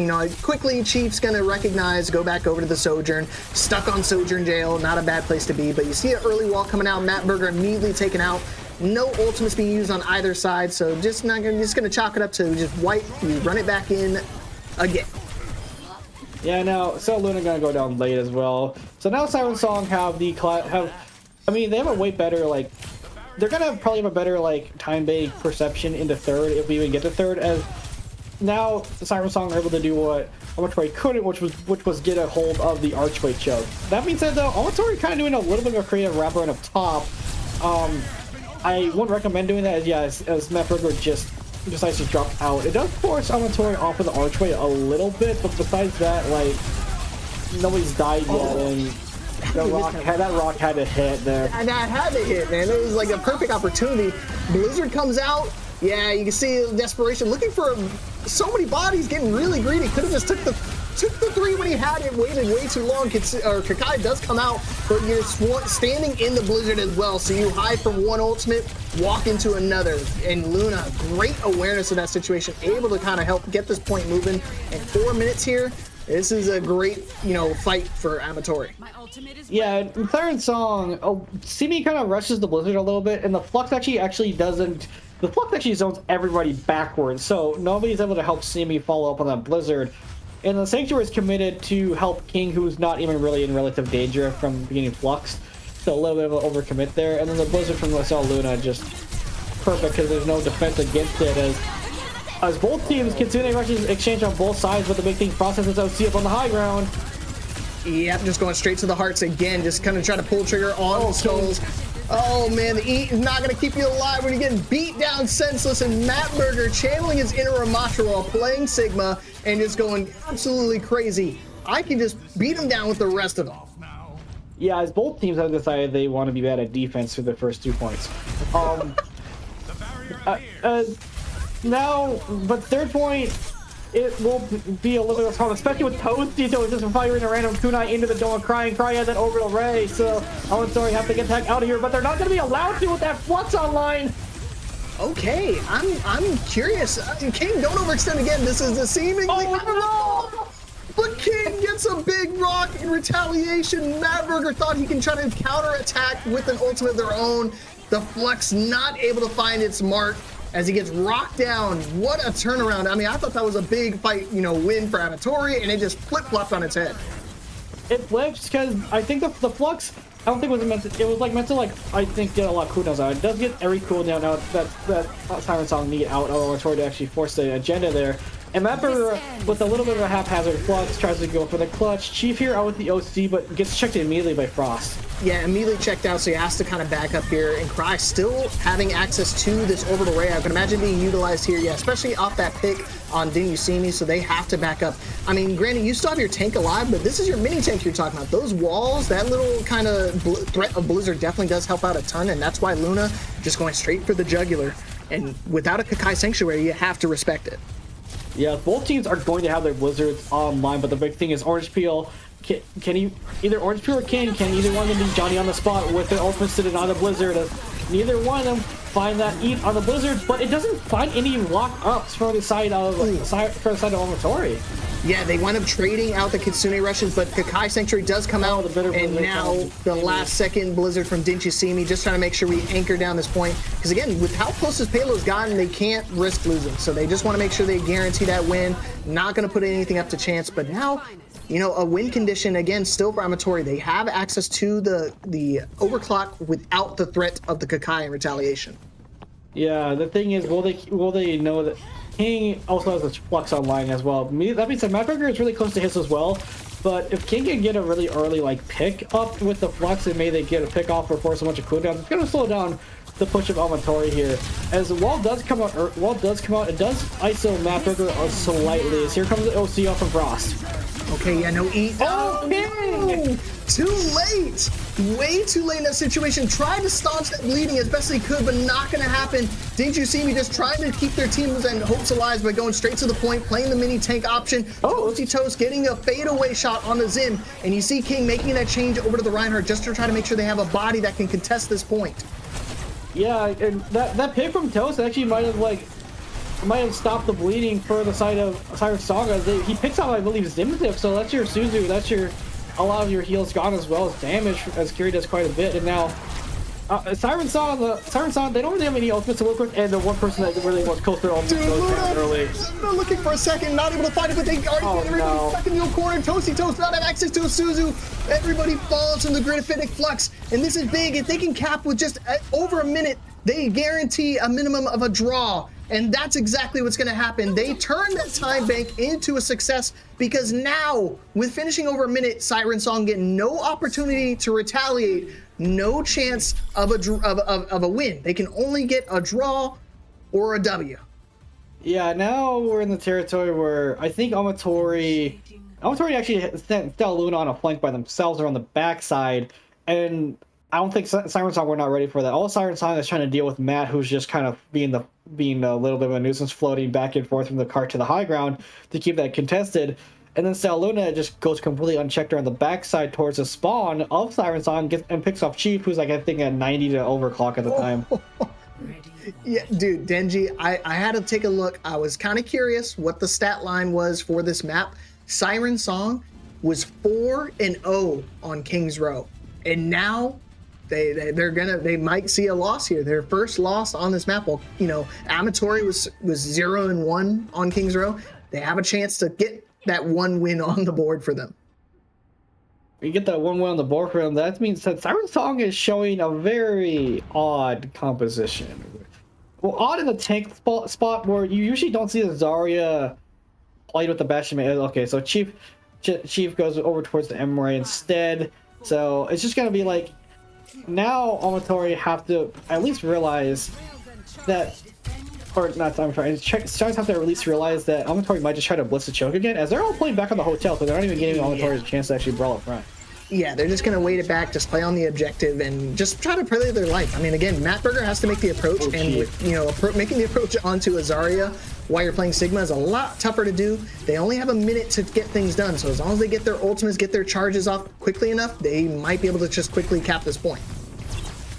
quickly Chief's gonna recognize, go back over to the Sojourn, stuck on Sojourn jail, not a bad place to be. But you see an early wall coming out, Matt Burger immediately taken out. No ultimates being used on either side, so just gonna chalk it up to just wipe, you run it back in again. Yeah, now Luna gonna go down late as well. So now Siren Song they have a way better they're gonna probably have a better like time-based perception into third if we even get to third. As now the Siren Song are able to do what Ametori couldn't, which was get a hold of the archway choke. That being said, though, Ametori kind of doing a little bit of a creative wraparound up top. I wouldn't recommend doing that as Matt Berger just decides to drop out. It does force Ametori off of the archway a little bit, but besides that, like, nobody's died yet, and that rock had to hit there. And that had to hit, man. It was like a perfect opportunity. Blizzard comes out. Yeah, you can see desperation, looking for so many bodies, getting really greedy. Could have just took the 3 when he had it, waited way too long. Kakai does come out, but you're standing in the blizzard as well, so you hide from one ultimate, walk into another. And Luna, great awareness of that situation, able to kind of help get this point moving. And 4 minutes here, this is a great, fight for Ametori. Yeah, in Siren Song, Simi kind of rushes the blizzard a little bit, and the Flux actually doesn't. The Flux actually zones everybody backwards, so nobody's able to help Simi follow up on that blizzard. And the Sanctuary is committed to help King, who's not even really in relative danger from beginning Flux. So a little bit of an overcommit there. And then the blizzard from Marcel Luna just perfect because there's no defense against it. As both teams, Kitsune rushes exchange on both sides, but the big thing processes OC up on the high ground. Yep, just going straight to the hearts again, just kind of trying to pull trigger on the skulls. Oh man, the eat is not going to keep you alive when you're getting beat down senseless, and Matt Berger channeling his inner Ramatra while playing Sigma and just going absolutely crazy. I can just beat him down with the rest of them. Yeah, as both teams have decided they want to be bad at defense for the first 2 points. Now, but third point, it will be a little bit of a problem, especially with Toasty. So it's just firing a random kunai into the dome, crying has that orbital ray. So Ametori have to get back out of here, but they're not going to be allowed to with that Flux online. Okay, I'm curious. King, don't overextend again. This is a seemingly. But King gets a big rock in retaliation. Matt Berger thought he can try to counterattack with an ultimate of their own. The Flux not able to find its mark as he gets rocked down. What a turnaround. I mean, I thought that was a big fight, win for Ametori, and it just flip-flopped on its head. It flips because I think the Flux, I don't think it was meant to, I think, get a lot of cooldowns out. It does get every cooldown out that Siren Song need out of Ametori to actually force the agenda there. And Matt Berger, with a little bit of a haphazard Flux, tries to go for the clutch. Chief here out with the OC, but gets checked immediately by Frost. Yeah, immediately checked out, so he has to kind of back up here. And Cry still having access to this orbital ray. I can imagine being utilized here, yeah, especially off that pick on Didn't You See Me, so they have to back up. I mean, granted, you still have your tank alive, but this is your mini tank you're talking about. Those walls, that little kind of threat of Blizzard definitely does help out a ton, and that's why Luna just going straight for the jugular. And without a Kakai Sanctuary, you have to respect it. Yeah, both teams are going to have their Blizzards online, but the big thing is Orange Peel. Can he, either Orange Peel or King, can either one of them be Johnny on the spot with their ultimate sitting on the Blizzard? Neither one of them find that eat on the Blizzard, but it doesn't find any lock-ups for the side of Ametori. Yeah, they wind up trading out the Kitsune rushes, but Kakai Sanctuary does come out, and now the last second Blizzard from Didn't You See Me, just trying to make sure we anchor down this point. Because again, with how close this payload's gotten, they can't risk losing. So they just want to make sure they guarantee that win. Not going to put anything up to chance, but now, a win condition, again, still for Ametori. They have access to the overclock without the threat of the Kakai in retaliation. Yeah, the thing is, will they know that King also has a Flux online as well? That means that Matt Berger is really close to his as well. But if King can get a really early pick up with the Flux, and maybe they get a pick off or force a bunch of cooldowns, it's gonna slow down the push of Ametori here. As Wall does come out, it does ISO Matt Berger slightly. As here comes the OC off from Frost. Okay, yeah, no eat. Oh, no! Too late! Way too late in that situation. Tried to staunch that bleeding as best he could, but not going to happen. Didn't You See Me just trying to keep their teams and hopes alive by going straight to the point, playing the mini tank option. Toasty Toast getting a fadeaway shot on the Zim, and you see King making that change over to the Reinhardt just to try to make sure they have a body that can contest this point. Yeah, and that pick from Toast actually might have stopped the bleeding for the side of Siren Saga. He picks out, I believe, Zimzip, so that's your Suzu, that's a lot of your heals gone as well as damage, as Kiri does quite a bit. And now Siren Song, they don't really have any ultimates to work with, and the one person that really wants close to their ultimate goes early. They're looking for a second, not able to find it, but they already get everybody stuck in the corner. Toasty Toast not have access to a Suzu. Everybody falls from the Gratifitic Flux, and this is big. If they can cap with just over a minute they guarantee a minimum of a draw. And that's exactly what's going to happen. They turn that time bank into a success because now, with finishing over a minute, Siren Song get no opportunity to retaliate, no chance of a win. They can only get a draw or a W. Yeah, now we're in the territory where I think Ametori actually sent Luna on a flank by themselves or on the backside, and I don't think Siren Song were not ready for that. All Siren Song is trying to deal with Matt, who's just kind of being a little bit of a nuisance, floating back and forth from the cart to the high ground to keep that contested. And then Sal Luna just goes completely unchecked around the backside towards the spawn of Siren Song and picks off Chief, who's like I think at 90 to overclock at the time. Yeah, dude, Denji, I had to take a look. I was kind of curious what the stat line was for this map. Siren Song was 4-0 on King's Row, and now they might see a loss here. Their first loss on this map. Well, Ametori was 0-1 on King's Row. They have a chance to get that one win on the board for them. You get that one win on the board for them. That means that Siren Song is showing a very odd composition. Well, odd in the tank spot where you usually don't see the Zarya played with the Bastion. Okay, so Chief goes over towards the Emery instead. So it's just gonna be like, now Ametori have to at least realize that, or not, I'm sorry, Stars have to at least realize that Ametori might just try to blitz the choke again, as they're all playing back on the hotel, so they're not even giving Ametori a chance to actually brawl up front. Yeah, they're just going to wait it back, just play on the objective, and just try to play their life. I mean, again, Matt Berger has to make the approach, and with, making the approach onto a Zarya while you're playing Sigma is a lot tougher to do. They only have a minute to get things done, so as long as they get their ultimates, get their charges off quickly enough, they might be able to just quickly cap this point.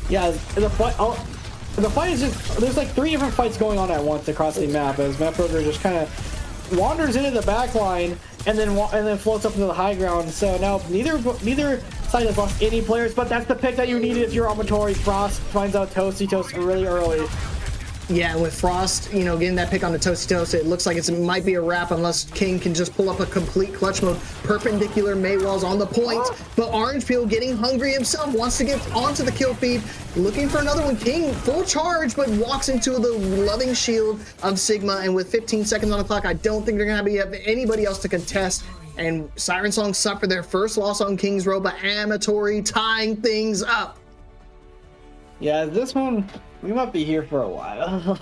Yeah, the fight is just, there's like 3 different fights going on at once across the map, as Matt Berger just kind of wanders into the back line and then floats up into the high ground. So now neither side has lost any players, but that's the pick that you needed if you're Ametori. Frost finds out Toasty Toast really early. Yeah, with Frost, getting that pick on the Toasty Toast, it looks like it might be a wrap unless King can just pull up a complete clutch mode. Perpendicular Maywall's on the point, but Orange Peel getting hungry himself, wants to get onto the kill feed, looking for another one. King full charge, but walks into the loving shield of Sigma, and with 15 seconds on the clock, I don't think they're going to have anybody else to contest. And Siren Song suffered their first loss on King's Row, but Ametori tying things up. Yeah, this one, we might be here for a while.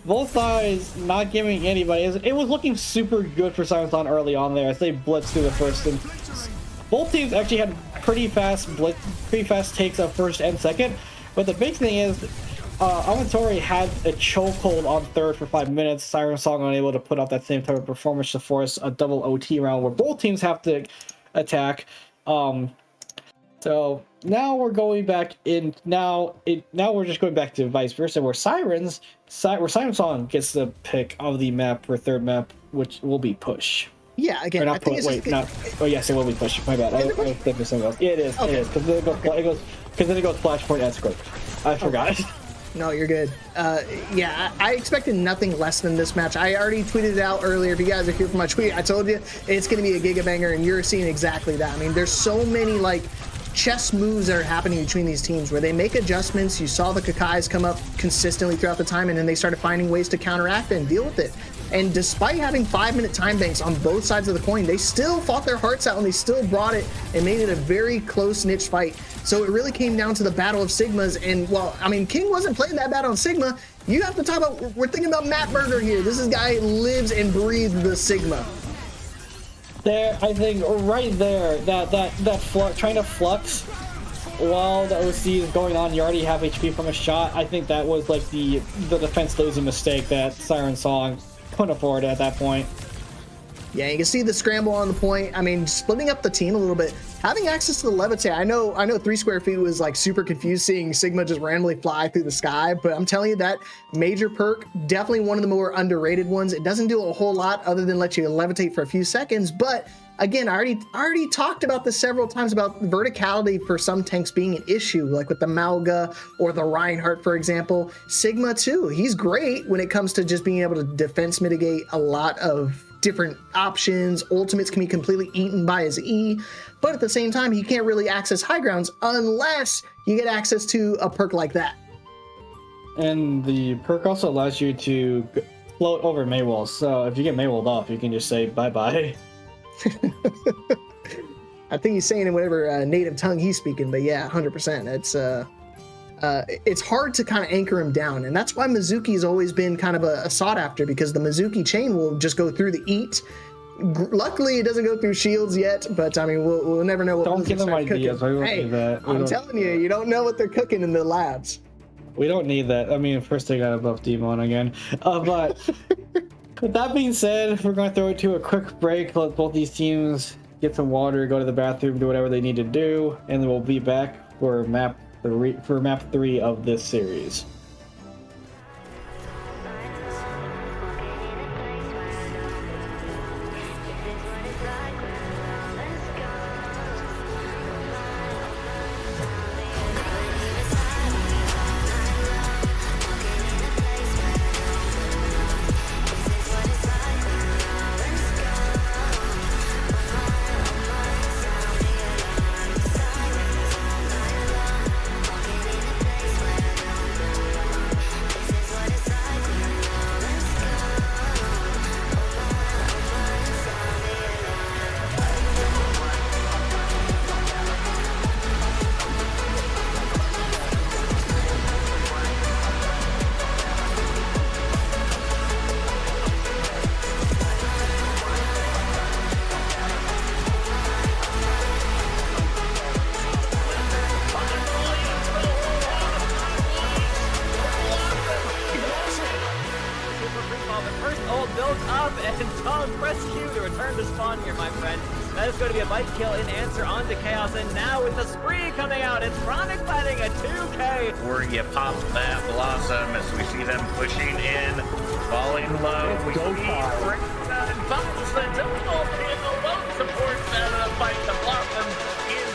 Both sides not giving anybody. It was looking super good for Siren Song early on there as they blitzed through the first. And both teams actually had pretty fast takes of first and second. But the big thing is, Ametori had a chokehold on third for 5 minutes. Siren Song unable to put out that same type of performance to force a double OT round where both teams have to attack. So now we're going back in. Now we're just going back to vice versa, where Siren Song gets the pick of the map for third map, which will be push. Yeah, again, I think yes, it will be push. My bad. I think there's something else. Yeah, it is. Okay. It is because then it goes flashpoint escort. I forgot. No, you're good. Yeah, I expected nothing less than this match. I already tweeted it out earlier. If you guys are here for my tweet, I told you it's going to be a gigabanger, and you're seeing exactly that. I mean, there's so many chess moves that are happening between these teams where they make adjustments. You saw the Kakais come up consistently throughout the time, and then they started finding ways to counteract it and deal with it. And despite having 5-minute time banks on both sides of the coin, they still fought their hearts out, and they still brought it and made it a very close niche fight. So it really came down to the battle of Sigmas. And King wasn't playing that bad on Sigma. You have to talk about, we're thinking about Matt Berger here. This is a guy who lives and breathes the Sigma. There, I think right there, that trying to flux while the OC is going on, you already have HP from a shot. I think that was like the defense losing mistake that Siren Song couldn't afford at that point. Yeah, you can see the scramble on the point. I mean, splitting up the team a little bit, having access to the levitate. I know 3 Square Feet was super confused seeing Sigma just randomly fly through the sky, but I'm telling you that major perk, definitely one of the more underrated ones. It doesn't do a whole lot other than let you levitate for a few seconds, but again, I already talked about this several times about verticality for some tanks being an issue, like with the Malga or the Reinhardt, for example. Sigma too, he's great when it comes to just being able to defense mitigate a lot of different options. Ultimates can be completely eaten by his E, but at the same time, he can't really access high grounds unless you get access to a perk like that. And the perk also allows you to float over Maywalls. So if you get Maywalled off, you can just say bye-bye. I think he's saying in whatever native tongue he's speaking, but yeah, 100%. It's hard to kind of anchor him down, and that's why Mizuki's always been kind of a sought after, because the Mizuki chain will just go through the eat. Luckily, it doesn't go through shields yet, but I mean, we'll never know what. Don't give them ideas. Hey, I'm telling you, you don't know what they're cooking in the labs. We don't need that. I mean, first they got to buff Demon again, but with that being said, we're going to throw it to a quick break. Let both these teams get some water, go to the bathroom, do whatever they need to do, and then we'll be back for map 3 of this series. That is going to be a bite kill in answer onto Chaos, and now with the spree coming out, it's Chronic planning a 2K. Where you pop that Blossom as we see them pushing in, falling low. We see Freyna and Fox, the double kill, both supports out of the fight. The Blossom is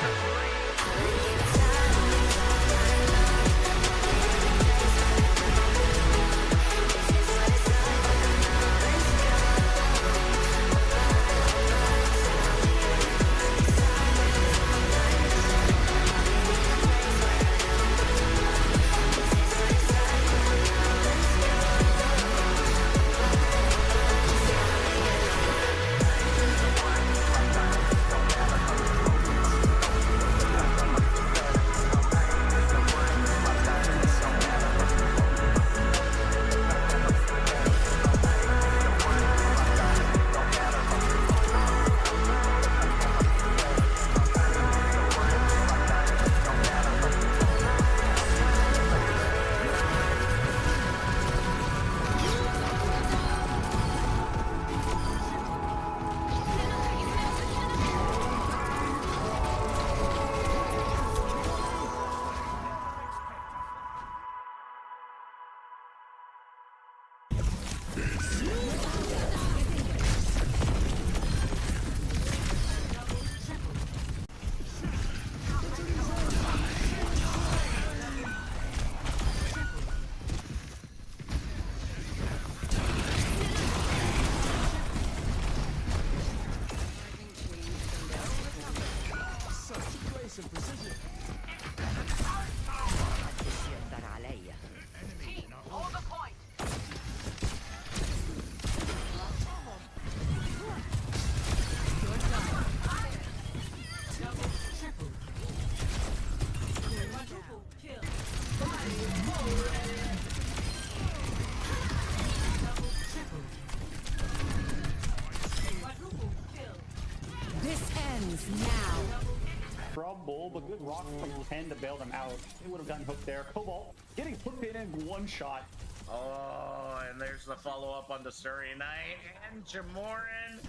but good rock from 10 to bail them out. They would have gotten hooked there. Cobalt getting hooked in one shot. Oh, and there's the follow-up on the Surrey Knight and Jamoran.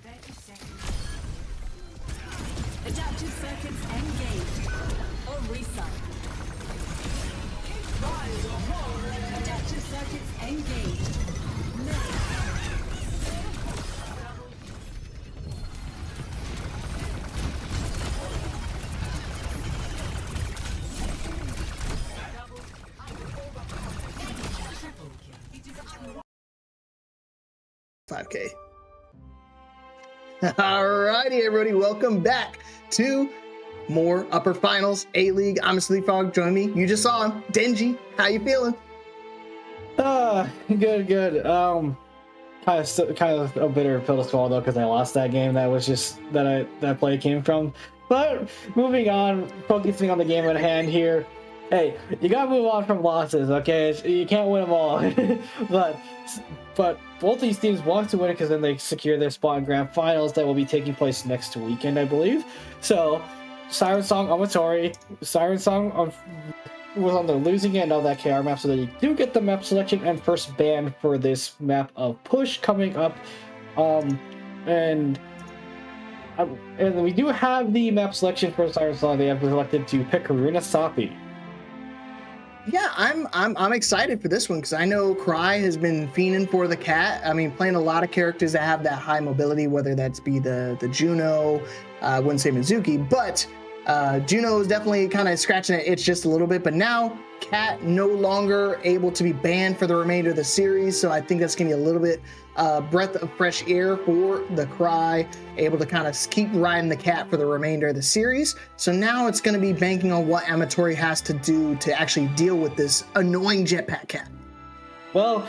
30 seconds. Adaptive circuits engaged. Or reset. Adaptive circuits engaged. 5K. Alrighty, everybody, welcome back to more Upper Finals A-League. I'm Sleep Frog. Join me. You just saw him, Denji. How you feeling? Good. Kind of a bitter pill to swallow though, because I lost that game. That was just that play came from. But moving on, focusing on the game at hand here. Hey, you gotta move on from losses, okay? You can't win them all. but both these teams want to win it because then they secure their spot in Grand Finals that will be taking place next weekend, I believe. So, Siren Song, Ametori. Siren Song was on the losing end of that KR map, so they do get the map selection and first ban for this map of Push coming up. And we do have the map selection for Siren Song. They have selected to pick Karuna Sapi. Yeah, I'm excited for this one because I know Cry has been fiending for the cat. I mean, playing a lot of characters that have that high mobility, whether that's be the Juno, I wouldn't say Mizuki, but Juno is definitely kind of scratching that itch just a little bit. But now Cat no longer able to be banned for the remainder of the series, so I think that's gonna be a little bit breath of fresh air for the Cry, able to kind of keep riding the Cat for the remainder of the series. So now it's going to be banking on what Ametori has to do to actually deal with this annoying jetpack Cat. Well,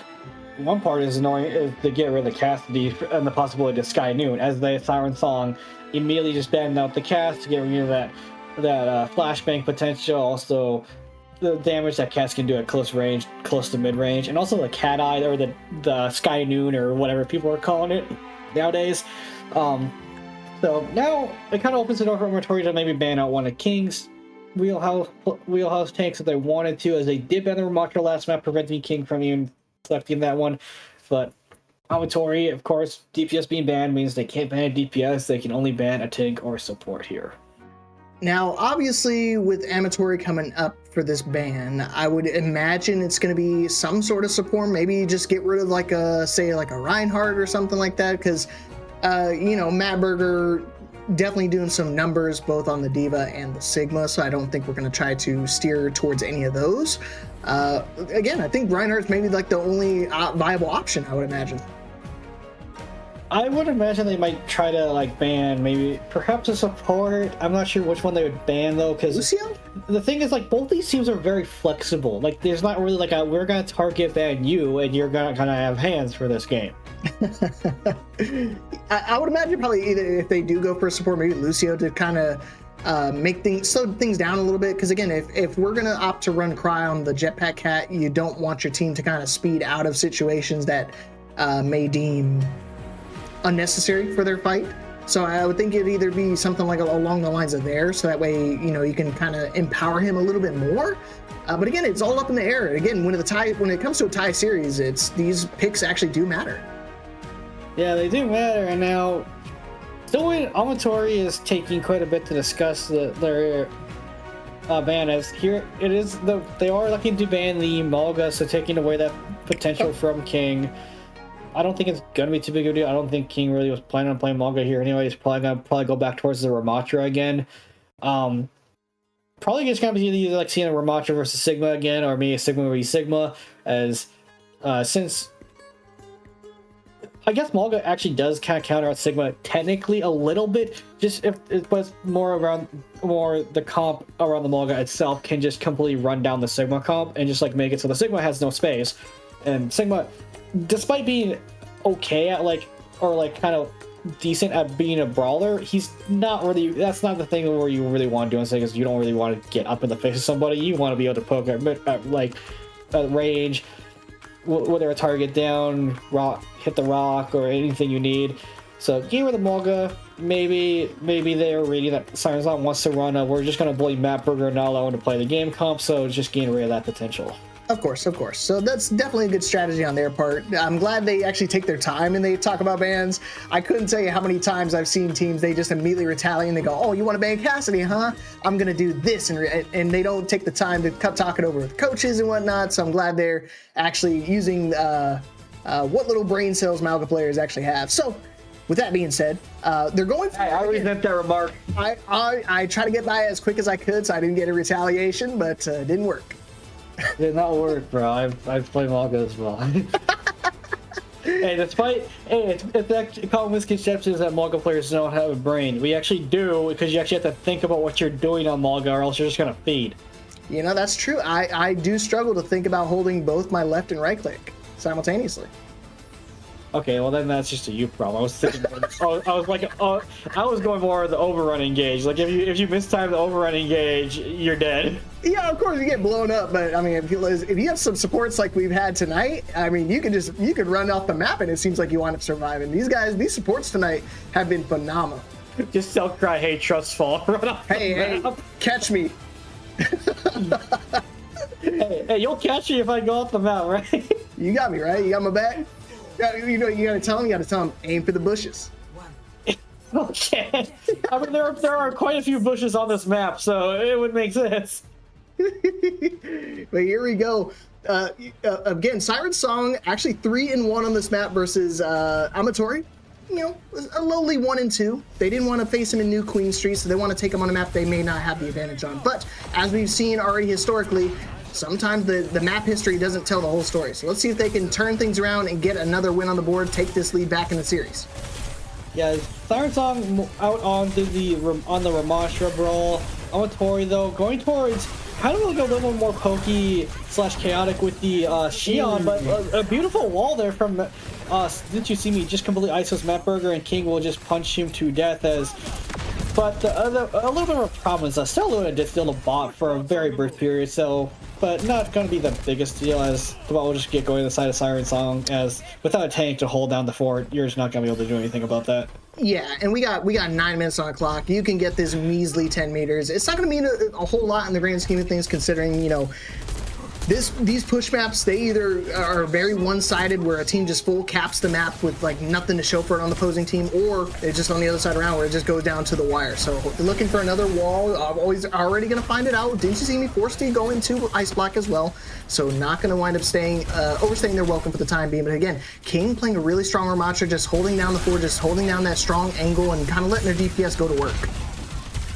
one part is annoying is to get rid of the Cassidy and the possibility of Sky Noon, as the Siren Song immediately just banned out the cast to get rid of that flashbang potential, also the damage that cats can do at close range, close to mid range, and also the cat eye or the Sky Noon or whatever people are calling it nowadays. So now it kind of opens the door for Ametori to maybe ban out one of King's wheelhouse tanks if they wanted to, as they did ban the Ramacho last map, preventing King from even selecting that one. But Ametori, of course, DPS being banned means they can't ban a DPS, they can only ban a tank or support here. Now, obviously, with Ametori coming up for this ban, I would imagine it's going to be some sort of support. Maybe just get rid of like a Reinhardt or something like that, because Matt Berger definitely doing some numbers both on the Diva and the Sigma, so I don't think we're going to try to steer towards any of those. Again, I think Reinhardt's maybe like the only viable option, I would imagine. I would imagine they might try to ban perhaps a support. I'm not sure which one they would ban though, because Lucio? The thing is both these teams are very flexible. There's not really we're gonna target ban you and you're gonna kind of have hands for this game. I would imagine probably either if they do go for support, maybe Lucio to kind of slow things down a little bit, because again, if we're gonna opt to run Cry on the Jetpack Cat, you don't want your team to kind of speed out of situations that may deem unnecessary for their fight. So I would think it'd either be something along the lines of there, so that way you can kind of empower him a little bit more. But again, it's all up in the air. Again, when it comes to a tie series, these picks actually do matter. Yeah, they do matter. And now, still, Ametori is taking quite a bit to discuss their ban. As here it is, they are looking to ban the Malga, so taking away that potential from King. I don't think it's gonna be too big of a deal. I don't think King really was planning on playing Malga here anyway. He's probably gonna go back towards the Ramatra again. Probably just gonna be either seeing a Ramatra versus Sigma again, or maybe a Sigma versus Sigma, as since I guess Malga actually does kind of counter out Sigma technically a little bit, just if it was more the comp around the Malga itself can just completely run down the Sigma comp and just make it so the Sigma has no space, and Sigma, despite being okay at kind of decent at being a brawler, he's not really, that's not the thing where you really want to do anything, because you don't really want to get up in the face of somebody. You want to be able to poke at range, whether a target down, hit the rock, or anything you need. So getting rid of the Malga, maybe they're reading that Siren Song wants to run we're just going to bully Matt Berger and not allow him to play the game comp, so just getting rid of that potential. Of course. So that's definitely a good strategy on their part. I'm glad they actually take their time and they talk about bans. I couldn't tell you how many times I've seen teams, they just immediately retaliate and they go, oh, you want to ban Cassidy, huh? I'm going to do this. And they don't take the time to talk it over with coaches and whatnot. So I'm glad they're actually using what little brain cells Malga players actually have. So with that being said, they're going for I resent that remark. I try to get by as quick as I could, so I didn't get a retaliation, but it didn't work. Did not work, bro. I've played Malga as well. Hey, despite it's that common misconceptions that Malga players don't have a brain, we actually do, because you actually have to think about what you're doing on Malga, or else you're just gonna feed. You know, that's true. I do struggle to think about holding both my left and right click simultaneously. Okay, well then that's just a you problem. I was thinking, I was going more of the overrun engage. Like if you mistime the overrun engage, you're dead. Yeah, of course you get blown up, but I mean, if you have some supports like we've had tonight, I mean, you could run off the map and it seems like you wind up surviving. These supports tonight have been phenomenal. Just tell Cry, hey, trust fall, run off. Hey, catch me. hey, you'll catch me if I go off the map, right? You got me, right? You got my back. You gotta tell him, aim for the bushes. Okay. I mean, there are quite a few bushes on this map, so it would make sense. But here we go. Again, Siren Song actually 3-1 on this map versus Ametori. You know, a lowly 1-2. They didn't want to face him in New Queen Street, so they want to take him on a map they may not have the advantage on. But as we've seen already historically, sometimes the map history doesn't tell the whole story. So let's see if they can turn things around and get another win on the board, take this lead back in the series. Yeah, Siren Song out on the Ramastra brawl. Ametori though going towards kind of like a little more pokey / chaotic with the Xion, but a beautiful wall there from Didn't You See Me just completely isos Mapburger, and King will just punch him to death as. But a little bit of a problem is still Luna did steal the bot for a very brief period, so but not going to be the biggest deal, as the bot will just get going to the side of Siren Song, as without a tank to hold down the fort, you're just not going to be able to do anything about that. Yeah, and we got 9 minutes on the clock. You can get this measly 10 meters. It's not going to mean a whole lot in the grand scheme of things, considering, you know, these push maps, they either are very one-sided where a team just full caps the map with like nothing to show for it on the opposing team, or it's just on the other side around where it just goes down to the wire. So looking for another wall, I'm already going to find it out. Didn't You See Me forced to go into Ice Block as well, so not going to wind up overstaying their welcome for the time being. But again, King playing a really strong Ramatra, just holding down the floor, just holding down that strong angle and kind of letting their DPS go to work.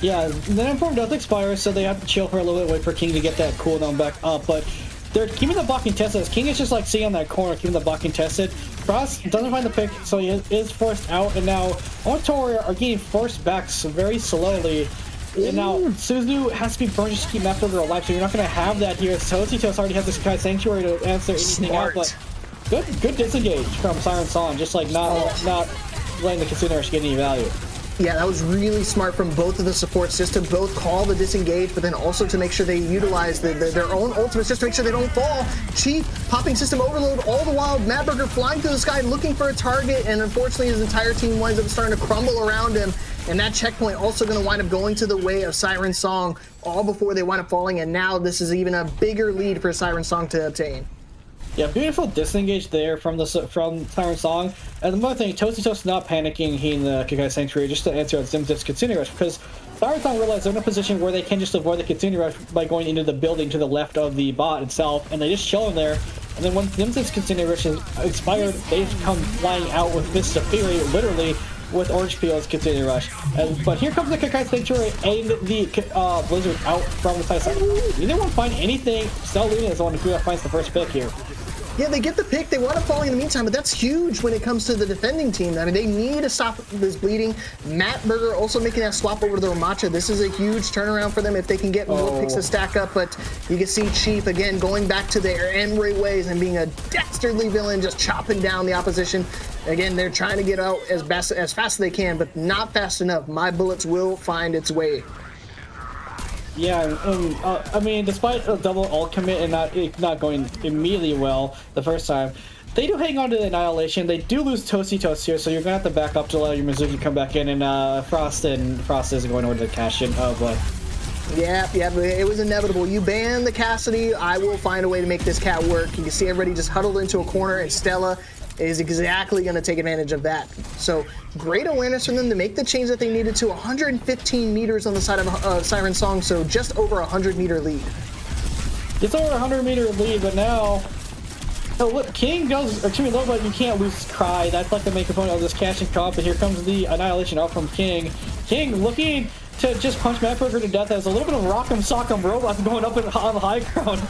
Yeah, then Inform does expire, so they have to chill for a little bit, wait for King to get that cooldown back up, but they're keeping the block contested. King is just like sitting on that corner, keeping the block contested. Frost doesn't find the pick, so he is forced out, and now Ametori are getting forced back very slowly. And now Suzu has to be burned just to keep Mapburger alive, so you're not going to have that here. Tositos already has this kind of sanctuary to answer anything out, but good disengage from Siren Song, just like not letting the Kitsune get any value. Yeah, that was really smart from both of the supports, just to both call the disengage, but then also to make sure they utilize their own ultimates, just to make sure they don't fall. Chief popping system overload, all the while Mapburger flying through the sky looking for a target, and unfortunately his entire team winds up starting to crumble around him. And that checkpoint also going to wind up going to the way of Siren Song, all before they wind up falling, and now this is even a bigger lead for Siren Song to obtain. Yeah, beautiful disengage there from Siren Song. And another thing, Tositos not panicking in the Kikai Sanctuary just to answer Zimzit's Kitsune Rush, because Siren Song realized they're in a position where they can just avoid the Kitsune Rush by going into the building to the left of the bot itself, and they just chill in there. And then when Zimzit's Kitsune Rush is expired, they just come flying out with Fist of Fury, literally, with Orange Peel's Kitsune Rush. But here comes the Kikai Sanctuary and the Blizzard out from the side. Neither one find anything. Stel Luna is the one who finds the first pick here. Yeah, they get the pick. They want to fall in the meantime, but that's huge when it comes to the defending team. I mean, they need to stop this bleeding. Mapburger also making that swap over to the Ramatcha. This is a huge turnaround for them if they can get more picks to stack up, but you can see Chief, again, going back to their Enray ways and being a dastardly villain, just chopping down the opposition. Again, they're trying to get out as fast as they can, but not fast enough. My bullets will find its way. Yeah, I mean, despite a double ult commit and not going immediately well the first time, they do hang on to the Annihilation. They do lose Tositos here, so you're going to have to back up to allow your Mizuki to come back in, and Frost is going over to the cash-in of Yeah, but it was inevitable. You ban the Cassidy, I will find a way to make this cat work. You can see everybody just huddled into a corner, and Stella is exactly going to take advantage of that. So great awareness from them to make the change that they needed to. 115 meters on the side of Siren Song, so just over a 100-meter lead. It's over a 100-meter lead, but now King goes, low, but you can't lose Cry. That's like the main component of this catching comp, and here comes the Annihilation out from King. King looking to just punch Mapburger to death as a little bit of rock'em sock'em robots going up on the high ground.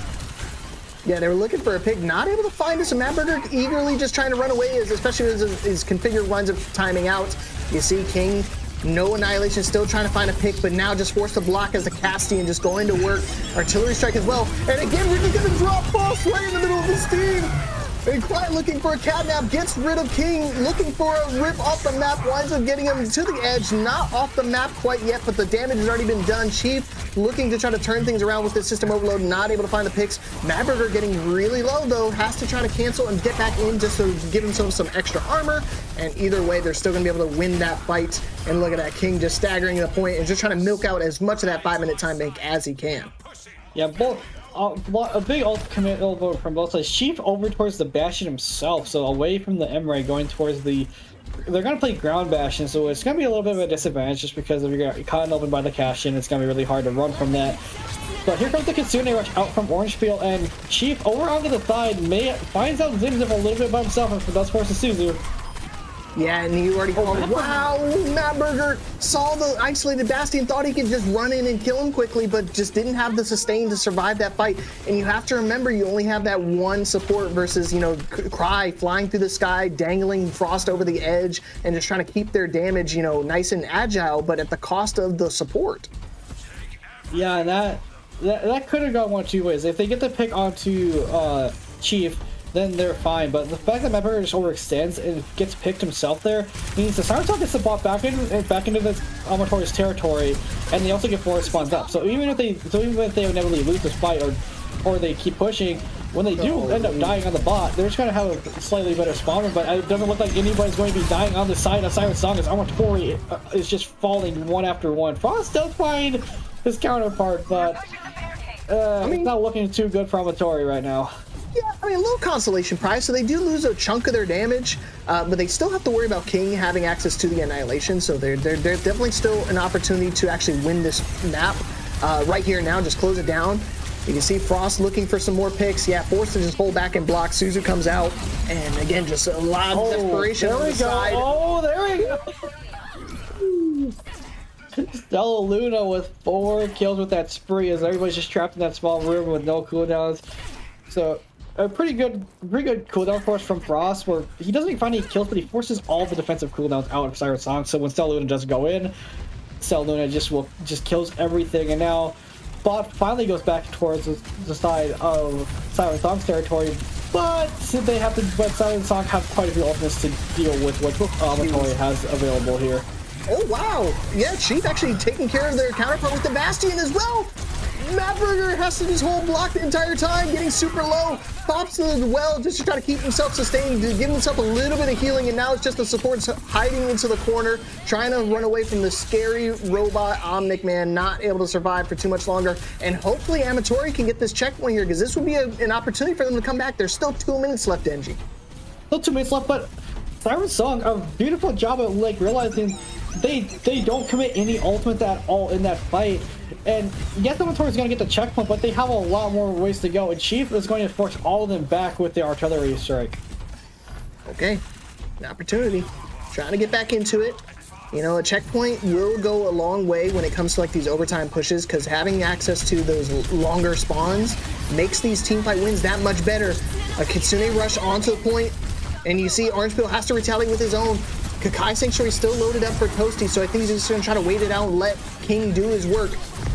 Yeah, they were looking for a pick, not able to find us. And Matt Burger eagerly just trying to run away, especially as his configure winds up timing out. You see King, no annihilation, still trying to find a pick, but now just forced to block as the Castian just going to work. Artillery strike as well. And again, Ricky's gonna drop Boss right in the middle of his team. And Quiet looking for a catnap, gets rid of King, looking for a rip off the map, winds up getting him to the edge, not off the map quite yet, but the damage has already been done. Chief looking to try to turn things around with this system overload, not able to find the picks. Madburger getting really low though, has to try to cancel and get back in just to give himself some extra armor. And either way, they're still gonna be able to win that fight. And look at that, King just staggering the point and just trying to milk out as much of that 5-minute time bank as he can. Yeah, both. A big ult commit over from both sides. Chief over towards the Bastion himself, so away from the M-Ray, going towards the... They're going to play ground Bastion, so it's going to be a little bit of a disadvantage just because if you're caught open by the Castian, it's going to be really hard to run from that. But here comes the Kitsune Rush out from Orange Peel, and Chief over onto the side finds out Zimzim a little bit by himself and does force a Suzu. Yeah, and you already called. Wow, Matt Burger saw the isolated Bastion, thought he could just run in and kill him quickly, but just didn't have the sustain to survive that fight. And you have to remember, you only have that one support versus, you know, Cry flying through the sky, dangling Frost over the edge, and just trying to keep their damage, you know, nice and agile, but at the cost of the support. Yeah, and that could have gone one of two ways. If they get the pick onto Chief, then they're fine. But the fact that Matt Burger just overextends and gets picked himself there means the Siren Song gets the bot back into the Ametori's territory, and they also get 4 spawns up. So even if they inevitably lose this fight or they keep pushing, when they do end up dying on the bot, they're just gonna have a slightly better spawn run. But it doesn't look like anybody's going to be dying on the side of Siren Song as Ametori is just falling one after one. Frost does find his counterpart, but it's not looking too good for Ametori right now. Yeah, I mean, a little consolation prize, so they do lose a chunk of their damage, but they still have to worry about King having access to the Annihilation, so they're definitely still an opportunity to actually win this map right here now, just close it down. You can see Frost looking for some more picks. Yeah, forced to just hold back and block. Suzu comes out, and again, just a lot of desperation on the side. Oh, there we go! Stella Luna with 4 kills with that spree as everybody's just trapped in that small room with no cooldowns. So a pretty good cooldown force from Frost, where he doesn't find any kills, but he forces all the defensive cooldowns out of Siren Song. So when Stella Luna does go in, Stella Luna just kills everything, and now bot finally goes back towards the side of Siren Song's territory. But Siren Song have quite a few ultimates to deal with what Ametori has available here. Oh wow! Yeah, Chief actually taking care of their counterpart with the Bastion as well. Matt Burger has to just hold block the entire time, getting super low. Pops to the well just to try to keep himself sustained, to give himself a little bit of healing, and now it's just the supports hiding into the corner, trying to run away from the scary robot Omnic Man, not able to survive for too much longer. And hopefully Ametori can get this checkpoint here, because this would be an opportunity for them to come back. There's still 2 minutes left, Engie. Still 2 minutes left, but Siren Song, a beautiful job at like realizing they don't commit any ultimate at all in that fight. And yes, Ametori is going to get the checkpoint, but they have a lot more ways to go. And Chief is going to force all of them back with the artillery strike. Okay, an opportunity. Trying to get back into it. You know, a checkpoint will go a long way when it comes to like these overtime pushes, because having access to those longer spawns makes these teamfight wins that much better. A Kitsune rush onto the point, and you see Orange Peel has to retaliate with his own. Kakai Sanctuary still loaded up for Toasty, so I think he's just going to try to wait it out and let King do his work.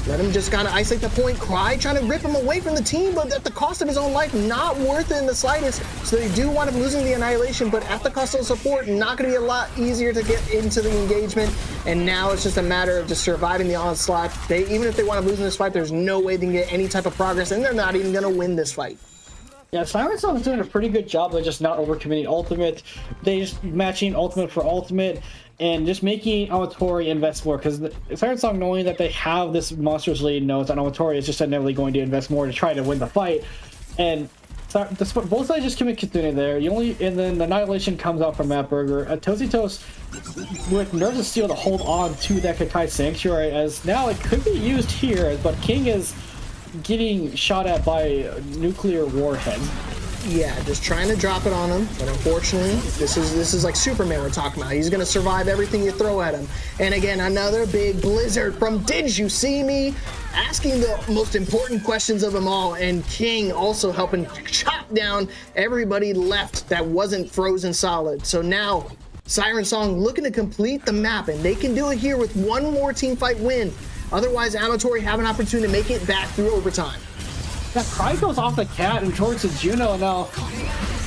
Let him just kind of isolate the point. Cry trying to rip him away from the team, but at the cost of his own life, not worth it in the slightest. So they do wind up losing the Annihilation, but at the cost of support, not going to be a lot easier to get into the engagement. And now it's just a matter of just surviving the onslaught. Even if they wind up losing this fight, there's no way they can get any type of progress, and they're not even going to win this fight. Yeah, Siren Song is doing a pretty good job of just not overcommitting ultimate. They just matching ultimate for ultimate and just making Ametori invest more, because Siren Song, knowing that they have this monstrous lead, knows that Ametori is just inevitably going to invest more to try to win the fight. And both sides just commit Kitsune there. And then the Annihilation comes out from Matt Burger. Toasty with Nerves of Steel to hold on to that Kakai Sanctuary, as now it could be used here, but King is getting shot at by nuclear warhead. Yeah, just trying to drop it on him, but unfortunately, this is like Superman we're talking about. He's gonna survive everything you throw at him. And again, another big blizzard from Did You See Me? asking the most important questions of them all, and King also helping chop down everybody left that wasn't frozen solid. So now Siren Song looking to complete the map, and they can do it here with one more team fight win. Otherwise, Ametori have an opportunity to make it back through overtime. That cry goes off the cat and towards the Juno. Now,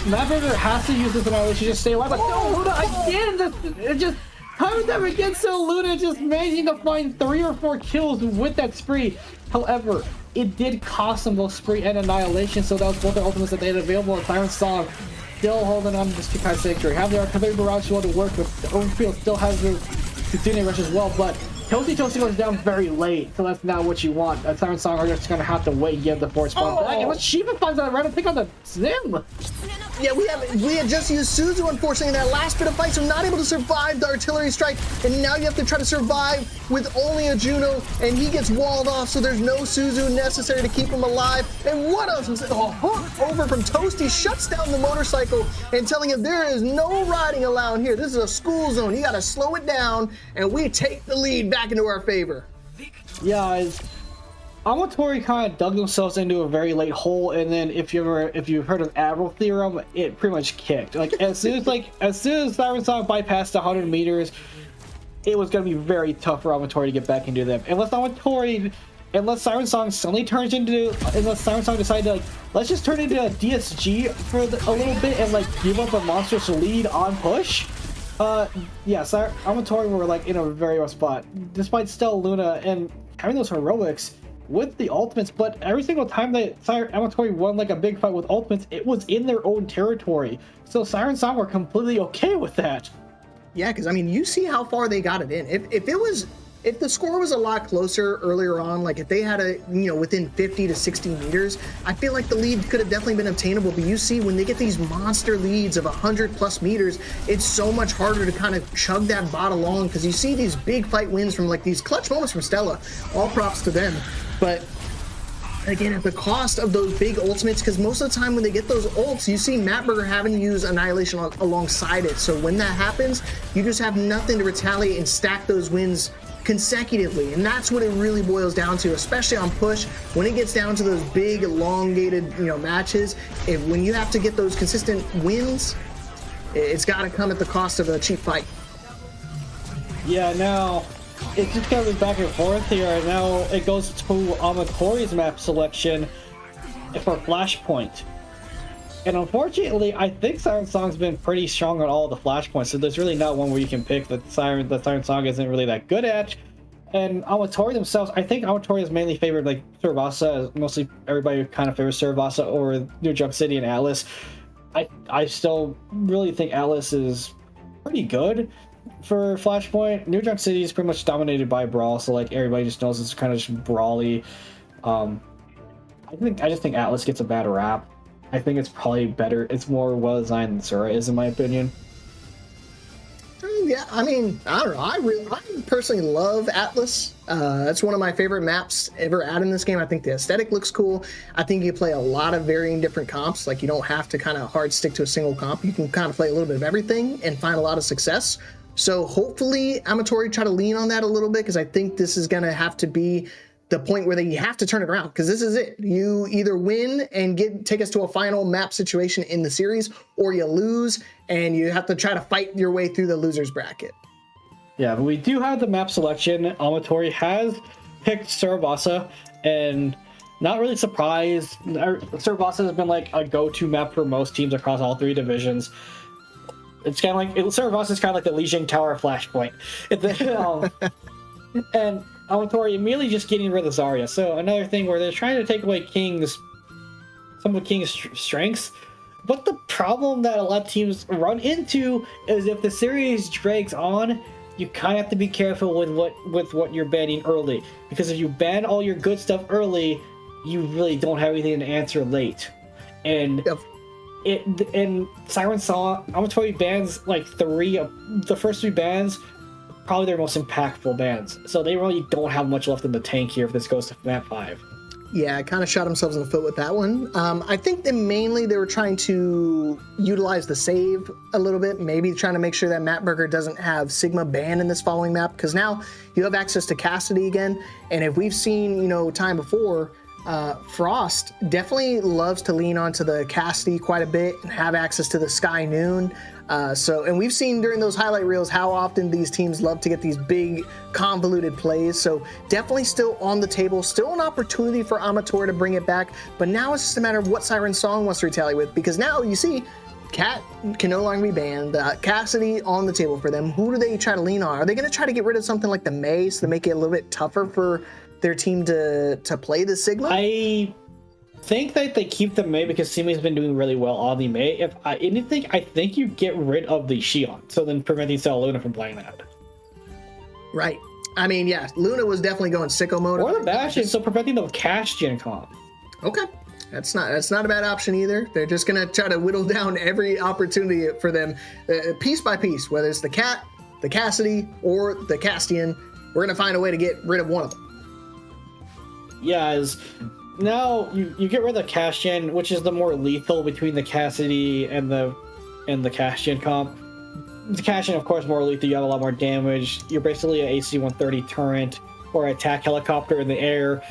Mapper has to use this annihilation to just stay alive. But no, Luna again! It just comes them again, so Luna just managing to find 3 or 4 kills with that spree. However, it did cost them both spree and annihilation, so that was both the ultimates that they had available. And Siren Song still holding on to this Chikai victory. Have the artillery barrage to work with. The own field still has the Tsune rush as well, but Toasty goes down very late, so that's not what you want. Siren Song are just gonna have to wait and give the 4th spot back. And when Shiva finds out random pick on the Zim. Yeah, we had just used Suzu, unfortunately, in that last bit of fight, so not able to survive the artillery strike, and now you have to try to survive with only a Juno, and he gets walled off, so there's no Suzu necessary to keep him alive. And what else? A hook over from Toasty shuts down the motorcycle and telling him there is no riding allowed here. This is a school zone. You gotta slow it down, and we take the lead back into our favor. Yeah, Ametori kind of dug themselves into a very late hole, and then if you've heard of Admiral Theorem, it pretty much kicked. Like as soon as Siren Song bypassed 100 meters, it was going to be very tough for Ametori to get back into them. Unless Siren Song suddenly turns into, unless Siren Song decided to let's just turn into a DSG for a little bit and give up a monstrous lead on push. Yeah, Ametori were in a very rough spot, despite still Luna and having those heroics with the ultimates. But every single time that Ametori won a big fight with ultimates, it was in their own territory. So Siren Song were completely okay with that. Yeah, because you see how far they got it in. If the score was a lot closer earlier on, if they had within 50 to 60 meters, I feel like the lead could have definitely been obtainable. But you see, when they get these monster leads of 100+ meters, it's so much harder to kind of chug that bot along, because you see these big fight wins from these clutch moments from Stella. All props to them. But again, at the cost of those big ultimates, because most of the time when they get those ults, you see Mattburger having to use Annihilation alongside it. So when that happens, you just have nothing to retaliate and stack those wins consecutively, and that's what it really boils down to, especially on push. When it gets down to those big elongated matches, when you have to get those consistent wins, it's got to come at the cost of a cheap fight. Yeah, now it's just kind of back and forth here. Now it goes to Ametori's map selection for Flashpoint. And unfortunately, I think Siren Song's been pretty strong on all the flashpoints, so there's really not one where you can pick that Siren Song isn't really that good at. And Ametori themselves, I think Ametori is mainly favored Survasa. Mostly everybody kind of favors Survasa or New Jump City and Atlas. I still really think Atlas is pretty good for Flashpoint. New Jump City is pretty much dominated by Brawl, so everybody just knows it's kind of just brawly. I just think Atlas gets a bad rap. I think it's probably better. It's more well designed than Sura is, in my opinion. Yeah, I don't know. I personally love Atlas. That's one of my favorite maps ever added in this game. I think the aesthetic looks cool. I think you play a lot of varying different comps. You don't have to kind of hard stick to a single comp. You can kind of play a little bit of everything and find a lot of success. So hopefully Ametori try to lean on that a little bit, because I think this is going to have to be the point where you have to turn it around, because this is it. You either win and take us to a final map situation in the series, or you lose and you have to try to fight your way through the losers bracket. Yeah, but we do have the map selection. Ametori has picked Survasa, and not really surprised. Survasa has been a go-to map for most teams across all 3 divisions. It's kind of Survasa is kind of the Lijiang Tower Flashpoint. And Ametori immediately just getting rid of Zarya. So another thing where they're trying to take away some of King's strengths. But the problem that a lot of teams run into is if the series drags on, you kind of have to be careful with what you're banning early. Because if you ban all your good stuff early, you really don't have anything to answer late. And Siren Song, Ametori bans 3 of the first 3 bans, probably their most impactful bans. So they really don't have much left in the tank here if this goes to map 5. Yeah, kind of shot themselves in the foot with that one. I think that mainly they were trying to utilize the save a little bit, maybe trying to make sure that Matt Berger doesn't have Sigma banned in this following map, because now you have access to Cassidy again. And if we've seen, time before, Frost definitely loves to lean onto the Cassidy quite a bit and have access to the Sky Noon. And we've seen during those highlight reels how often these teams love to get these big convoluted plays. So definitely still on the table, still an opportunity for Ametori to bring it back. But now it's just a matter of what Siren Song wants to retaliate with, because now you see Cat can no longer be banned. Cassidy on the table for them. Who do they try to lean on? Are they going to try to get rid of something like the Mace to make it a little bit tougher for their team to play the Sigma? I think that they keep the Mei because Simi's been doing really well on the Mei. If anything, I think you get rid of the Xion, so then preventing Cell Luna from playing that. Right. I mean, yeah, Luna was definitely going sicko mode. Or the Bastion, so preventing the cash gen comp. Okay. That's not a bad option either. They're just gonna try to whittle down every opportunity for them, piece by piece, whether it's the Cat, the Cassidy, or the Castian. We're gonna find a way to get rid of one of them. Yeah, as now you get rid of the cash gen, which is the more lethal between the Cassidy and the cash gen comp. The cash gen, of course, more lethal. You have a lot more damage. You're basically an AC-130 turret or attack helicopter in the air.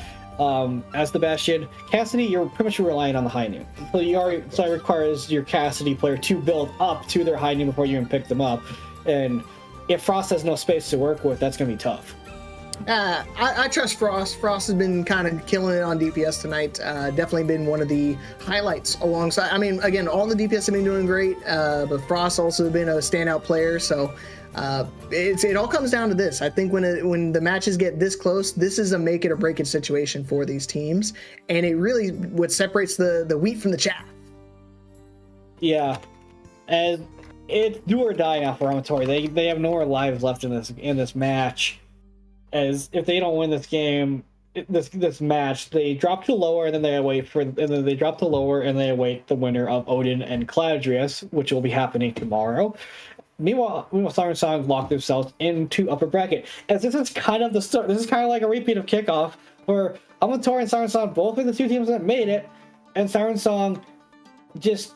As the Bastion, Cassidy, you're pretty much relying on the high noon. So it requires your Cassidy player to build up to their high noon before you even pick them up. And if Frost has no space to work with, that's going to be tough. I trust Frost. Frost has been kind of killing it on DPS tonight. Definitely been one of the highlights alongside. I mean, again, all the DPS have been doing great, but Frost also been a standout player. So it all comes down to this. I think when the matches get this close, this is a make it or break it situation for these teams, and it really what separates the wheat from the chaff. Yeah, and it's do or die now for Ametori. They have no more lives left in this match. As if they don't win this game, this match, they drop to lower and then they await the winner of Odin and Cloudrius, which will be happening tomorrow. Meanwhile, Siren Song locked themselves into upper bracket. As this is kind of the start. This is kind of like a repeat of kickoff, where Ametori and Siren Song both are the two teams that made it, and Siren Song just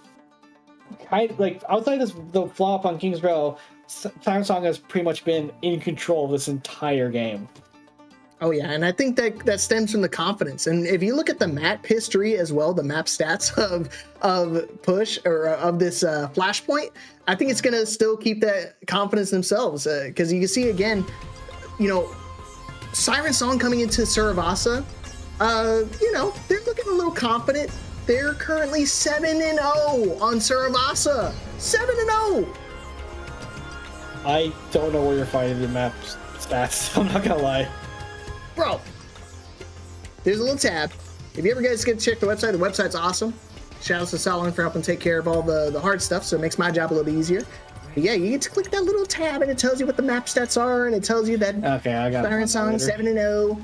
kind of like outside the flop on King's Row. Siren Song has pretty much been in control of this entire game. Oh yeah, and I think that stems from the confidence. And if you look at the map history as well, the map stats of Push or of this Flashpoint, I think it's gonna still keep that confidence themselves. Because you can see again, Siren Song coming into Suravasa, they're looking a little confident. They're currently 7-0 on Suravasa. 7-0. I don't know where you're finding the map stats. I'm not gonna lie. Bro, there's a little tab. If you ever guys get to check the website's awesome. Shout out to Solon for helping take care of all the hard stuff, so it makes my job a little bit easier. But yeah, you get to click that little tab and it tells you what the map stats are, and it tells you that Siren Song 7-0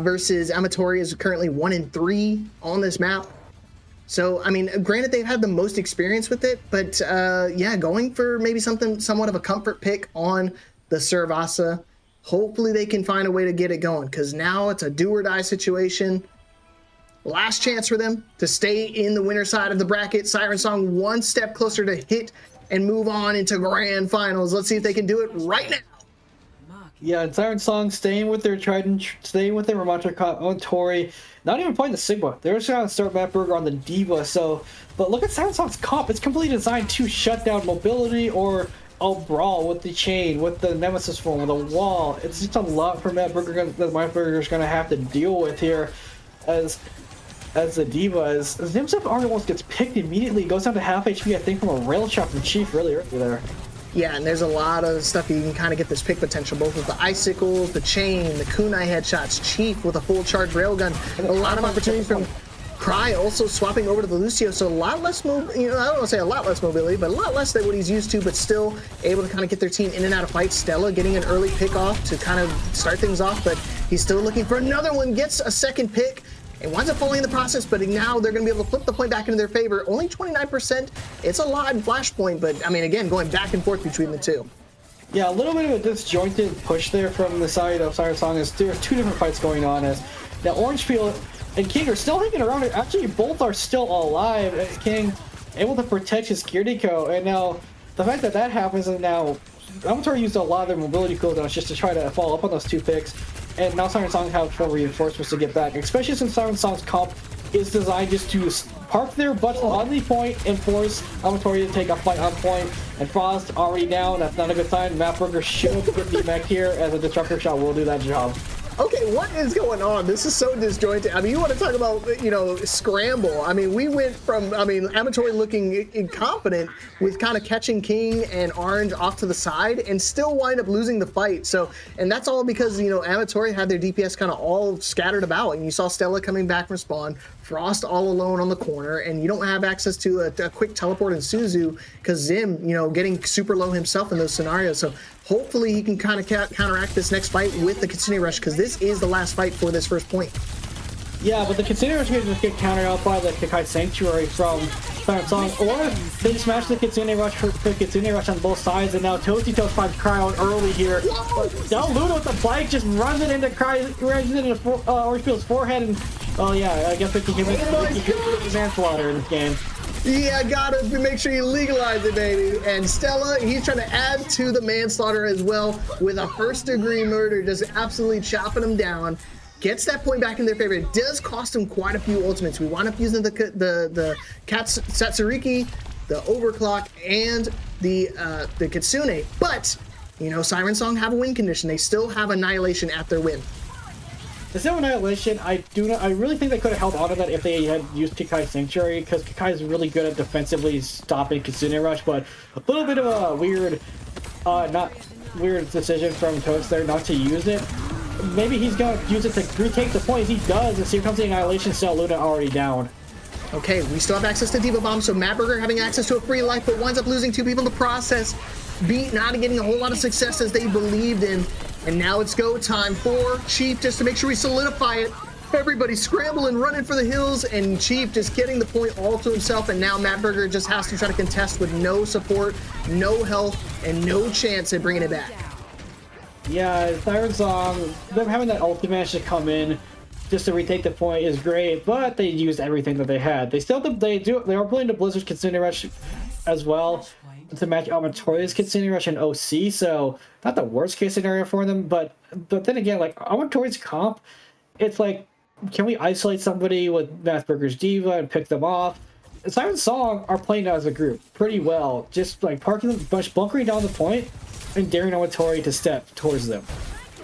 versus Ametori is currently 1-3 on this map. So, I mean, granted, they've had the most experience with it, but going for maybe somewhat of a comfort pick on the Suravasa. Hopefully they can find a way to get it going, because now it's a do or die situation. Last chance for them to stay in the winner side of the bracket. Siren Song one step closer to hit and move on into grand finals. Let's see if they can do it right now. Yeah, and Siren Song staying with their Ametori, not even playing the Sigma. They're just going to start Matt Berger on the Diva. But look at Siren Song's comp. It's completely designed to shut down mobility or a brawl with the chain, with the Nemesis form, with the wall. It's just a lot for Matt Berger that Matt Berger's going to have to deal with here as the Diva. As Zimsep almost gets picked immediately, goes down to half HP, I think, from a rail shot from Chief really early there. Yeah, and there's a lot of stuff you can kind of get this pick potential, both with the icicles, the chain, the kunai headshots, Chief with a full charge railgun, a lot of opportunities from Cry also swapping over to the Lucio, so a lot less I don't want to say a lot less mobility, but a lot less than what he's used to, but still able to kind of get their team in and out of fights. Stella getting an early pick off to kind of start things off, but he's still looking for another one, gets a second pick. It winds up falling in the process, but now they're going to be able to flip the point back into their favor. Only 29%. It's a lot in Flashpoint, but I mean, again, going back and forth between the two. Yeah, a little bit of a disjointed push there from the side of Siren Song. There's two different fights going on. As now Orange Peel and King are still hanging around. Actually, both are still alive, as King able to protect his Kiriko. And now, the fact that that happens, and now Ametori used a lot of their mobility cooldowns just to try to follow up on those 2 picks. And now Siren Song have 4 reinforcements to get back, especially since Siren Song's comp is designed just to park their butts on the point and force Ametori to take a fight on point. And Frost already down. That's not a good sign. Mapburger should get the mech here, as a disruptor shot will do that job. Okay, what is going on? This is so disjointed. I mean, you want to talk about, you know, scramble. I mean, we went from, Ametori looking incompetent with kind of catching King and Orange off to the side and still wind up losing the fight. So, and that's all because, you know, Ametori had their DPS kind of all scattered about. And you saw Stella coming back from spawn, Frost all alone on the corner, and you don't have access to a quick teleport in Suzu because Zim, you know, getting super low himself in those scenarios. So hopefully he can kind of counteract this next fight with the Kitsune Rush, because this is the last fight for this first point. Yeah, but the Kitsune Rush can just get countered out by the Kekai Sanctuary from Siren Song, or they smash the Kitsune Rush for Kitsune Rush on both sides, and now Toasty Toast finds Cryo early here. Now Luna with the bike just runs it into Orangebeel's forehead, and oh yeah, I guess we can give it manslaughter in this game. Yeah, gotta make sure you legalize it, baby. And Stella, he's trying to add to the manslaughter as well with a first-degree murder, just absolutely chopping him down. Gets that point back in their favor. It does cost him quite a few ultimates. We wind up using the Satsuriki, the Overclock, and the Kitsune. But, you know, Siren Song have a win condition. They still have Annihilation at their win. The Zero Annihilation, I really think they could have held on to that if they had used Kekai Sanctuary, because Kekai is really good at defensively stopping Kitsune Rush, but a little bit of a weird decision from Toast there not to use it. Maybe he's going to use it to retake the points. He does, and here comes the Annihilation cell. Luna already down. Okay, we still have access to Diva Bomb, so Mapburger having access to a free life, but winds up losing 2 people in the process. Beat not getting a whole lot of success as they believed in. And now it's go time for Chief just to make sure we solidify it. Everybody's scrambling, running for the hills, and Chief just getting the point all to himself. And now Mapburger just has to try to contest with no support, no health, and no chance at bringing it back. Yeah, Siren Song, them having that ultimate match to come in just to retake the point is great, but they used everything that they had. They are playing the Blizzard's Kitsune Rush as well to match Ametori's Kitsune Rush and OC, so not the worst case scenario for them, but then again, like Ametori's comp, it's like, can we isolate somebody with Mapburger's Diva and pick them off? Siren Song are playing as a group pretty well, just like bunkering down the point and daring Ametori to step towards them.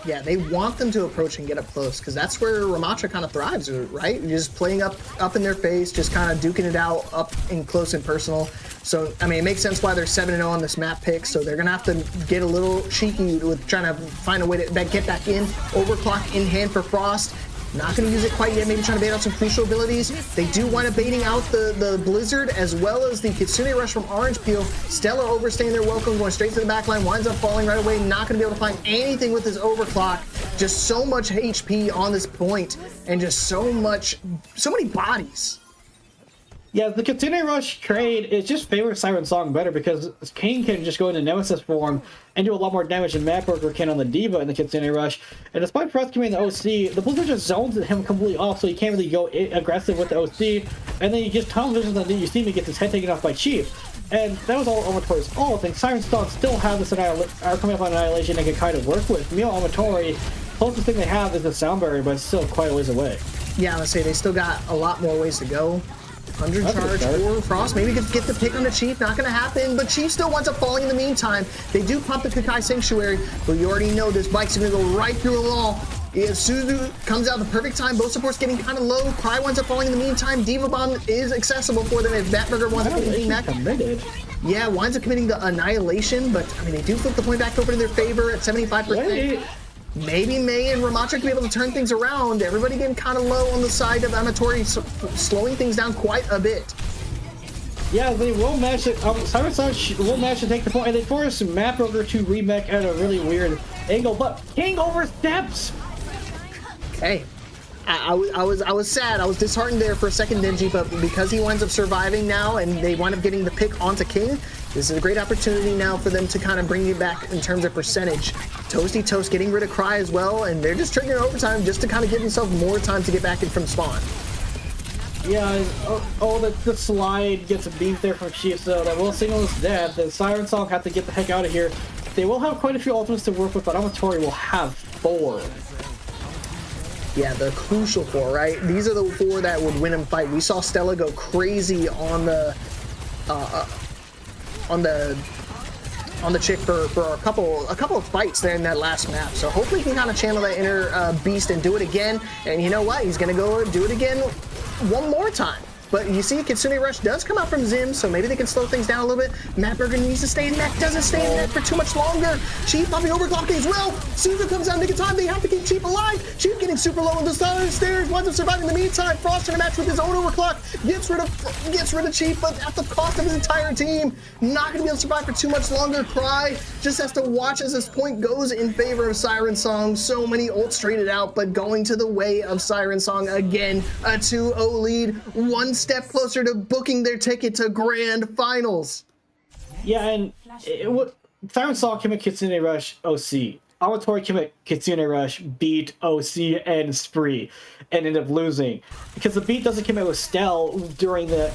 Yeah, they want them to approach and get up close, because that's where Ramatra kind of thrives, right? You're just playing up in their face, just kind of duking it out up and close and personal. So, I mean, it makes sense why they're 7-0 on this map pick, so they're going to have to get a little cheeky with trying to find a way to get back in. Overclock in hand for Frost. Not going to use it quite yet, maybe trying to bait out some crucial abilities. They do wind up baiting out the Blizzard as well as the Kitsune Rush from Orange Peel. Stella overstaying their welcome, going straight to the back line, winds up falling right away, not going to be able to find anything with his Overclock. Just so much HP on this point, and just so many bodies. Yeah, the Kitsune Rush trade is just favors Siren Song better because King can just go into Nemesis form and do a lot more damage than Mapburger can on the Diva in the Kitsune Rush. And despite Frost coming in the OC, the Blizzard just zones him completely off, so he can't really go aggressive with the OC. And then he just tunnel visions on you see him gets his head taken off by Chief. And that was all Ametori's fault. And Siren Song still have this coming up on Annihilation they can kind of work with. Meanwhile, Ametori, closest thing they have is the Sound Barrier, but it's still quite a ways away. Yeah, let's say they still got a lot more ways to go. 100 charge for Frost. Maybe could get the pick on the Chief. Not going to happen, but Chief still winds up falling in the meantime. They do pump the Kekai Sanctuary, but you already know this bike's going to go right through them all. Yeah, Suzu comes out at the perfect time. Both supports getting kind of low. Cry winds up falling in the meantime. Diva Bomb is accessible for them if Batburger winds up getting back. Yeah, winds up committing the Annihilation, but I mean, they do flip the point back over to their favor at 75%. Maybe May and Ramatra can be able to turn things around. Everybody getting kind of low on the side of Ametori, slowing things down quite a bit. Yeah, they will match it. Siren Song will match to take the point, and they force Mapburger to remake at a really weird angle, but King oversteps. Okay. I was sad. I was disheartened there for a second, Denji, but because he winds up surviving now and they wind up getting the pick onto King, this is a great opportunity now for them to kind of bring you back in terms of percentage Toasty Toast getting rid of Cry as well, and they're just triggering overtime just to kind of give themselves more time to get back in from spawn. Yeah, the slide gets a beat there from Chief, so that will signal his death. The Siren Song have to get the heck out of here. They will have quite a few ultimates to work with, but Ametori will have 4. Yeah, the crucial 4, right? These are the 4 that would win him fight. We saw Stella go crazy on the chick for a couple of fights there in that last map. So hopefully he can kind of channel that inner beast and do it again. And you know what? He's gonna go do it again one more time. But you see, Kitsune Rush does come out from Zim, so maybe they can slow things down a little bit. Matt Berger needs to stay in net, doesn't stay in net for too much longer. Chief popping overclocking as well. Suzu comes out, making time. They have to keep Chief alive. Chief getting super low on the stairs, winds up surviving. In the meantime, Frost in a match with his own overclock gets rid of Chief, but at the cost of his entire team. Not going to be able to survive for too much longer. Cry just has to watch as this point goes in favor of Siren Song. So many ults traded out, but going to the way of Siren Song again. A 2-0 lead, one step closer to booking their ticket to grand finals. Yeah, and Siren Song came at Kitsune Rush OC. Ametori came at Kitsune Rush, beat OC and Spree, and ended up losing. Because the beat doesn't come out with Stell during the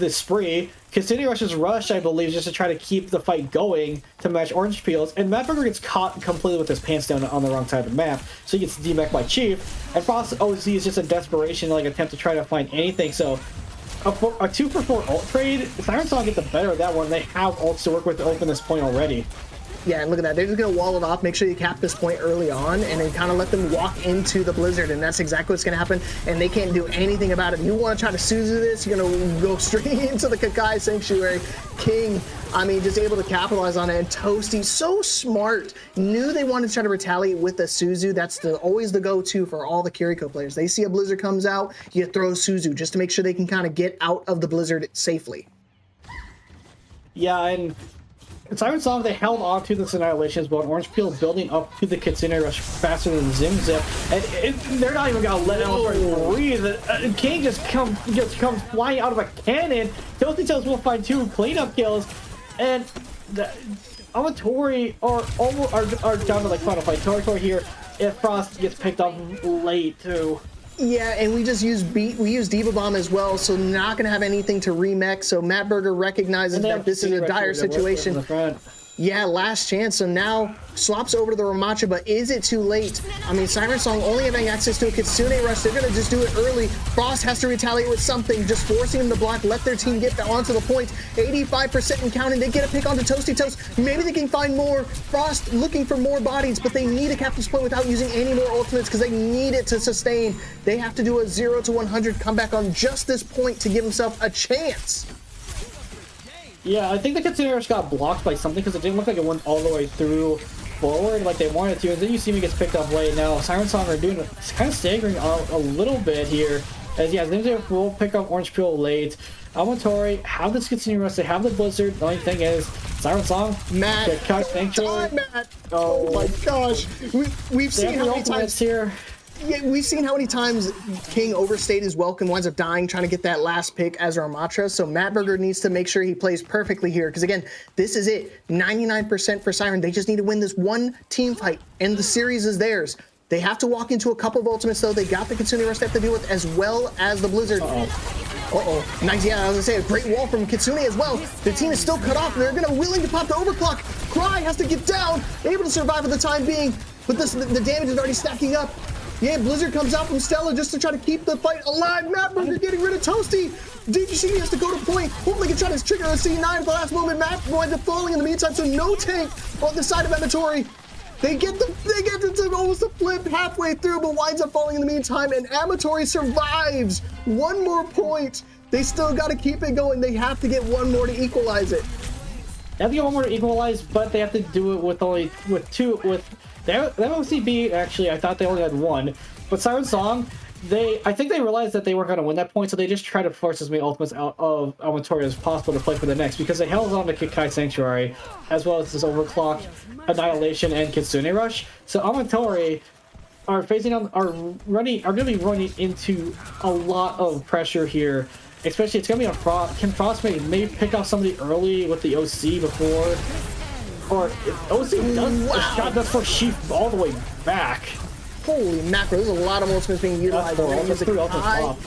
Spree. Kitsune Rush's rush, I believe, just to try to keep the fight going to match Orange Peels, and Matt Berger gets caught completely with his pants down on the wrong side of the map, so he gets DMAC'd by Chief, and Frost OC is just a desperation attempt to try to find anything. So a 2-for-4 ult trade, Siren Song gets the better of that one. They have ults to work with to open this point already. Yeah, and look at that. They're just going to wall it off, make sure you cap this point early on, and then kind of let them walk into the Blizzard, and that's exactly what's going to happen, and they can't do anything about it. If you want to try to Suzu this, you're going to go straight into the Kakai Sanctuary. King, I mean, just able to capitalize on it, and Toasty, so smart, knew they wanted to try to retaliate with the Suzu. That's always the go-to for all the Kiriko players. They see a Blizzard comes out, you throw Suzu just to make sure they can kind of get out of the Blizzard safely. Yeah, and Siren Song, they held on to this Annihilation as well. Orange Peel building up to the Kitsune Rush faster than Zim Zip, and they're not even gonna let Ametori breathe. King just comes flying out of a cannon. Toasty Toast will find 2 cleanup kills, and the Ametori are down to final fight territory here. If Frost gets picked up late too. Yeah, and we use Diva Bomb as well, so not going to have anything to remech. So Matt Berger recognizes that this is a dire situation. Yeah, last chance. So now swaps over to the Ramacha, but is it too late? I mean, Siren Song only having access to a Kitsune Rush. They're going to just do it early. Frost has to retaliate with something, just forcing him to block, let their team get onto the point. 85% and counting. They get a pick onto Toasty Toast. Maybe they can find more. Frost looking for more bodies, but they need to cap this point without using any more ultimates because they need it to sustain. They have to do a 0 to 100 comeback on just this point to give themselves a chance. Yeah, I think the Kitsune Rush got blocked by something because it didn't look like it went all the way through forward like they wanted to. And then you see me gets picked up late. Now Siren Song are doing kind of staggering a little bit here. As yeah, Zimzip will pick up Orange Peel late. Ametori have this Kitsune Rush. They have the Blizzard. The only thing is Siren Song. Matt, Matt. Oh my gosh, we've seen how many times here. Yeah, we've seen how many times King overstayed his welcome, winds up dying trying to get that last pick as Ramatra. So Matt Berger needs to make sure he plays perfectly here. Because again, this is it. 99% for Siren. They just need to win this one team fight, and the series is theirs. They have to walk into a couple of ultimates, though. They got the Kitsune Rush they have to deal with, as well as the Blizzard. Uh-oh. Nice, yeah, I was going to say, a great wall from Kitsune as well. The team is still cut off. They're going to willing to pop the overclock. Cry has to get down, able to survive for the time being. But the damage is already stacking up. Yeah, Blizzard comes out from Stella just to try to keep the fight alive. Matt Berger getting rid of Toasty. DGC has to go to point. Hopefully can try to trigger a C9 at the last moment. Matt winds up falling in the meantime, so no tank on the side of Ametori. They get to almost a flip halfway through, but winds up falling in the meantime, and Ametori survives. One more point. They still got to keep it going. They have to get one more to equalize it. They have to get one more to equalize, but they have to do it with two. That OCB, actually, I thought they only had one. But Siren Song, I think they realized that they weren't going to win that point, so they just tried to force as many ultimates out of Ametori as possible to play for the next, because they held on to Kakai Sanctuary, as well as this Overclock, Annihilation, and Kitsune Rush. So Ametori are going to be running into a lot of pressure here. Especially, it's going to be on Frost. Can Frost maybe pick off somebody early with the OC before Or OC does a shot that's for Sheaf all the way back. Holy macro, there's a lot of ultimates being utilized. That's three ultimates.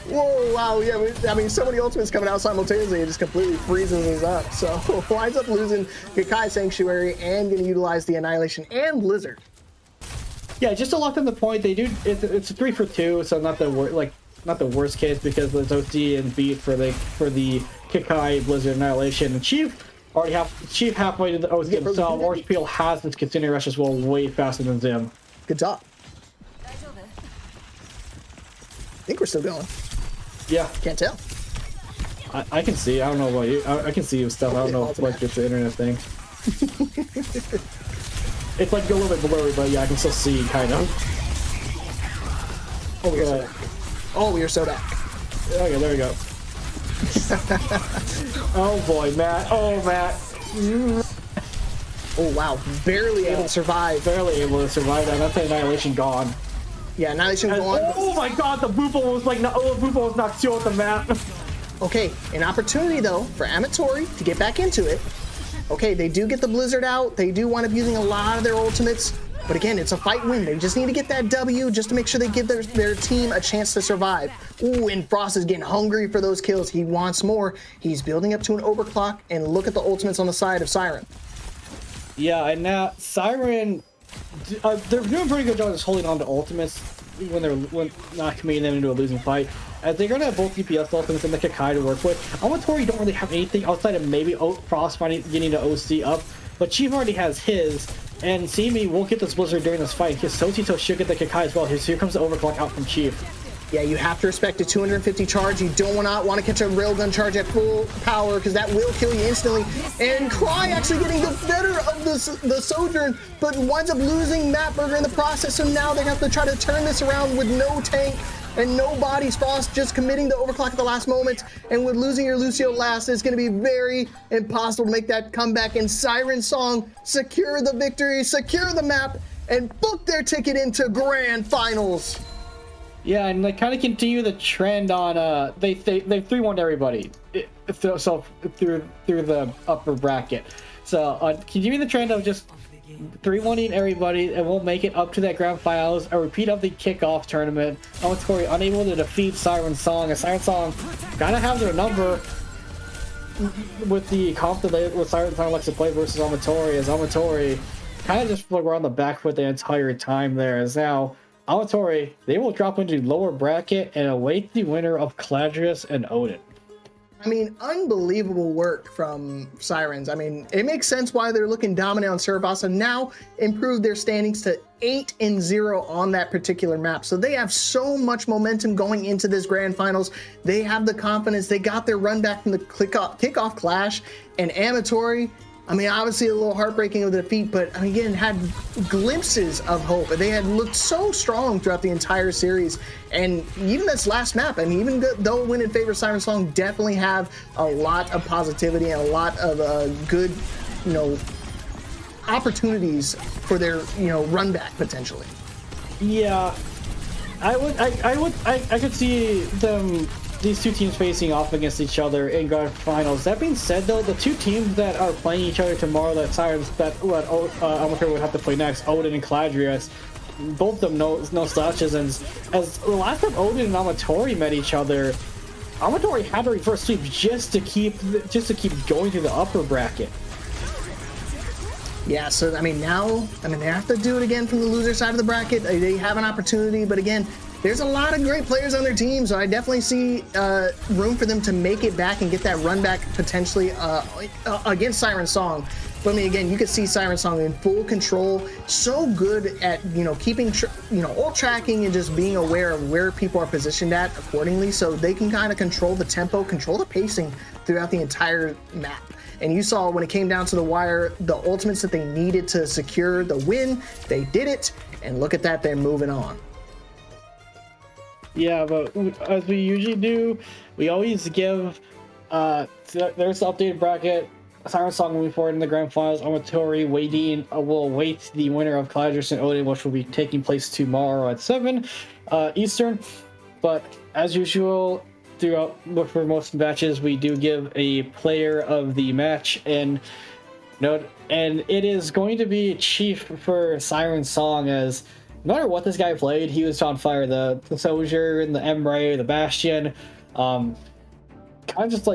Whoa, wow, yeah, I mean, so many ultimates coming out simultaneously, it just completely freezes us up. So, winds up losing Kakai Sanctuary and going to utilize the Annihilation and Blizzard. Yeah, just to lock in the point, they do. It's a 3 for 2, so not the worst case because there's OC and beat for the Kakai Blizzard Annihilation. And Chief halfway to the OC himself. Orange Peel has this continuing rush as well, way faster than Zim. Good job. I think we're still going. Yeah. Can't tell. I can see. I don't know about you. I can see you stuff. I don't know if like it's the internet thing. It's like a little bit blurry, but yeah, I can still see kind of. Oh, we are so back. Okay, there we go. Oh boy, Matt. Oh, Matt. Oh wow, barely able to survive. Barely able to survive that. That's Annihilation gone. Yeah, Annihilation gone. Oh my god, the Boopo was like, Boopo was knocked two off the map. Okay, an opportunity though for Ametori to get back into it. Okay, they do get the Blizzard out. They do wind up using a lot of their ultimates. But again, it's a fight win. They just need to get that W just to make sure they give their team a chance to survive. Ooh, and Frost is getting hungry for those kills. He wants more. He's building up to an overclock. And look at the ultimates on the side of Siren. Yeah, and now Siren, they're doing a pretty good job just holding on to ultimates when not committing them into a losing fight. As they're going to have both DPS ultimates and the Kakai to work with. Ametori don't really have anything outside of maybe Frost getting the OC up, but Chief already has his. And Simi won't get this Blizzard during this fight because Sotito should get the Kakai as well. Here comes the overclock out from Chief. Yeah, you have to respect a 250 charge. You don't want to catch a railgun charge at full power because that will kill you instantly. And Cry actually getting the better of the Sojourn, but winds up losing Matt Burger in the process. So now they have to try to turn this around with no tank and no bodies. Frost just committing the overclock at the last moment. And with losing your Lucio last, it's going to be very impossible to make that comeback. And Siren Song secure the victory, secure the map, and book their ticket into Grand Finals. Yeah, and they kind of continue the trend on they 3-1'd everybody so through the upper bracket. So continuing the trend of just 3-1ing everybody, and we'll make it up to that grand finals. A repeat of the kickoff tournament. Ametori unable to defeat Siren Song. And Siren Song gotta have their number with the comp that with Siren Song likes to play versus Ametori, as Ametori kind of just were on the back foot the entire time there. As now Ametori, they will drop into lower bracket and await the winner of Cladrius and Odin. I mean, unbelievable work from Sirens. I mean, it makes sense why they're looking dominant on Cerebasa. Now improved their standings to 8-0 on that particular map. So they have so much momentum going into this grand finals. They have the confidence. They got their run back from the kickoff clash. And Ametori, I mean, obviously a little heartbreaking of the defeat, but I mean, again, had glimpses of hope. They had looked so strong throughout the entire series. And even this last map, I mean, even though it went in favor of Siren Song, definitely have a lot of positivity and a lot of good, opportunities for their, run back potentially. Yeah, I could see these two teams facing off against each other in grand finals. That being said, though, the two teams that are playing each other tomorrow, Ametori would have to play next, Odin and Cladrius, both of them no slouches. And as the last time Odin and Ametori met each other, Ametori had to reverse sweep just to keep going through the upper bracket. Yeah, so I mean they have to do it again from the loser side of the bracket. They have an opportunity, but again, there's a lot of great players on their team, so I definitely see room for them to make it back and get that run back potentially against Siren Song. But I mean, again, you can see Siren Song in full control, so good at keeping ult tracking and just being aware of where people are positioned at accordingly, so they can kind of control the tempo, control the pacing throughout the entire map. And you saw when it came down to the wire, the ultimates that they needed to secure the win, they did it, and look at that, they're moving on. Yeah, but as we usually do, we always give there's the updated bracket. Siren Song moving forward in the grand finals. Ametori will await the winner of Cladrius and Odin, which will be taking place tomorrow at 7 Eastern. But as usual, for most matches, we do give a player of the match, and No, and it is going to be Chief for Siren Song, as no matter what this guy played, he was on fire. The Soldier and the Emray, the Bastion, kind of just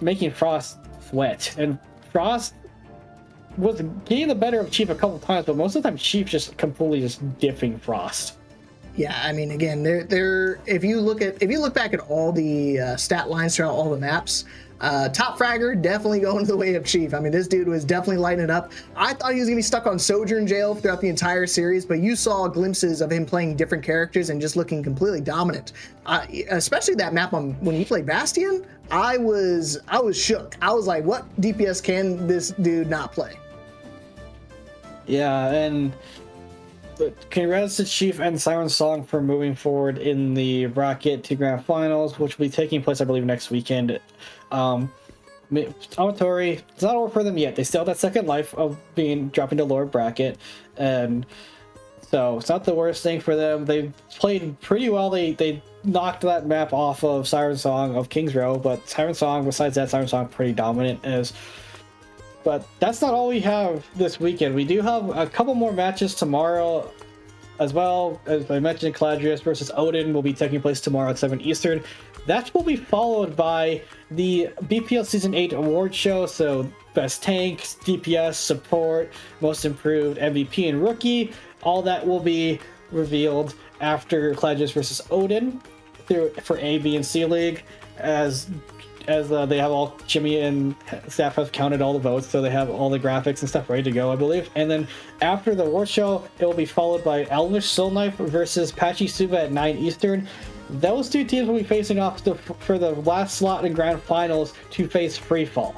making Frost sweat. And Frost was getting the better of Chief a couple times, but most of the time Chief just completely just diffing Frost. Yeah, I mean, again, they're if you look back at all the stat lines throughout all the maps, top fragger definitely going the way of Chief. I mean, this dude was definitely lighting it up. I thought he was gonna be stuck on Sojourn Jail throughout the entire series, but you saw glimpses of him playing different characters and just looking completely dominant. Especially that map when he played Bastion, I was shook. I was like, what DPS can this dude not play? Yeah, and congrats to Chief and Siren Song for moving forward in the bracket to grand finals, which will be taking place, I believe, next weekend. Ametori, it's not over for them yet. They still have that second life of dropping to lower bracket, and so it's not the worst thing for them. They played pretty well. They knocked that map off of Siren Song of Kings Row, but Siren Song, besides that, Siren Song pretty dominant But that's not all we have this weekend. We do have a couple more matches tomorrow as well. As I mentioned, Caladrius versus Odin will be taking place tomorrow at 7 Eastern. That will be followed by the BPL Season 8 award show. So best tanks, DPS, support, most improved, MVP, and rookie. All that will be revealed after Caladrius versus Odin for A, B, and C League, as they have all Jimmy and staff have counted all the votes, so they have all the graphics and stuff ready to go, I believe. And then after the award show, it will be followed by Elvish Soul Knife versus Pachisuba at 9 Eastern. Those two teams will be facing off for the last slot in grand finals to face Freefall.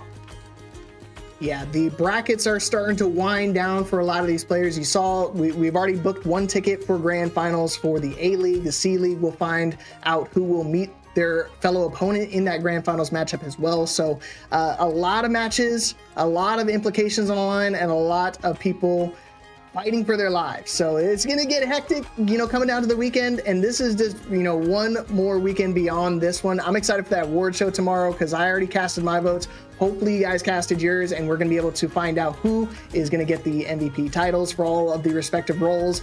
Yeah, the brackets are starting to wind down for a lot of these players. You saw we've already booked one ticket for grand finals for the A League. The C League will find out who will meet their fellow opponent in that grand finals matchup as well. So a lot of matches, a lot of implications on the line, and a lot of people fighting for their lives. So it's going to get hectic, coming down to the weekend. And this is just, one more weekend beyond this one. I'm excited for that award show tomorrow because I already casted my votes. Hopefully you guys casted yours, and we're going to be able to find out who is going to get the MVP titles for all of the respective roles.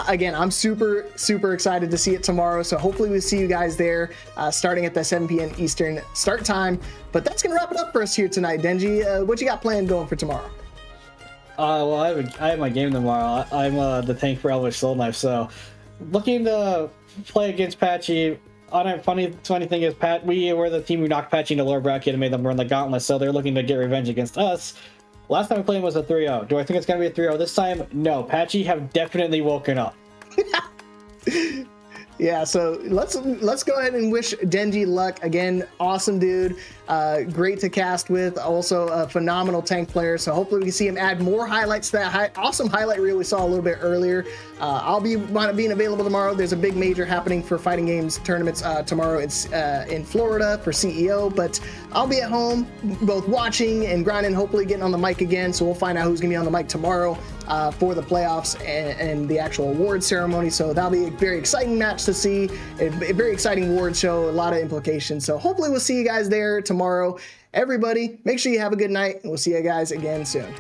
Again, I'm super, super excited to see it tomorrow. So hopefully we see you guys there starting at the 7 p.m. Eastern start time. But that's going to wrap it up for us here tonight. Denji, what you got planned going for tomorrow? Well, I have my game tomorrow. I'm the tank for Elvish Soul Knife, so looking to play against Patchy. Funny thing is, we were the team who knocked Patchy into lower bracket and made them run the gauntlet, so they're looking to get revenge against us. Last time we played was a 3-0. Do I think it's going to be a 3-0 this time? No. Patchy have definitely woken up. Yeah, so let's go ahead and wish Denji luck. Again, awesome dude. Great to cast with. Also a phenomenal tank player. So hopefully we can see him add more highlights to that awesome highlight reel we saw a little bit earlier. I'll be being available tomorrow. There's a big major happening for fighting games tournaments tomorrow. It's in Florida for CEO, but I'll be at home both watching and grinding, hopefully getting on the mic again. So we'll find out who's going to be on the mic tomorrow for the playoffs and the actual award ceremony. So that'll be a very exciting match to see. A very exciting award show, a lot of implications. So hopefully we'll see you guys there tomorrow. Everybody, make sure you have a good night, and we'll see you guys again soon.